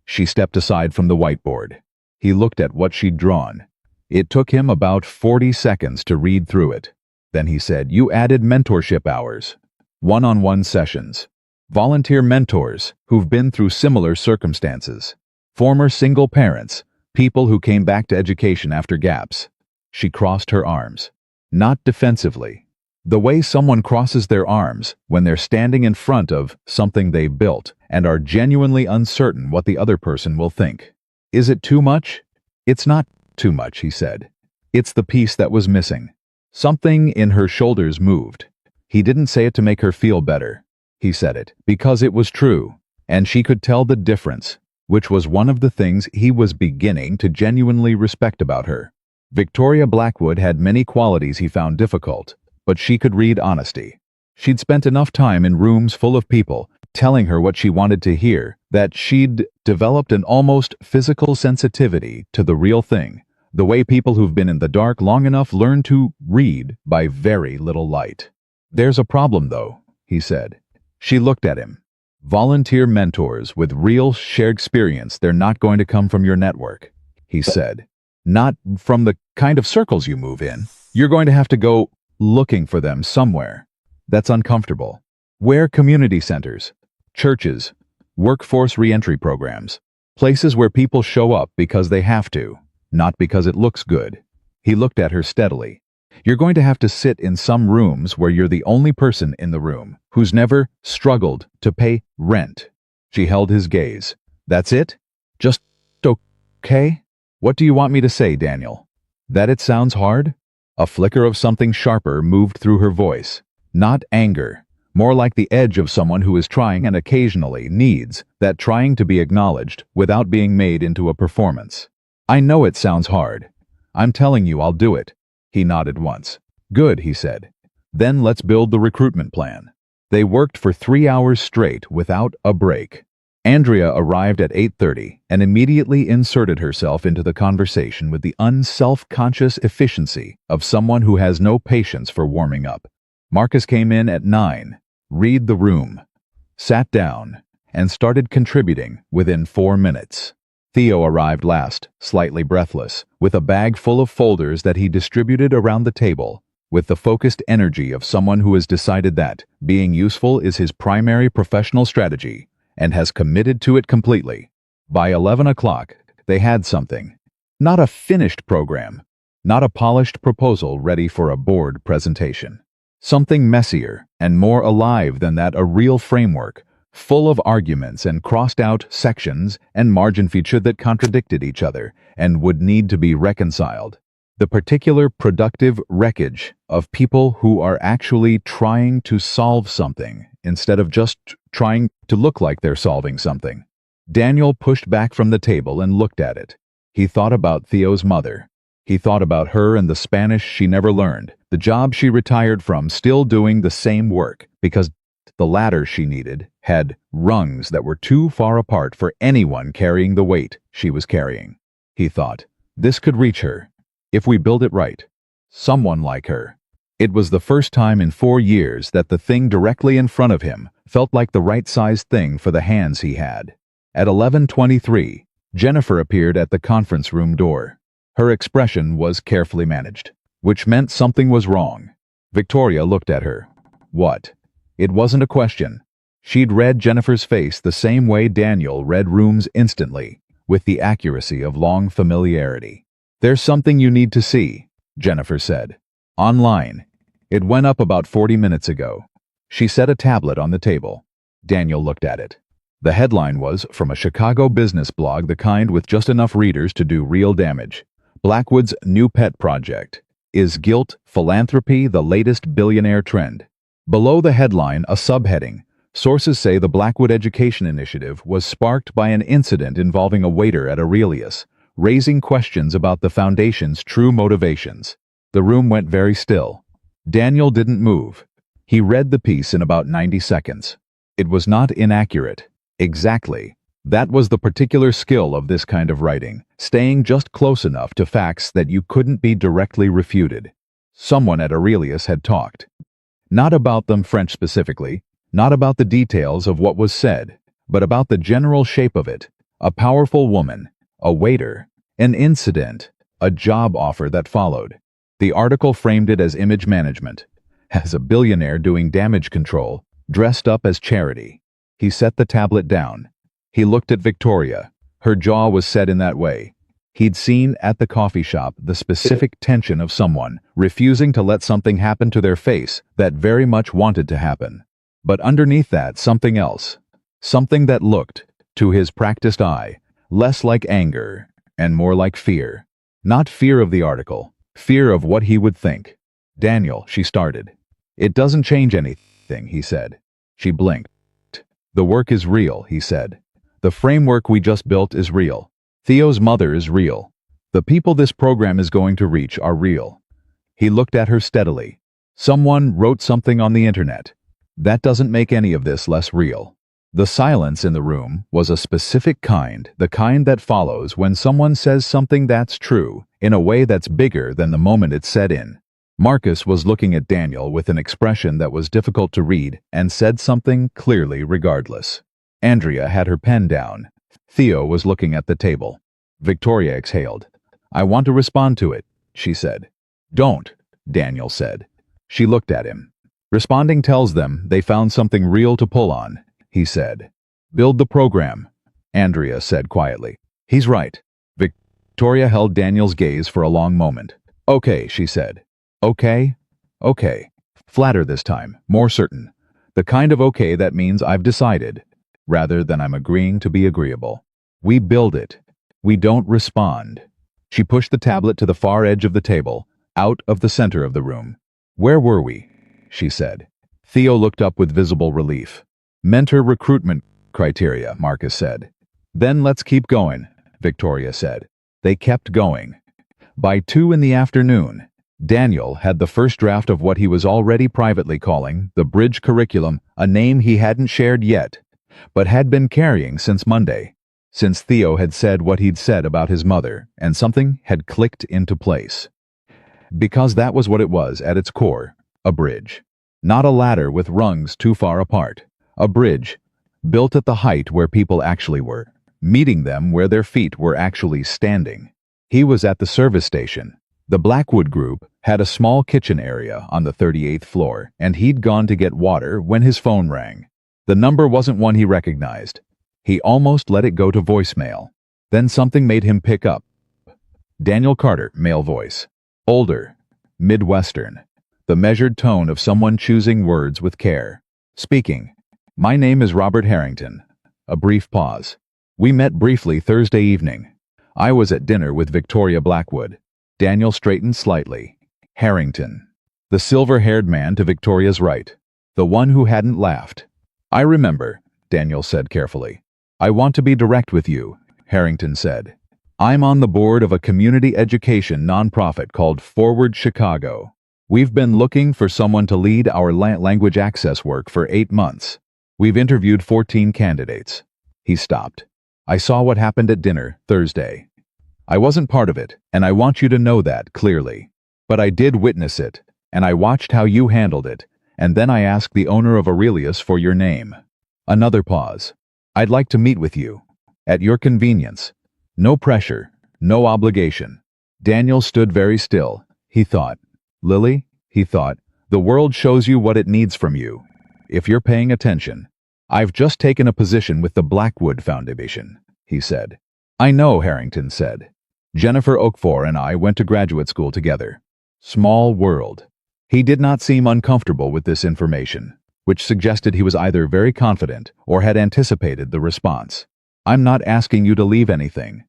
She stepped aside from the whiteboard. He looked at what she'd drawn. It took him about 40 seconds to read through it. Then he said, "You added mentorship hours. One-on-one sessions. Volunteer mentors who've been through similar circumstances. Former single parents, people who came back to education after gaps." She crossed her arms. Not defensively. The way someone crosses their arms when they're standing in front of something they built and are genuinely uncertain what the other person will think. "Is it too much?" "It's not too much," he said. "It's the piece that was missing." Something in her shoulders moved. He didn't say it to make her feel better. He said it because it was true, and she could tell the difference, which was one of the things he was beginning to genuinely respect about her. Victoria Blackwood had many qualities he found difficult, but she could read honesty. She'd spent enough time in rooms full of people telling her what she wanted to hear that she'd developed an almost physical sensitivity to the real thing, the way people who've been in the dark long enough learn to read by very little light. "There's a problem, though," he said. She looked at him. "Volunteer mentors with real shared experience, they're not going to come from your network," he said. "Not from the kind of circles you move in. You're going to have to go looking for them somewhere. That's uncomfortable. Where community centers, churches, workforce reentry programs, places where people show up because they have to, not because it looks good." He looked at her steadily. "You're going to have to sit in some rooms where you're the only person in the room who's never struggled to pay rent." She held his gaze. "That's it? Just okay? What do you want me to say, Daniel? That it sounds hard?" A flicker of something sharper moved through her voice. Not anger, more like the edge of someone who is trying and occasionally needs that trying to be acknowledged without being made into a performance. "I know it sounds hard. I'm telling you I'll do it." He nodded once. "Good," he said. "Then let's build the recruitment plan." They worked for 3 hours straight without a break. Andrea arrived at 8:30 and immediately inserted herself into the conversation with the unself-conscious efficiency of someone who has no patience for warming up. Marcus came in at 9, read the room, sat down, and started contributing within 4 minutes. Theo arrived last, slightly breathless, with a bag full of folders that he distributed around the table, with the focused energy of someone who has decided that being useful is his primary professional strategy and has committed to it completely. By 11 o'clock, they had something. Not a finished program, not a polished proposal ready for a board presentation. Something messier and more alive than that, a real framework, full of arguments and crossed-out sections and margin feature that contradicted each other and would need to be reconciled. The particular productive wreckage of people who are actually trying to solve something instead of just trying to look like they're solving something. Daniel pushed back from the table and looked at it. He thought about Theo's mother. He thought about her and the Spanish she never learned, the job she retired from still doing the same work because the ladder she needed had rungs that were too far apart for anyone carrying the weight she was carrying. He thought, this could reach her, if we build it right. Someone like her. It was the first time in 4 years that the thing directly in front of him felt like the right-sized thing for the hands he had. At 11:23, Jennifer appeared at the conference room door. Her expression was carefully managed, which meant something was wrong. Victoria looked at her. What? It wasn't a question. She'd read Jennifer's face the same way Daniel read rooms instantly, with the accuracy of long familiarity. There's something you need to see, Jennifer said. Online. It went up about 40 minutes ago. She set a tablet on the table. Daniel looked at it. The headline was from a Chicago business blog, the kind with just enough readers to do real damage. Blackwood's new pet project. Is guilt philanthropy the latest billionaire trend? Below the headline, a subheading. Sources say the Blackwood Education Initiative was sparked by an incident involving a waiter at Aurelius, raising questions about the Foundation's true motivations. The room went very still. Daniel didn't move. He read the piece in about 90 seconds. It was not inaccurate. Exactly. That was the particular skill of this kind of writing, staying just close enough to facts that you couldn't be directly refuted. Someone at Aurelius had talked. Not about them French specifically, not about the details of what was said, but about the general shape of it. A powerful woman, a waiter, an incident, a job offer that followed. The article framed it as image management, as a billionaire doing damage control, dressed up as charity. He set the tablet down. He looked at Victoria. Her jaw was set in that way. He'd seen at the coffee shop the specific tension of someone refusing to let something happen to their face that very much wanted to happen. But underneath that, something else. Something that looked, to his practiced eye, less like anger and more like fear. Not fear of the article, fear of what he would think. Daniel, she started. It doesn't change anything, he said. She blinked. The work is real, he said. The framework we just built is real. Theo's mother is real. The people this program is going to reach are real. He looked at her steadily. Someone wrote something on the internet. That doesn't make any of this less real. The silence in the room was a specific kind, the kind that follows when someone says something that's true, in a way that's bigger than the moment it's said in. Marcus was looking at Daniel with an expression that was difficult to read and said something clearly regardless. Andrea had her pen down. Theo was looking at the table. Victoria exhaled. I want to respond to it, she said. Don't, Daniel said. She looked at him. Responding tells them they found something real to pull on, he said. Build the program, Andrea said quietly. He's right. Victoria held Daniel's gaze for a long moment. Okay, she said. Okay? Okay. Flatter this time, more certain. The kind of okay that means I've decided, rather than I'm agreeing to be agreeable. We build it. We don't respond. She pushed the tablet to the far edge of the table, out of the center of the room. Where were we? She said. Theo looked up with visible relief. Mentor recruitment criteria, Marcus said. Then let's keep going, Victoria said. They kept going. By 2 in the afternoon, Daniel had the first draft of what he was already privately calling the Bridge Curriculum, a name he hadn't shared yet, but had been carrying since Monday, since Theo had said what he'd said about his mother, and something had clicked into place. Because that was what it was at its core, a bridge. Not a ladder with rungs too far apart. A bridge, built at the height where people actually were, meeting them where their feet were actually standing. He was at the service station. The Blackwood group had a small kitchen area on the 38th floor, and he'd gone to get water when his phone rang. The number wasn't one he recognized. He almost let it go to voicemail. Then something made him pick up. Daniel Carter, male voice. Older, Midwestern. The measured tone of someone choosing words with care. Speaking. My name is Robert Harrington. A brief pause. We met briefly Thursday evening. I was at dinner with Victoria Blackwood. Daniel straightened slightly. Harrington. The silver-haired man to Victoria's right. The one who hadn't laughed. I remember, Daniel said carefully. I want to be direct with you, Harrington said. I'm on the board of a community education nonprofit called Forward Chicago. We've been looking for someone to lead our language access work for 8 months. We've interviewed 14 candidates. He stopped. I saw what happened at dinner Thursday. I wasn't part of it, and I want you to know that clearly. But I did witness it, and I watched how you handled it, and then I asked the owner of Aurelius for your name. Another pause. I'd like to meet with you. At your convenience. No pressure, no obligation. Daniel stood very still. He thought. Lily, he thought, the world shows you what it needs from you. If you're paying attention. I've just taken a position with the Blackwood Foundation, he said. I know, Harrington said. Jennifer Oakfor and I went to graduate school together. Small world. He did not seem uncomfortable with this information, which suggested he was either very confident or had anticipated the response. I'm not asking you to leave anything.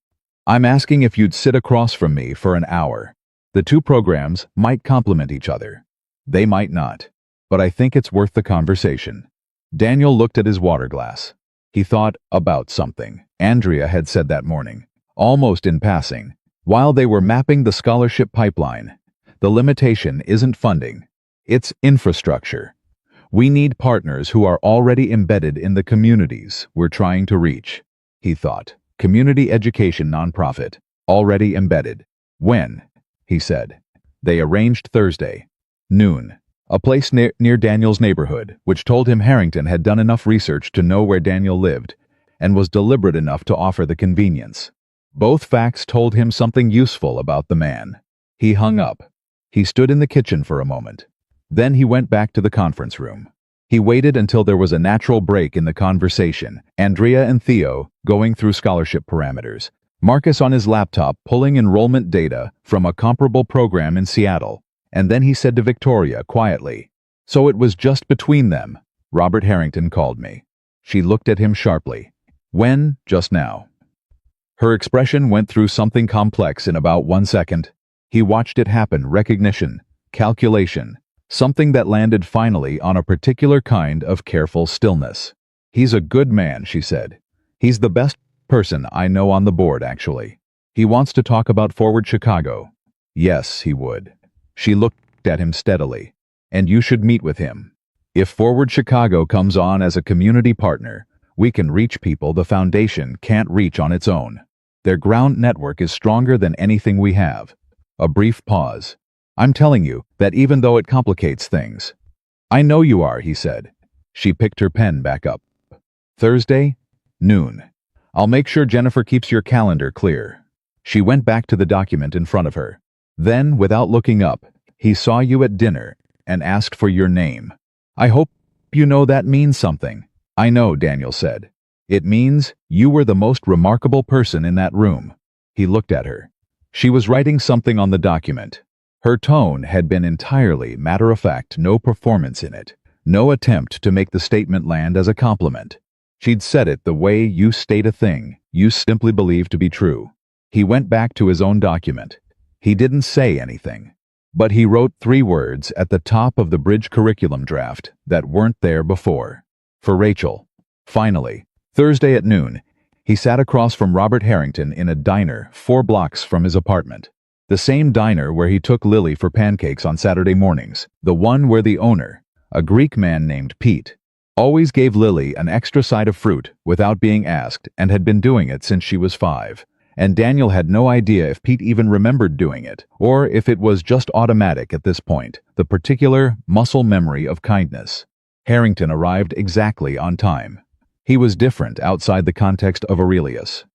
I'm asking if you'd sit across from me for an hour. The two programs might complement each other. They might not. But I think it's worth the conversation. Daniel looked at his water glass. He thought about something Andrea had said that morning. almost in passing, while they were mapping the scholarship pipeline. The limitation isn't funding, it's infrastructure. We need partners who are already embedded in the communities we're trying to reach, he thought. Community education nonprofit, already embedded. When? He said. They arranged Thursday, noon. A place near Daniel's neighborhood, which told him Harrington had done enough research to know where Daniel lived, and was deliberate enough to offer the convenience. Both facts told him something useful about the man. He hung up. He stood in the kitchen for a moment. Then he went back to the conference room. He waited until there was a natural break in the conversation, Andrea and Theo going through scholarship parameters, Marcus on his laptop pulling enrollment data from a comparable program in Seattle. And then he said to Victoria quietly, "So it was just between them. Robert Harrington called me." She looked at him sharply. "When? Just now." Her expression went through something complex in about 1 second. He watched it happen, recognition, calculation, something that landed finally on a particular kind of careful stillness. "He's a good man," she said. "He's the best person I know on the board, actually. He wants to talk about Forward Chicago." Yes, he would. She looked at him steadily. "And you should meet with him. If Forward Chicago comes on as a community partner, we can reach people the foundation can't reach on its own. Their ground network is stronger than anything we have." A brief pause. "I'm telling you that even though it complicates things." "I know you are," he said. She picked her pen back up. "Thursday, noon. I'll make sure Jennifer keeps your calendar clear." She went back to the document in front of her. Then, without looking up, "He saw you at dinner and asked for your name. I hope you know that means something." "I know," Daniel said. "It means you were the most remarkable person in that room." He looked at her. She was writing something on the document. Her tone had been entirely matter-of-fact, no performance in it, no attempt to make the statement land as a compliment. She'd said it the way you state a thing you simply believe to be true. He went back to his own document. He didn't say anything, but he wrote 3 words at the top of the bridge curriculum draft that weren't there before. For Rachel. Finally, Thursday at noon, he sat across from Robert Harrington in a diner 4 blocks from his apartment. The same diner where he took Lily for pancakes on Saturday mornings, the one where the owner, a Greek man named Pete, always gave Lily an extra side of fruit without being asked and had been doing it since she was 5. And Daniel had no idea if Pete even remembered doing it, or if it was just automatic at this point, the particular muscle memory of kindness. Harrington arrived exactly on time. He was different outside the context of Aurelius.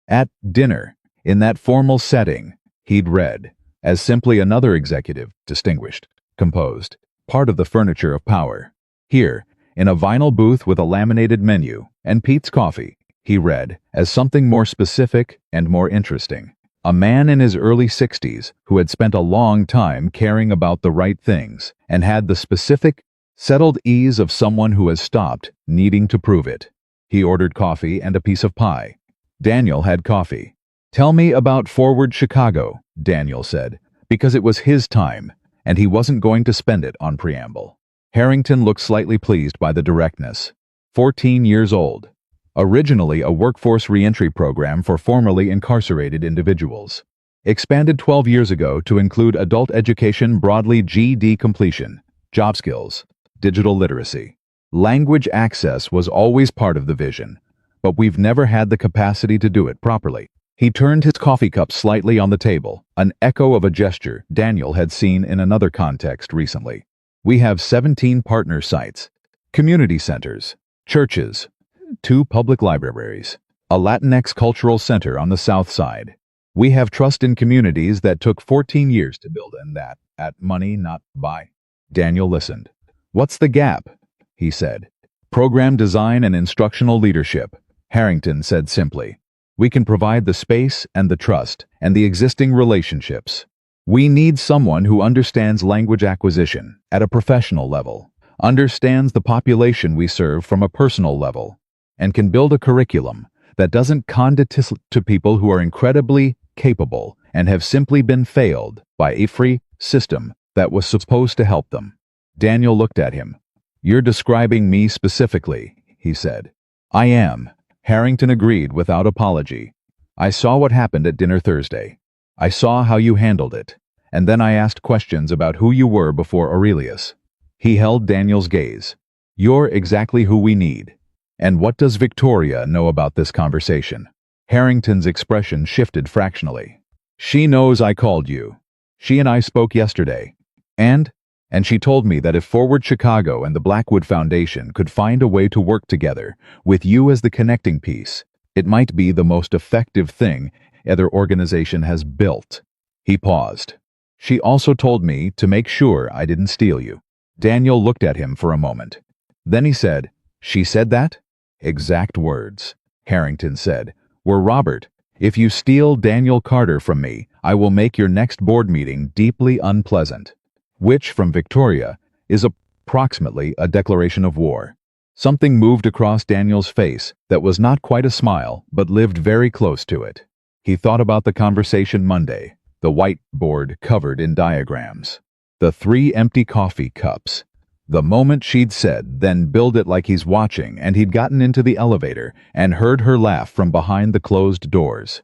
At dinner, in that formal setting, he'd read, as simply another executive, distinguished, composed, part of the furniture of power. Here, in a vinyl booth with a laminated menu, and Pete's coffee, he read, as something more specific and more interesting. A man in his early 60s who had spent a long time caring about the right things and had the specific, settled ease of someone who has stopped needing to prove it. He ordered coffee and a piece of pie. Daniel had coffee. "Tell me about Forward Chicago," Daniel said, because it was his time, and he wasn't going to spend it on preamble. Harrington looked slightly pleased by the directness. 14 years old. Originally a workforce reentry program for formerly incarcerated individuals. Expanded 12 years ago to include adult education, broadly GED completion, job skills, digital literacy. Language access was always part of the vision, but we've never had the capacity to do it properly. He turned his coffee cup slightly on the table, an echo of a gesture Daniel had seen in another context recently. "We have 17 partner sites, community centers, churches, 2 public libraries, a Latinx cultural center on the south side. We have trust in communities that took 14 years to build, and that, at money not by." Daniel listened. "What's the gap?" he said. "Program design and instructional leadership," Harrington said simply. "We can provide the space and the trust and the existing relationships. We need someone who understands language acquisition at a professional level, understands the population we serve from a personal level, and can build a curriculum that doesn't condescend to people who are incredibly capable and have simply been failed by a free system that was supposed to help them." Daniel looked at him. "You're describing me specifically," he said. "I am," Harrington agreed without apology. I saw what happened at dinner Thursday. I saw how you handled it. And then I asked questions about who you were before Aurelius. He held Daniel's gaze. You're exactly who we need. And what does Victoria know about this conversation? Harrington's expression shifted fractionally. She knows I called you. She and I spoke yesterday. And she told me that if Forward Chicago and the Blackwood Foundation could find a way to work together, with you as the connecting piece, it might be the most effective thing either organization has built. He paused. She also told me to make sure I didn't steal you. Daniel looked at him for a moment. Then he said, She said that? Exact words, Harrington said, were Robert, if you steal Daniel Carter from me, I will make your next board meeting deeply unpleasant. Which, from Victoria, is approximately a declaration of war. Something moved across Daniel's face that was not quite a smile, but lived very close to it. He thought about the conversation Monday, the whiteboard covered in diagrams, the 3 empty coffee cups, the moment she'd said, then build it like he's watching, and he'd gotten into the elevator and heard her laugh from behind the closed doors.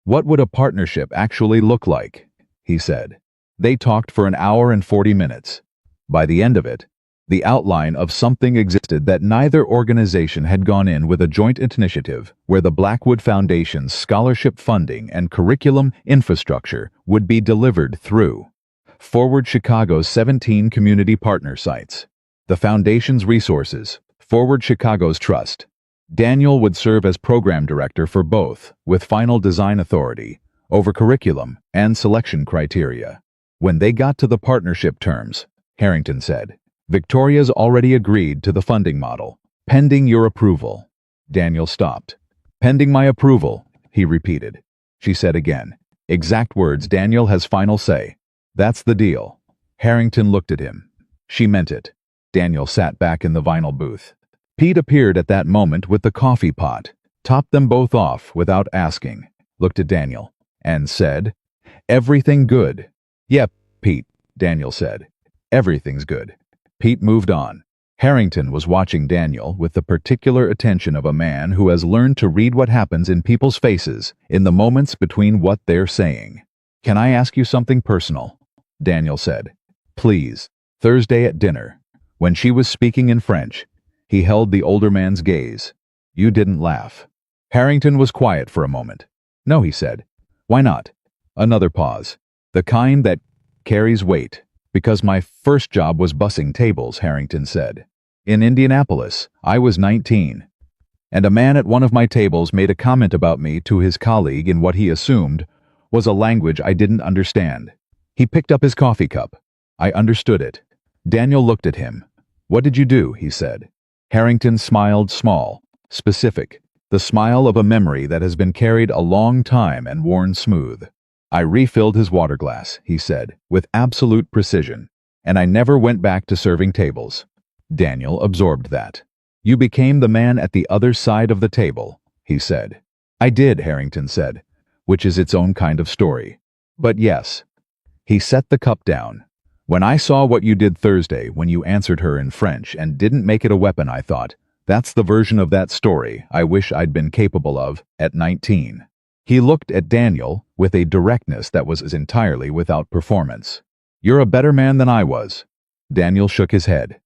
What would a partnership actually look like? He said. They talked for an hour and 40 minutes. By the end of it, the outline of something existed that neither organization had gone in with a joint initiative where the Blackwood Foundation's scholarship funding and curriculum infrastructure would be delivered through Forward Chicago's 17 community partner sites, the Foundation's resources, Forward Chicago's trust. Daniel would serve as program director for both, with final design authority over curriculum and selection criteria. When they got to the partnership terms, Harrington said, Victoria's already agreed to the funding model, pending your approval. Daniel stopped. Pending my approval, he repeated. She said again, exact words, Daniel has final say. That's the deal. Harrington looked at him. She meant it. Daniel sat back in the vinyl booth. Pete appeared at that moment with the coffee pot, topped them both off without asking, looked at Daniel, and said, Everything good. Yep, Pete, Daniel said. Everything's good. Pete moved on. Harrington was watching Daniel with the particular attention of a man who has learned to read what happens in people's faces in the moments between what they're saying. Can I ask you something personal? Daniel said. Please. Thursday at dinner, when she was speaking in French, he held the older man's gaze. You didn't laugh. Harrington was quiet for a moment. No, he said. Why not? Another pause. The kind that carries weight. Because my first job was bussing tables, Harrington said. In Indianapolis, I was 19. And a man at one of my tables made a comment about me to his colleague in what he assumed was a language I didn't understand. He picked up his coffee cup. I understood it. Daniel looked at him. What did you do? He said. Harrington smiled small, specific, the smile of a memory that has been carried a long time and worn smooth. I refilled his water glass, he said, with absolute precision, and I never went back to serving tables. Daniel absorbed that. You became the man at the other side of the table, he said. I did, Harrington said, which is its own kind of story. But yes. He set the cup down. When I saw what you did Thursday when you answered her in French and didn't make it a weapon, I thought, that's the version of that story I wish I'd been capable of at 19. He looked at Daniel with a directness that was entirely without performance. You're a better man than I was. Daniel shook his head.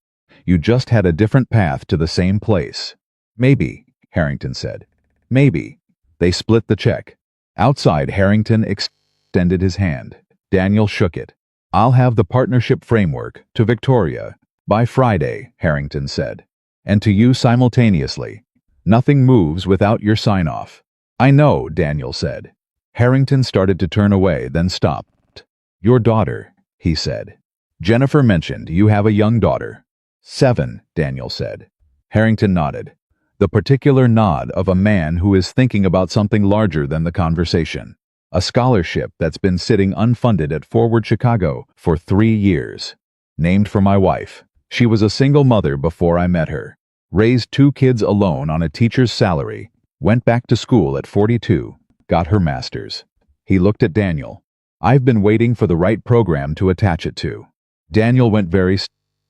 You just had a different path to the same place. Maybe, Harrington said. Maybe. They split the check. Outside, Harrington extended his hand. Daniel shook it. I'll have the partnership framework to Victoria by Friday, Harrington said. And to you simultaneously. Nothing moves without your sign-off. I know, Daniel said. Harrington started to turn away, then stopped. Your daughter, he said. Jennifer mentioned you have a young daughter. 7, Daniel said. Harrington nodded. The particular nod of a man who is thinking about something larger than the conversation. A scholarship that's been sitting unfunded at Forward Chicago for 3 years. Named for my wife. She was a single mother before I met her. Raised 2 kids alone on a teacher's salary. Went back to school at 42. Got her master's. He looked at Daniel. I've been waiting for the right program to attach it to. Daniel went very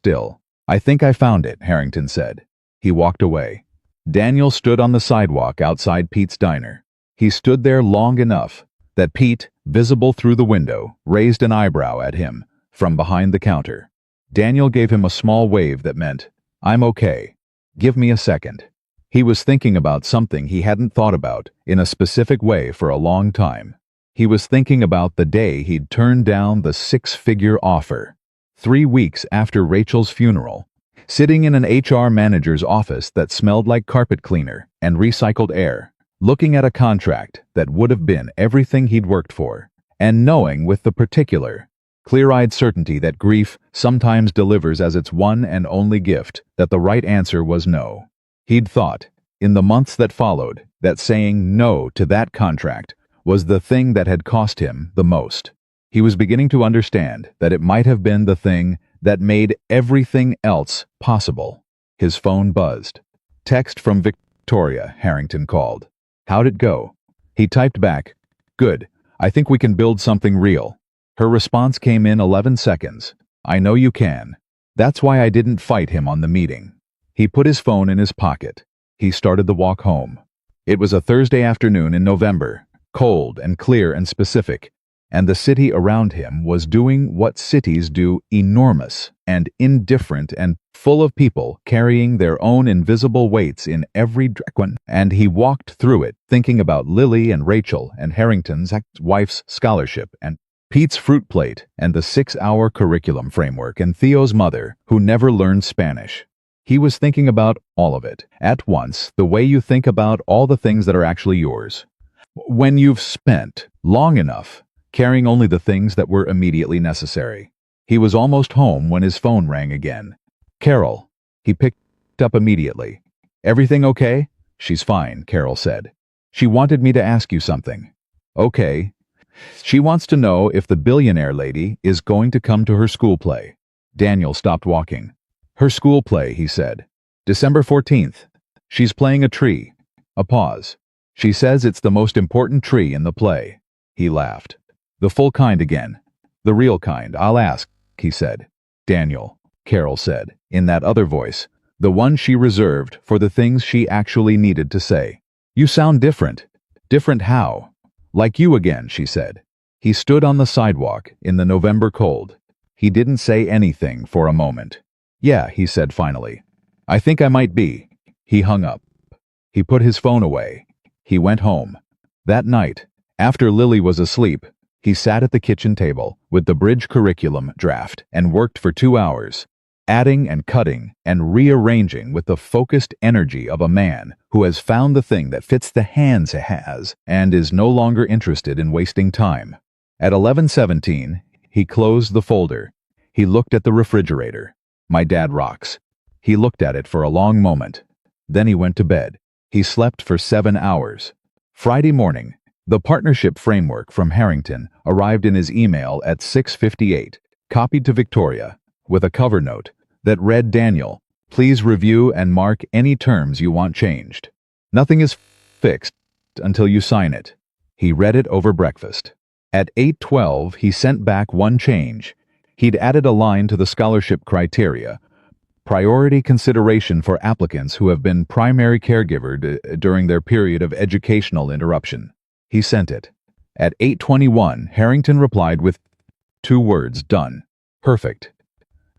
still. I think I found it, Harrington said. He walked away. Daniel stood on the sidewalk outside Pete's diner. He stood there long enough that Pete, visible through the window, raised an eyebrow at him from behind the counter. Daniel gave him a small wave that meant, "I'm okay. Give me a second." He was thinking about something he hadn't thought about in a specific way for a long time. He was thinking about the day he'd turned down the six-figure offer. 3 weeks after Rachel's funeral, sitting in an HR manager's office that smelled like carpet cleaner and recycled air, looking at a contract that would have been everything he'd worked for, and knowing with the particular, clear-eyed certainty that grief sometimes delivers as its one and only gift that the right answer was no. He'd thought, in the months that followed, that saying no to that contract was the thing that had cost him the most. He was beginning to understand that it might have been the thing that made everything else possible. His phone buzzed. Text from Victoria, Harrington called. "How'd it go?" He typed back, "Good. I think we can build something real." Her response came in 11 seconds. "I know you can. That's why I didn't fight him on the meeting." He put his phone in his pocket. He started the walk home. It was a Thursday afternoon in November, cold and clear and specific, and the city around him was doing what cities do, enormous and indifferent and full of people carrying their own invisible weights in every direction. And he walked through it, thinking about Lily and Rachel and Harrington's wife's scholarship and Pete's fruit plate and the 6-hour curriculum framework and Theo's mother, who never learned Spanish. He was thinking about all of it at once, the way you think about all the things that are actually yours. When you've spent long enough carrying only the things that were immediately necessary. He was almost home when his phone rang again. "Carol." He picked up immediately. "Everything okay?" "She's fine," Carol said. "She wanted me to ask you something." "Okay." "She wants to know if the billionaire lady is going to come to her school play." Daniel stopped walking. "Her school play," he said. "December 14th. She's playing a tree." A pause. "She says it's the most important tree in the play." He laughed. "The full kind again." "The real kind. I'll ask," he said. "Daniel," Carol said, in that other voice, the one she reserved for the things she actually needed to say. "You sound different." "Different how?" "Like you again," she said. He stood on the sidewalk in the November cold. He didn't say anything for a moment. "Yeah," he said finally. "I think I might be." He hung up. He put his phone away. He went home. That night, after Lily was asleep, he sat at the kitchen table with the bridge curriculum draft and worked for 2 hours, adding and cutting and rearranging with the focused energy of a man who has found the thing that fits the hands he has and is no longer interested in wasting time. At 11:17, he closed the folder. He looked at the refrigerator. "My dad rocks." He looked at it for a long moment. Then he went to bed. He slept for 7 hours. Friday morning, the partnership framework from Harrington arrived in his email at 6:58, copied to Victoria, with a cover note that read, "Daniel, please review and mark any terms you want changed. Nothing is fixed until you sign it." He read it over breakfast. At 8:12, he sent back one change. He'd added a line to the scholarship criteria: priority consideration for applicants who have been primary caregiver during their period of educational interruption. He sent it. At 8:21, Harrington replied with 2 words, "Done." "Perfect."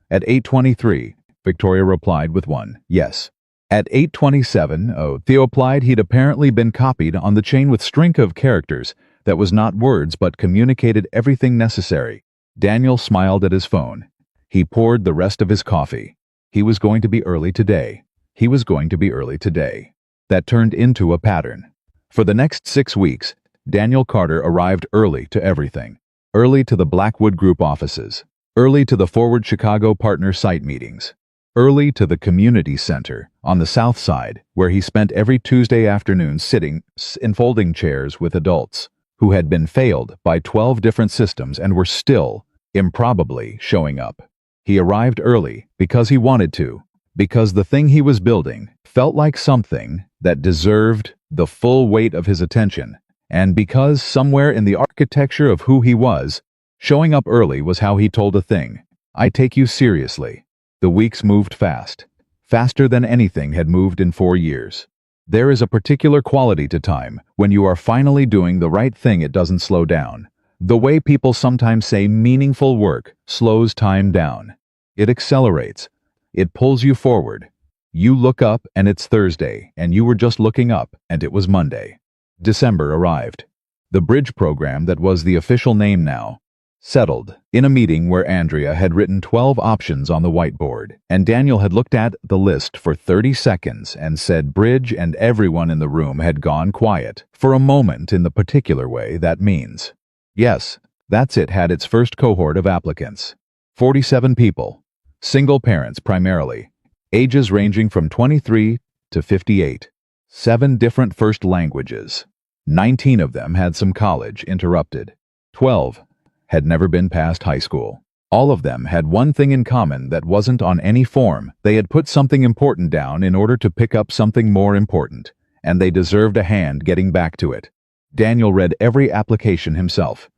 At 8:23, Victoria replied with 1, "Yes." At 8:27, Theo replied he'd apparently been copied on the chain with string of characters that was not words but communicated everything necessary. Daniel smiled at his phone. He poured the rest of his coffee. He was going to be early today. He was going to be early today. That turned into a pattern. For the next 6 weeks, Daniel Carter arrived early to everything. Early to the Blackwood Group offices. Early to the Forward Chicago Partner site meetings. Early to the community center on the south side, where he spent every Tuesday afternoon sitting in folding chairs with adults who had been failed by 12 different systems and were still, improbably, showing up. He arrived early because he wanted to, because the thing he was building felt like something that deserved the full weight of his attention, and because somewhere in the architecture of who he was, showing up early was how he told a thing: "I take you seriously." The weeks moved fast, faster than anything had moved in 4 years. There is a particular quality to time when you are finally doing the right thing. It doesn't slow down. The way people sometimes say meaningful work slows time down. It accelerates. It pulls you forward. You look up and it's Thursday, and you were just looking up and it was Monday. December arrived. The bridge program, that was the official name now, settled in a meeting where Andrea had written 12 options on the whiteboard, and Daniel had looked at the list for 30 seconds and said bridge, and everyone in the room had gone quiet for a moment in the particular way that means. Yes, that's it. Had its first cohort of applicants. 47 people. Single parents primarily. Ages ranging from 23 to 58. 7 different first languages. 19 of them had some college interrupted. 12 had never been past high school. All of them had one thing in common that wasn't on any form. They had put something important down in order to pick up something more important, and they deserved a hand getting back to it. Daniel read every application himself.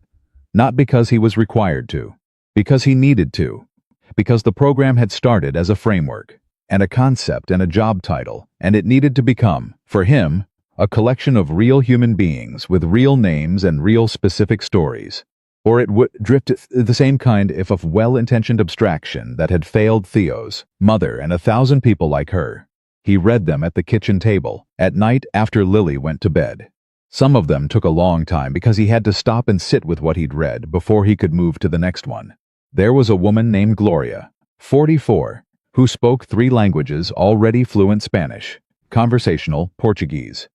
Not because he was required to, because he needed to, because the program had started as a framework, and a concept and a job title, and it needed to become, for him, a collection of real human beings with real names and real specific stories. Or it would drift the same kind of well-intentioned abstraction that had failed Theo's mother and 1,000 people like her. He read them at the kitchen table, at night after Lily went to bed. Some of them took a long time because he had to stop and sit with what he'd read before he could move to the next one. There was a woman named Gloria, 44, who spoke 3 languages, already fluent Spanish, conversational Portuguese,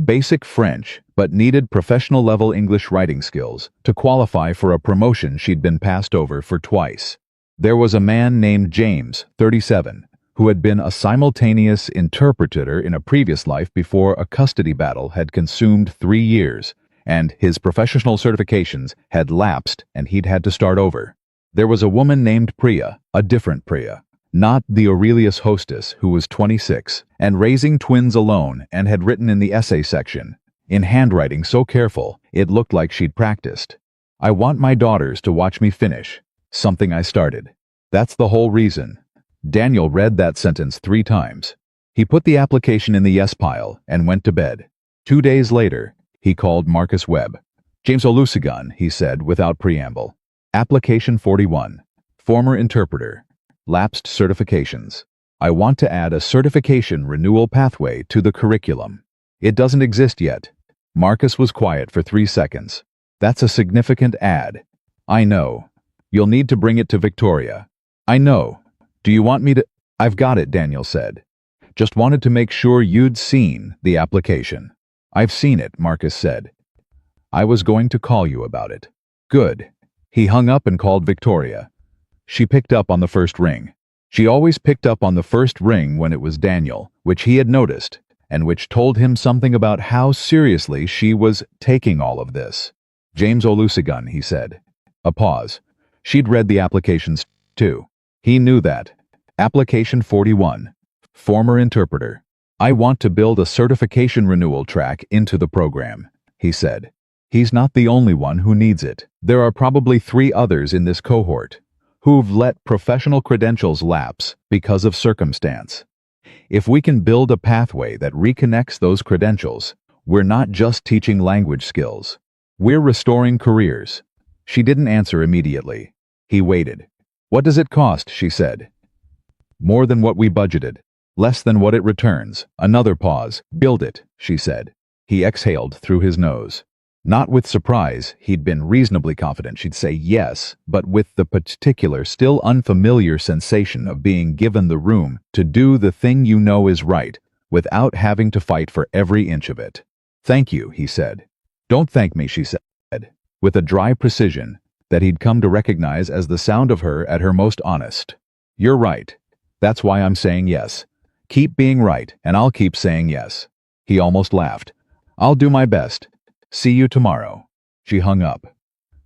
basic French, but needed professional-level English writing skills to qualify for a promotion she'd been passed over for twice. There was a man named James, 37, who had been a simultaneous interpreter in a previous life before a custody battle had consumed 3 years, and his professional certifications had lapsed and he'd had to start over. There was a woman named Priya, a different Priya, not the Aurelius hostess, who was 26, and raising twins alone, and had written in the essay section, in handwriting so careful it looked like she'd practiced, "I want my daughters to watch me finish something I started. That's the whole reason." Daniel read that sentence 3 times. He put the application in the yes pile and went to bed. 2 days later, he called Marcus Webb. "James Olusegun," he said without preamble. "Application 41. Former interpreter. Lapsed certifications. I want to add a certification renewal pathway to the curriculum. It doesn't exist yet." Marcus was quiet for 3 seconds. "That's a significant add." "I know. You'll need to bring it to Victoria." "I know. Do you want me to—" "I've got it," Daniel said. "Just wanted to make sure you'd seen the application." "I've seen it," Marcus said. "I was going to call you about it." "Good." He hung up and called Victoria. She picked up on the first ring. She always picked up on the first ring when it was Daniel, which he had noticed, and which told him something about how seriously she was taking all of this. "James Olusegun," he said. A pause. She'd read the applications, too. He knew that. Application 41. Former interpreter. "I want to build a certification renewal track into the program," he said. "He's not the only one who needs it. There are probably 3 others in this cohort who've let professional credentials lapse because of circumstance. If we can build a pathway that reconnects those credentials, we're not just teaching language skills. We're restoring careers." She didn't answer immediately. He waited. "What does it cost?" she said. "More than what we budgeted. Less than what it returns." Another pause. "Build it," she said. He exhaled through his nose. Not with surprise. He'd been reasonably confident she'd say yes, but with the particular, still unfamiliar sensation of being given the room to do the thing you know is right, without having to fight for every inch of it. "Thank you," he said. "Don't thank me," she said, with a dry precision that he'd come to recognize as the sound of her at her most honest. "You're right. That's why I'm saying yes. Keep being right, and I'll keep saying yes." He almost laughed. "I'll do my best. See you tomorrow." She hung up.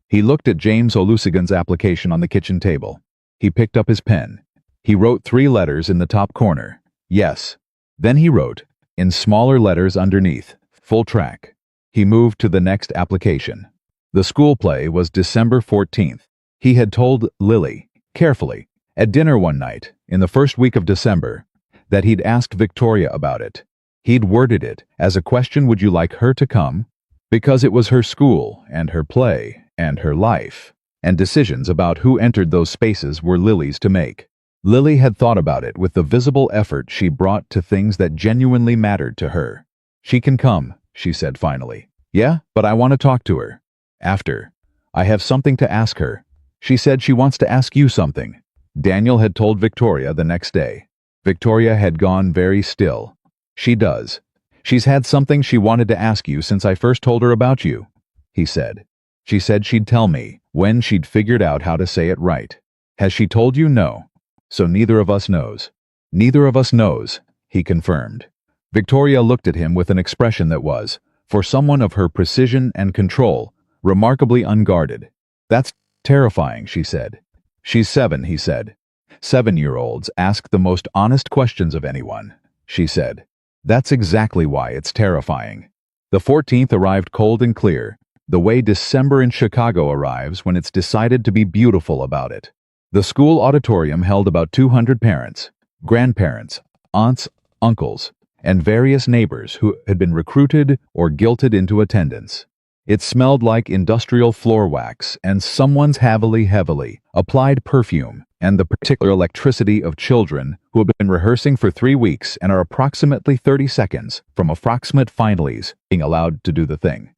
He looked at James Olusegun's application on the kitchen table. He picked up his pen. He wrote 3 letters in the top corner. Yes. Then he wrote, in smaller letters underneath, full track. He moved to the next application. The school play was December 14th. He had told Lily, carefully, at dinner one night, in the first week of December, that he'd asked Victoria about it. He'd worded it as a question, would you like her to come? Because it was her school, and her play, and her life, and decisions about who entered those spaces were Lily's to make. Lily had thought about it with the visible effort she brought to things that genuinely mattered to her. She can come, she said finally. Yeah, but I want to talk to her. After. I have something to ask her. She said she wants to ask you something. Daniel had told Victoria the next day. Victoria had gone very still. She does. She's had something she wanted to ask you since I first told her about you, he said. She said she'd tell me when she'd figured out how to say it right. Has she told you? No. So neither of us knows. Neither of us knows, he confirmed. Victoria looked at him with an expression that was, for someone of her precision and control, remarkably unguarded. That's terrifying, she said. She's 7, he said. 7-year-olds ask the most honest questions of anyone, she said. That's exactly why it's terrifying. The 14th arrived cold and clear, the way December in Chicago arrives when it's decided to be beautiful about it. The school auditorium held about 200 parents, grandparents, aunts, uncles, and various neighbors who had been recruited or guilted into attendance. It smelled like industrial floor wax and someone's heavily applied perfume and the particular electricity of children who have been rehearsing for 3 weeks and are approximately 30 seconds from approximate finales being allowed to do the thing.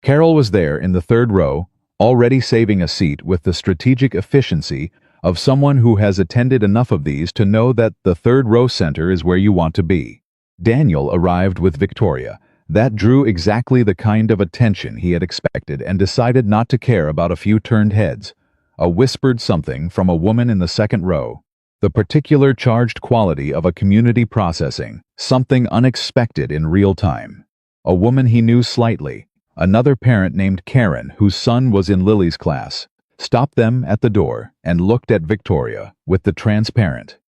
Carol was there in the 3rd row, already saving a seat with the strategic efficiency of someone who has attended enough of these to know that the 3rd row center is where you want to be. Daniel arrived with Victoria. That drew exactly the kind of attention he had expected and decided not to care about a few turned heads, a whispered something from a woman in the 2nd row, the particular charged quality of a community processing, something unexpected in real time. A woman he knew slightly, another parent named Karen whose son was in Lily's class, stopped them at the door and looked at Victoria with the transparent,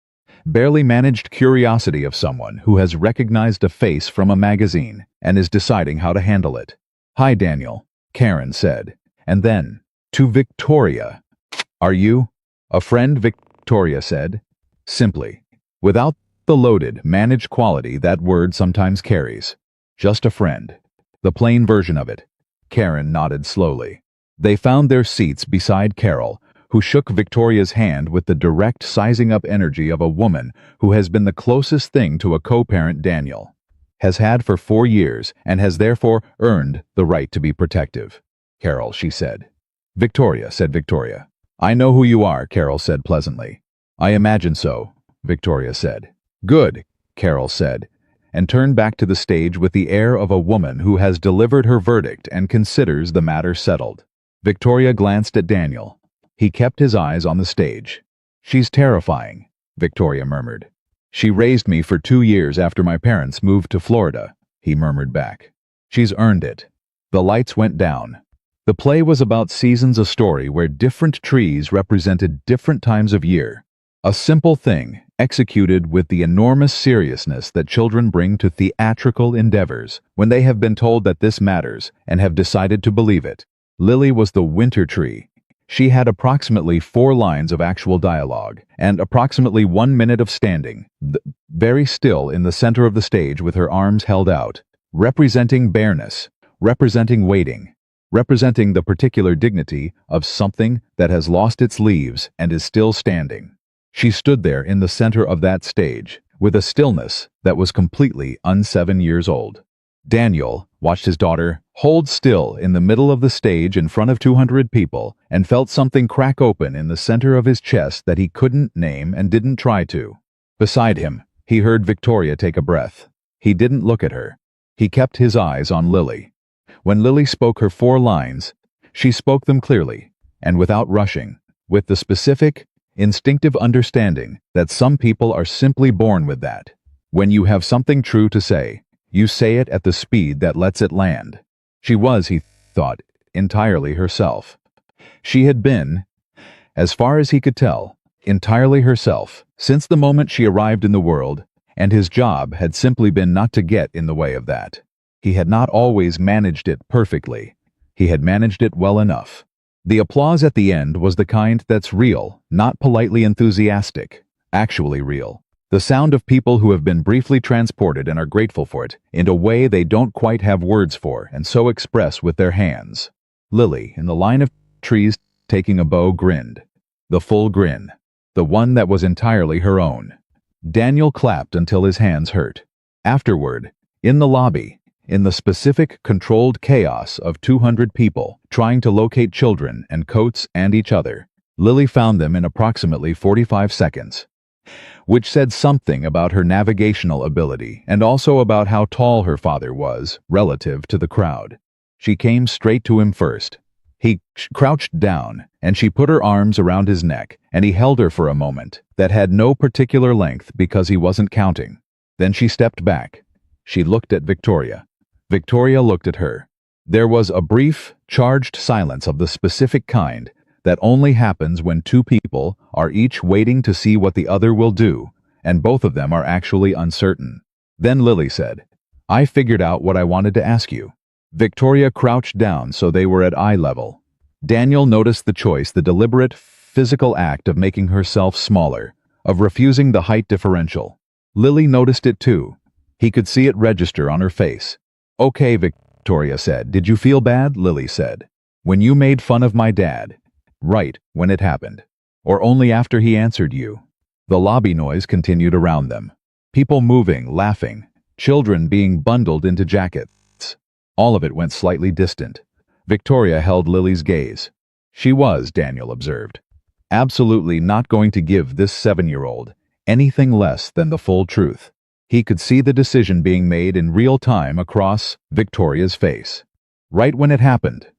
barely managed curiosity of someone who has recognized a face from a magazine and is deciding how to handle it. Hi, Daniel, Karen said, and then, to Victoria, are you a friend? Victoria said, simply, without the loaded, managed quality that word sometimes carries. Just a friend. The plain version of it. Karen nodded slowly. They found their seats beside Carol, who shook Victoria's hand with the direct sizing-up energy of a woman who has been the closest thing to a co-parent Daniel has had for 4 years and has therefore earned the right to be protective. Carol, she said. Victoria, said Victoria. I know who you are, Carol said pleasantly. I imagine so, Victoria said. Good, Carol said, and turned back to the stage with the air of a woman who has delivered her verdict and considers the matter settled. Victoria glanced at Daniel. He kept his eyes on the stage. She's terrifying, Victoria murmured. She raised me for 2 years after my parents moved to Florida, he murmured back. She's earned it. The lights went down. The play was about seasons, a story where different trees represented different times of year. A simple thing, executed with the enormous seriousness that children bring to theatrical endeavors when they have been told that this matters and have decided to believe it. Lily was the winter tree. She had approximately 4 lines of actual dialogue and approximately 1 minute of standing, very still in the center of the stage with her arms held out, representing bareness, representing waiting, representing the particular dignity of something that has lost its leaves and is still standing. She stood there in the center of that stage, with a stillness that was completely un-7 years old. Daniel watched his daughter hold still in the middle of the stage in front of 200 people and felt something crack open in the center of his chest that he couldn't name and didn't try to. Beside him, he heard Victoria take a breath. He didn't look at her. He kept his eyes on Lily. When Lily spoke her 4 lines, she spoke them clearly and without rushing, with the specific, instinctive understanding that some people are simply born with that. When you have something true to say, you say it at the speed that lets it land. She was, he thought, entirely herself. She had been, as far as he could tell, entirely herself since the moment she arrived in the world, and his job had simply been not to get in the way of that. He had not always managed it perfectly. He had managed it well enough. The applause at the end was the kind that's real, not politely enthusiastic, actually real. The sound of people who have been briefly transported and are grateful for it in a way they don't quite have words for and so express with their hands. Lily, in the line of trees taking a bow, grinned. The full grin. The one that was entirely her own. Daniel clapped until his hands hurt. Afterward, in the lobby, in the specific, controlled chaos of 200 people trying to locate children and coats and each other, Lily found them in approximately 45 seconds. Which said something about her navigational ability and also about how tall her father was relative to the crowd. She came straight to him first. He crouched down, and she put her arms around his neck, and he held her for a moment that had no particular length because he wasn't counting. Then she stepped back. She looked at Victoria. Victoria looked at her. There was a brief, charged silence of the specific kind that only happens when two people are each waiting to see what the other will do, and both of them are actually uncertain. Then Lily said, "I figured out what I wanted to ask you." Victoria crouched down so they were at eye level. Daniel noticed the choice, the deliberate, physical act of making herself smaller, of refusing the height differential. Lily noticed it too. He could see it register on her face. "Okay," Victoria said. "Did you feel bad?" Lily said. "When you made fun of my dad?" "Right, when it happened. Or only after he answered you?" The lobby noise continued around them. People moving, laughing, children being bundled into jackets. All of it went slightly distant. Victoria held Lily's gaze. She was, Daniel observed, absolutely not going to give this 7-year-old anything less than the full truth. He could see the decision being made in real time across Victoria's face. "Right when it happened,"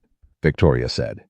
Victoria said.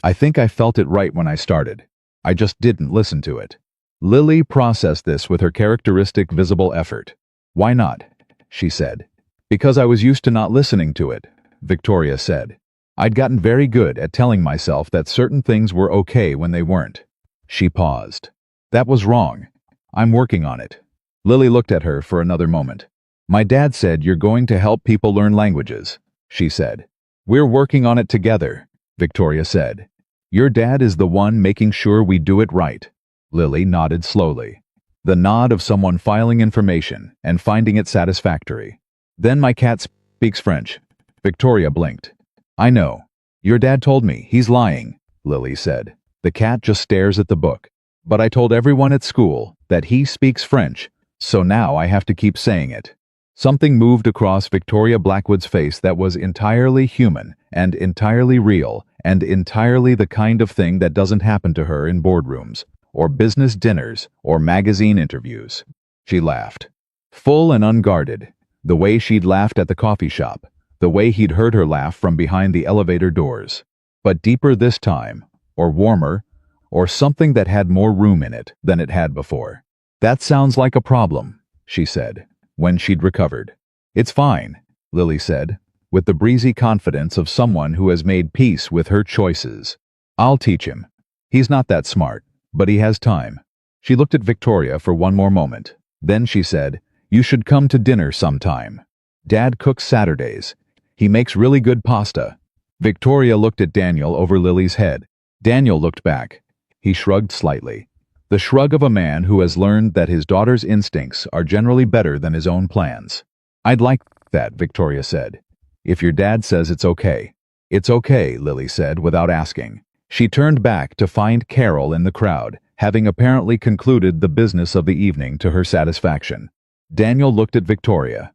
"I think I felt it right when I started. I just didn't listen to it." Lily processed this with her characteristic visible effort. "Why not?" she said. "Because I was used to not listening to it," Victoria said. "I'd gotten very good at telling myself that certain things were okay when they weren't." She paused. "That was wrong. I'm working on it." Lily looked at her for another moment. "My dad said you're going to help people learn languages," she said. "We're working on it together," Victoria said. "Your dad is the one making sure we do it right." Lily nodded slowly. The nod of someone filing information and finding it satisfactory. "Then my cat speaks French." Victoria blinked. "I know. Your dad told me. He's lying," Lily said. "The cat just stares at the book. But I told everyone at school that he speaks French, so now I have to keep saying it." Something moved across Victoria Blackwood's face that was entirely human and entirely real and entirely the kind of thing that doesn't happen to her in boardrooms or business dinners or magazine interviews. She laughed. Full and unguarded, the way she'd laughed at the coffee shop, the way he'd heard her laugh from behind the elevator doors. But deeper this time, or warmer, or something that had more room in it than it had before. "That sounds like a problem," she said, when she'd recovered. "It's fine," Lily said, with the breezy confidence of someone who has made peace with her choices. "I'll teach him. He's not that smart, but he has time." She looked at Victoria for one more moment. Then she said, "You should come to dinner sometime. Dad cooks Saturdays. He makes really good pasta." Victoria looked at Daniel over Lily's head. Daniel looked back. He shrugged slightly. The shrug of a man who has learned that his daughter's instincts are generally better than his own plans. "I'd like that," Victoria said. "If your dad says it's okay." "It's okay," Lily said without asking. She turned back to find Carol in the crowd, having apparently concluded the business of the evening to her satisfaction. Daniel looked at Victoria.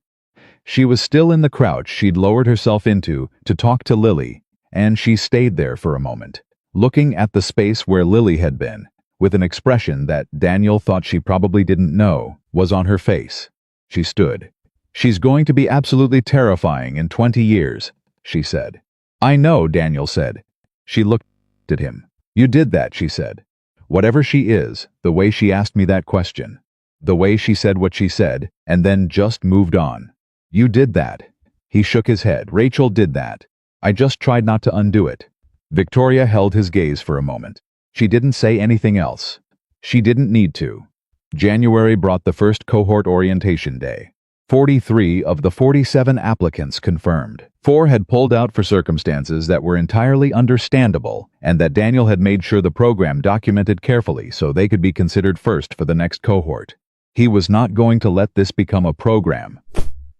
She was still in the crouch she'd lowered herself into to talk to Lily, and she stayed there for a moment, looking at the space where Lily had been, with an expression that Daniel thought she probably didn't know was on her face. She stood. "She's going to be absolutely terrifying in 20 years, she said. "I know," Daniel said. She looked at him. "You did that," she said. "Whatever she is, the way she asked me that question, the way she said what she said, and then just moved on. You did that." He shook his head. "Rachel did that. I just tried not to undo it." Victoria held his gaze for a moment. She didn't say anything else. She didn't need to. January brought the first cohort orientation day. 43 of the 47 applicants confirmed. 4 had pulled out for circumstances that were entirely understandable and that Daniel had made sure the program documented carefully so they could be considered first for the next cohort. He was not going to let this become a program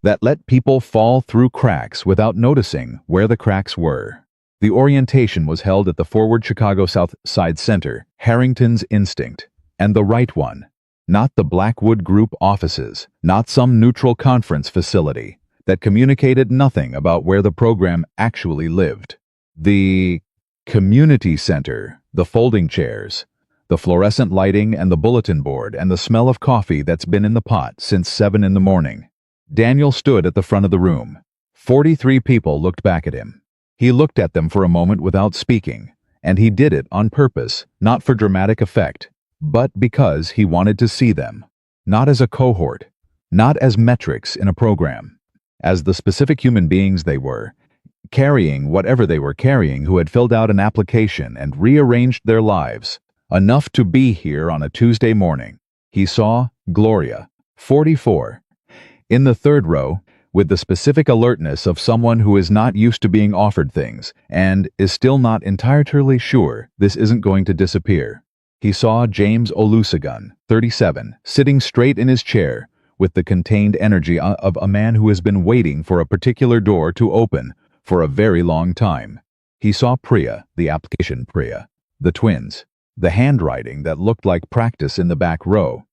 that let people fall through cracks without noticing where the cracks were. The orientation was held at the Forward Chicago South Side Center, Harrington's Instinct, and the right one, not the Blackwood Group offices, not some neutral conference facility that communicated nothing about where the program actually lived. The community center, the folding chairs, the fluorescent lighting and the bulletin board and the smell of coffee that's been in the pot since 7 in the morning. Daniel stood at the front of the room. 43 people looked back at him. He looked at them for a moment without speaking, and he did it on purpose, not for dramatic effect, but because he wanted to see them, not as a cohort, not as metrics in a program, as the specific human beings they were, carrying whatever they were carrying, who had filled out an application and rearranged their lives, enough to be here on a Tuesday morning. He saw Gloria, 44, in the third row, with the specific alertness of someone who is not used to being offered things and is still not entirely sure this isn't going to disappear. He saw James Olusegun, 37, sitting straight in his chair with the contained energy of a man who has been waiting for a particular door to open for a very long time. He saw Priya, the application Priya, the twins, the handwriting that looked like practice in the back row.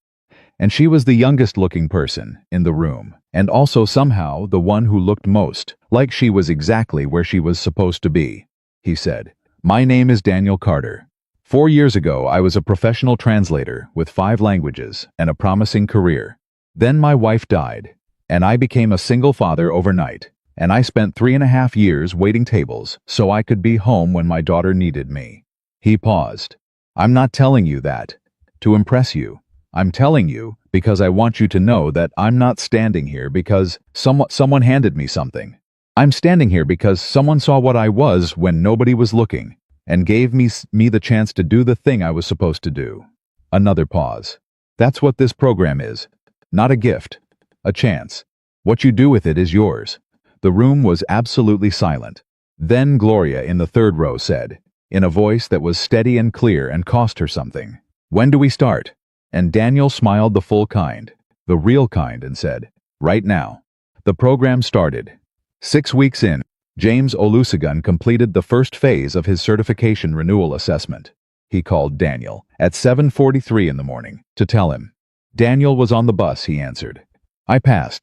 And she was the youngest-looking person in the room, and also somehow the one who looked most like she was exactly where she was supposed to be. He said, "My name is Daniel Carter. 4 years ago, I was a professional translator with 5 languages and a promising career. Then my wife died, and I became a single father overnight, and I spent 3.5 years waiting tables so I could be home when my daughter needed me." He paused. "I'm not telling you that to impress you. I'm telling you because I want you to know that I'm not standing here because someone handed me something. I'm standing here because someone saw what I was when nobody was looking and gave me the chance to do the thing I was supposed to do." Another pause. "That's what this program is. Not a gift. A chance. What you do with it is yours." The room was absolutely silent. Then Gloria in the third row said, in a voice that was steady and clear and cost her something, "When do we start?" And Daniel smiled the full kind, the real kind, and said, "Right now." The program started. 6 weeks in, James Olusegun completed the first phase of his certification renewal assessment. He called Daniel at 7:43 in the morning to tell him. Daniel was on the bus, he answered. "I passed,"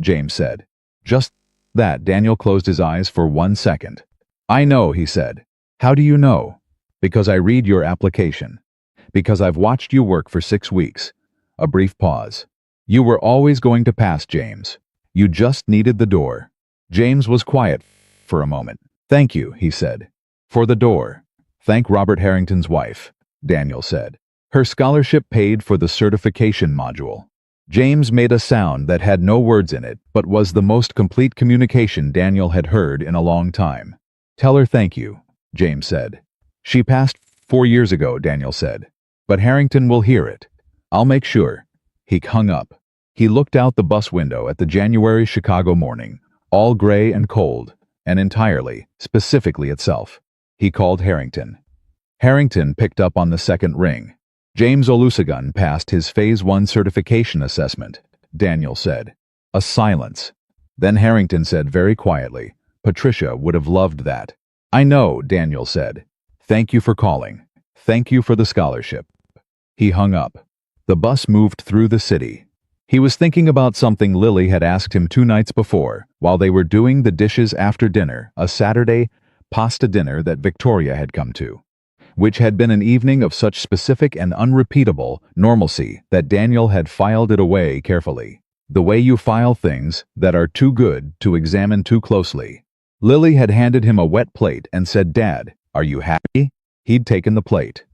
James said. Just that, Daniel closed his eyes for 1 second. "I know," he said. "How do you know?" "Because I read your application. Because I've watched you work for 6 weeks. A brief pause. "You were always going to pass, James. You just needed the door." James was quiet for a moment. "Thank you," he said. "For the door. Thank Robert Harrington's wife," Daniel said. "Her scholarship paid for the certification module." James made a sound that had no words in it, but was the most complete communication Daniel had heard in a long time. "Tell her thank you," James said. "She passed 4 years ago," Daniel said. "But Harrington will hear it. I'll make sure." He hung up. He looked out the bus window at the January Chicago morning, all gray and cold, and entirely, specifically itself. He called Harrington. Harrington picked up on the second ring. James Olusegun passed his Phase 1 certification assessment, Daniel said. A silence. Then Harrington said very quietly, "Patricia would have loved that." "I know," Daniel said. "Thank you for calling. Thank you for the scholarship." He hung up. The bus moved through the city. He was thinking about something Lily had asked him 2 nights before, while they were doing the dishes after dinner, a Saturday pasta dinner that Victoria had come to, which had been an evening of such specific and unrepeatable normalcy that Daniel had filed it away carefully, the way you file things that are too good to examine too closely. Lily had handed him a wet plate and said, "Dad, are you happy?" He'd taken the plate.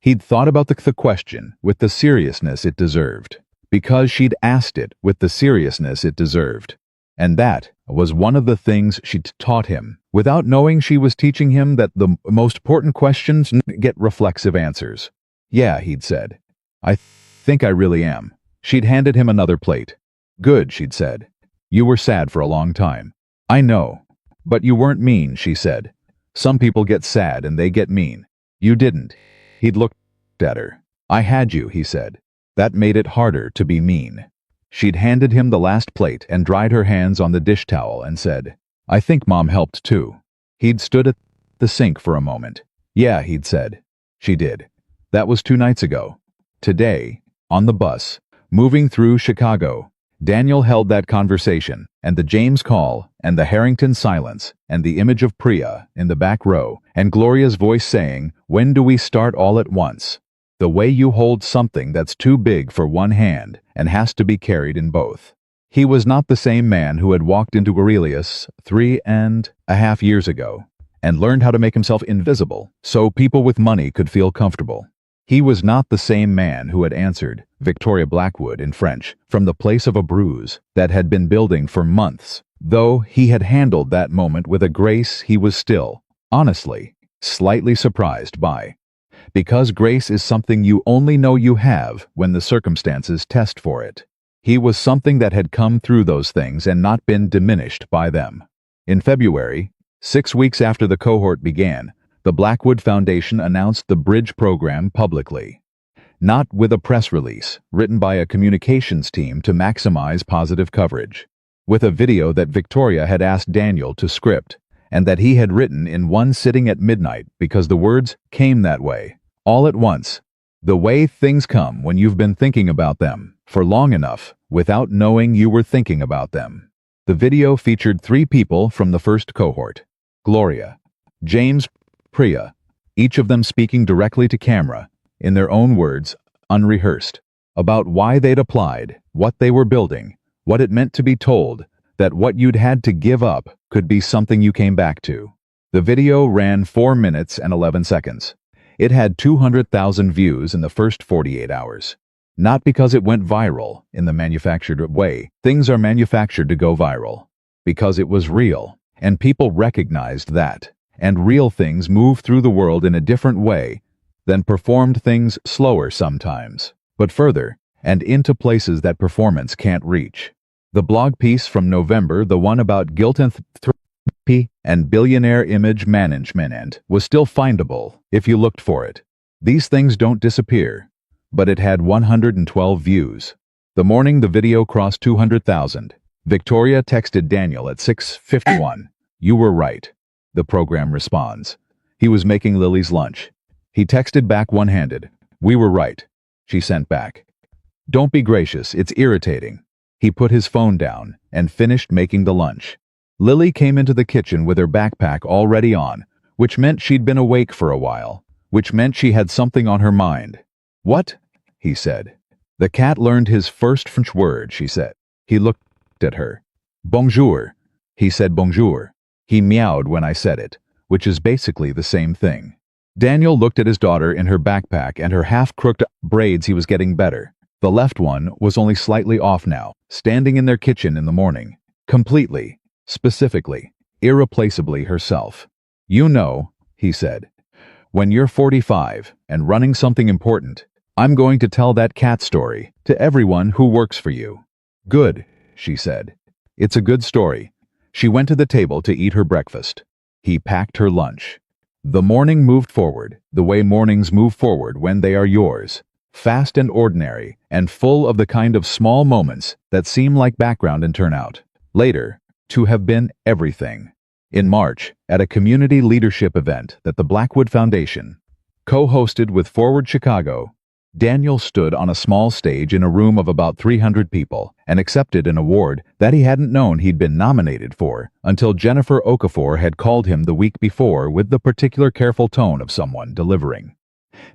He'd thought about the question with the seriousness it deserved, because she'd asked it with the seriousness it deserved. And that was one of the things she'd taught him, without knowing she was teaching him that the most important questions get reflexive answers. "Yeah," he'd said. "I think I really am." She'd handed him another plate. "Good," she'd said. "You were sad for a long time." "I know. But you weren't mean," she said. "Some people get sad and they get mean. You didn't." He'd looked at her. "I had you," he said. That made it harder to be mean. She'd handed him the last plate and dried her hands on the dish towel and said, "I think Mom helped too." He'd stood at the sink for a moment. "Yeah," he'd said. "She did. That was 2 nights ago." Today, on the bus, moving through Chicago, Daniel held that conversation, and the James call, and the Harrington silence, and the image of Priya in the back row, and Gloria's voice saying, "When do we start all at once?" The way you hold something that's too big for one hand and has to be carried in both. He was not the same man who had walked into Aurelius 3.5 years ago and learned how to make himself invisible so people with money could feel comfortable. He was not the same man who had answered Victoria Blackwood in French from the place of a bruise that had been building for months. Though he had handled that moment with a grace he was still, honestly, slightly surprised by. Because grace is something you only know you have when the circumstances test for it. He was something that had come through those things and not been diminished by them. In February, 6 weeks after the cohort began, the Blackwood Foundation announced the Bridge program publicly. Not with a press release, written by a communications team to maximize positive coverage. With a video that Victoria had asked Daniel to script, and that he had written in one sitting at midnight because the words came that way, all at once. The way things come when you've been thinking about them for long enough without knowing you were thinking about them. The video featured 3 people from the first cohort: Gloria, James, Priya, each of them speaking directly to camera, in their own words, unrehearsed, about why they'd applied, what they were building, what it meant to be told that what you'd had to give up could be something you came back to. The video ran 4 minutes and 11 seconds. It had 200,000 views in the first 48 hours. Not because it went viral in the manufactured way. Things are manufactured to go viral. Because it was real, and people recognized that. And real things move through the world in a different way than performed things, slower sometimes, but further, and into places that performance can't reach. The blog piece from November, the one about guilt and therapy and billionaire image management, was still findable if you looked for it. These things don't disappear, but it had 112 views. The morning the video crossed 200,000, Victoria texted Daniel at 6:51. "You were right." The program responds. He was making Lily's lunch. He texted back one-handed. "We were right." She sent back. "Don't be gracious, it's irritating." He put his phone down and finished making the lunch. Lily came into the kitchen with her backpack already on, which meant she'd been awake for a while, which meant she had something on her mind. "What?" he said. "The cat learned his first French word," she said. He looked at her. "Bonjour." He said bonjour. He meowed when I said it, which is basically the same thing. Daniel looked at his daughter in her backpack and her half-crooked braids. He was getting better. The left one was only slightly off now, standing in their kitchen in the morning. Completely, specifically, irreplaceably herself. "You know," he said, "when you're 45 and running something important, I'm going to tell that cat story to everyone who works for you." "Good," she said. "It's a good story." She went to the table to eat her breakfast. He packed her lunch. The morning moved forward, the way mornings move forward when they are yours. Fast and ordinary, and full of the kind of small moments that seem like background and turn out, later, to have been everything. In March, at a community leadership event that the Blackwood Foundation co-hosted with Forward Chicago, Daniel stood on a small stage in a room of about 300 people and accepted an award that he hadn't known he'd been nominated for until Jennifer Okafor had called him the week before with the particular careful tone of someone delivering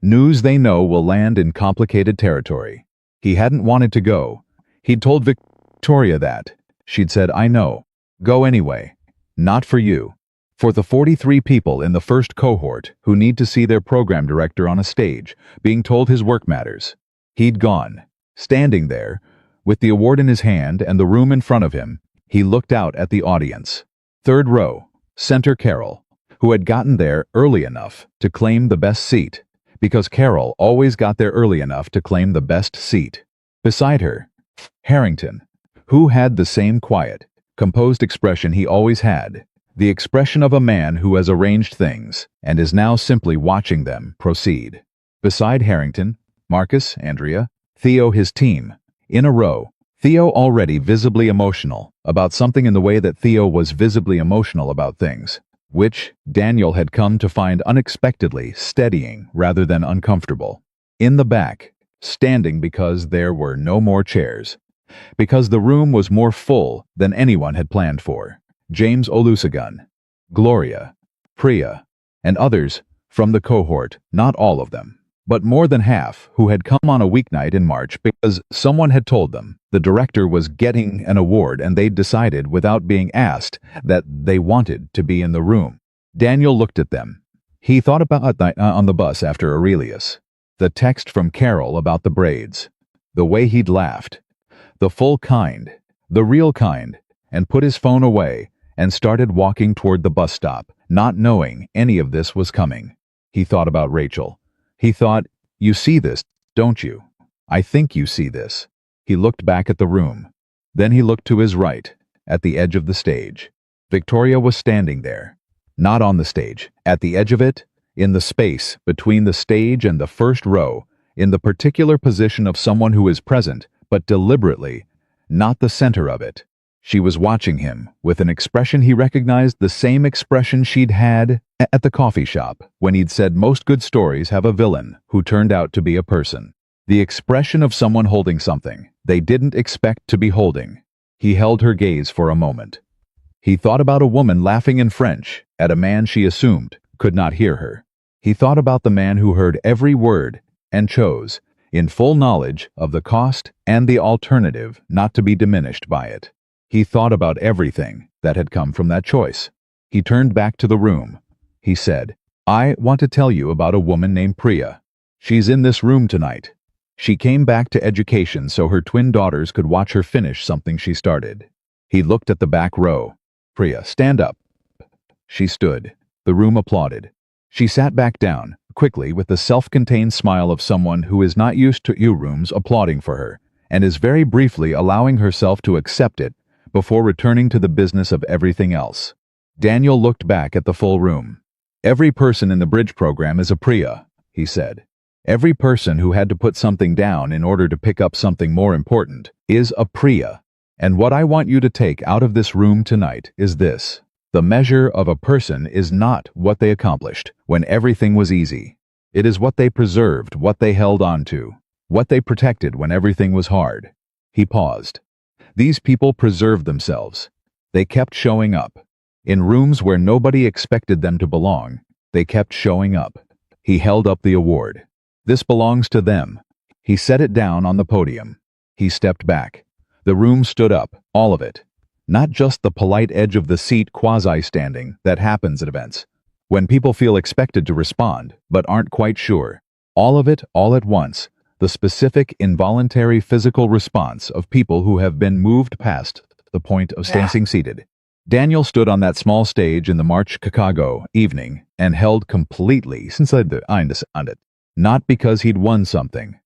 news they know will land in complicated territory. He hadn't wanted to go. He'd told Victoria that. She'd said, "I know. Go anyway. Not for you. For the 43 people in the first cohort who need to see their program director on a stage, being told his work matters." He'd gone. Standing there, with the award in his hand and the room in front of him, he looked out at the audience. Third row, center Carol, who had gotten there early enough to claim the best seat, because Carol always got there early enough to claim the best seat. Beside her, Harrington, who had the same quiet, composed expression he always had, the expression of a man who has arranged things and is now simply watching them proceed. Beside Harrington, Marcus, Andrea, Theo his team. In a row. Theo already visibly emotional about something in the way that Theo was visibly emotional about things, which Daniel had come to find unexpectedly steadying rather than uncomfortable. In the back, standing because there were no more chairs. Because the room was more full than anyone had planned for. James Olusegun, Gloria, Priya, and others from the cohort, not all of them, but more than half, who had come on a weeknight in March because someone had told them the director was getting an award and they'd decided without being asked that they wanted to be in the room. Daniel looked at them. He thought about on the bus after Aurelius. The text from Carol about the braids. The way he'd laughed. The full kind. The real kind. And put his phone away and started walking toward the bus stop, not knowing any of this was coming. He thought about Rachel. He thought, "You see this, don't you? I think you see this." He looked back at the room. Then he looked to his right, at the edge of the stage. Victoria was standing there. Not on the stage, at the edge of it, in the space between the stage and the first row, in the particular position of someone who is present, but deliberately, not the center of it. She was watching him, with an expression he recognized, the same expression she'd had at the coffee shop, when he'd said most good stories have a villain who turned out to be a person. The expression of someone holding something they didn't expect to be holding. He held her gaze for a moment. He thought about a woman laughing in French at a man she assumed could not hear her. He thought about the man who heard every word and chose, in full knowledge of the cost and the alternative, not to be diminished by it. He thought about everything that had come from that choice. He turned back to the room. He said, "I want to tell you about a woman named Priya. She's in this room tonight. She came back to education so her twin daughters could watch her finish something she started." He looked at the back row. "Priya, stand up." She stood. The room applauded. She sat back down, quickly, with the self-contained smile of someone who is not used to rooms applauding for her, and is very briefly allowing herself to accept it before returning to the business of everything else. Daniel looked back at the full room. "Every person in the bridge program is a Priya," he said. "Every person who had to put something down in order to pick up something more important is a Priya. And what I want you to take out of this room tonight is this. The measure of a person is not what they accomplished when everything was easy. It is what they preserved, what they held on to, what they protected when everything was hard." He paused. These people preserved themselves. They kept showing up. In rooms where nobody expected them to belong, they kept showing up. He held up the award. "This belongs to them." He set it down on the podium. He stepped back. The room stood up, all of it. Not just the polite edge of the seat quasi-standing that happens at events, when people feel expected to respond, but aren't quite sure. All of it, all at once. The specific, involuntary physical response of people who have been moved past the point of standing seated. Daniel stood on that small stage in the March Chicago evening and held completely inside it. Not because he'd won something.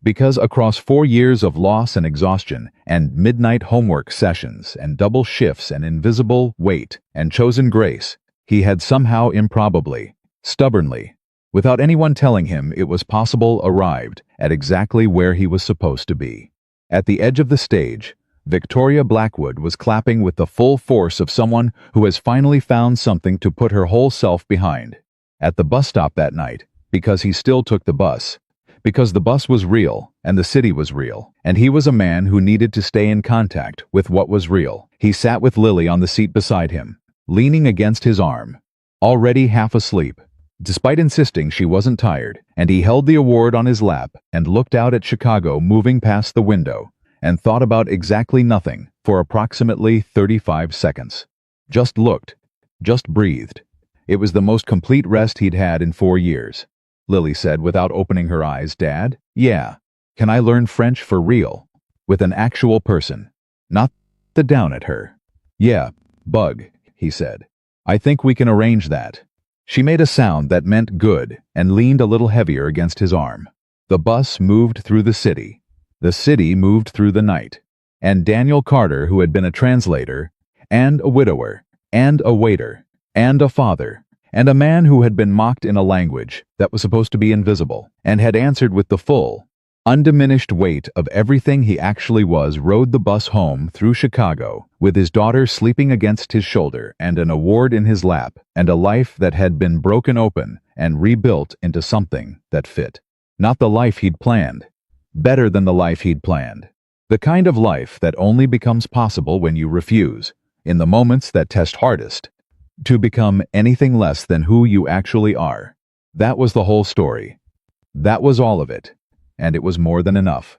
Because across 4 years of loss and exhaustion and midnight homework sessions and double shifts and invisible weight and chosen grace, he had somehow improbably, stubbornly, without anyone telling him it was possible, arrived at exactly where he was supposed to be. At the edge of the stage, Victoria Blackwood was clapping with the full force of someone who has finally found something to put her whole self behind. At the bus stop that night, because he still took the bus, because the bus was real and the city was real, and he was a man who needed to stay in contact with what was real. He sat with Lily on the seat beside him, leaning against his arm, already half asleep. Despite insisting she wasn't tired, and he held the award on his lap and looked out at Chicago moving past the window and thought about exactly nothing for approximately 35 seconds. Just looked, just breathed. It was the most complete rest he'd had in 4 years. Lily said without opening her eyes, "Dad? Yeah. Can I learn French for real? With an actual person. Not the down at her." "Yeah, Bug," he said. "I think we can arrange that." She made a sound that meant good and leaned a little heavier against his arm. The bus moved through the city. The city moved through the night. And Daniel Carter, who had been a translator, and a widower, and a waiter, and a father, and a man who had been mocked in a language that was supposed to be invisible, and had answered with the full, undiminished weight of everything he actually was rode the bus home through Chicago, with his daughter sleeping against his shoulder and an award in his lap, and a life that had been broken open and rebuilt into something that fit. Not the life he'd planned. Better than the life he'd planned. The kind of life that only becomes possible when you refuse, in the moments that test hardest, to become anything less than who you actually are. That was the whole story. That was all of it. And it was more than enough.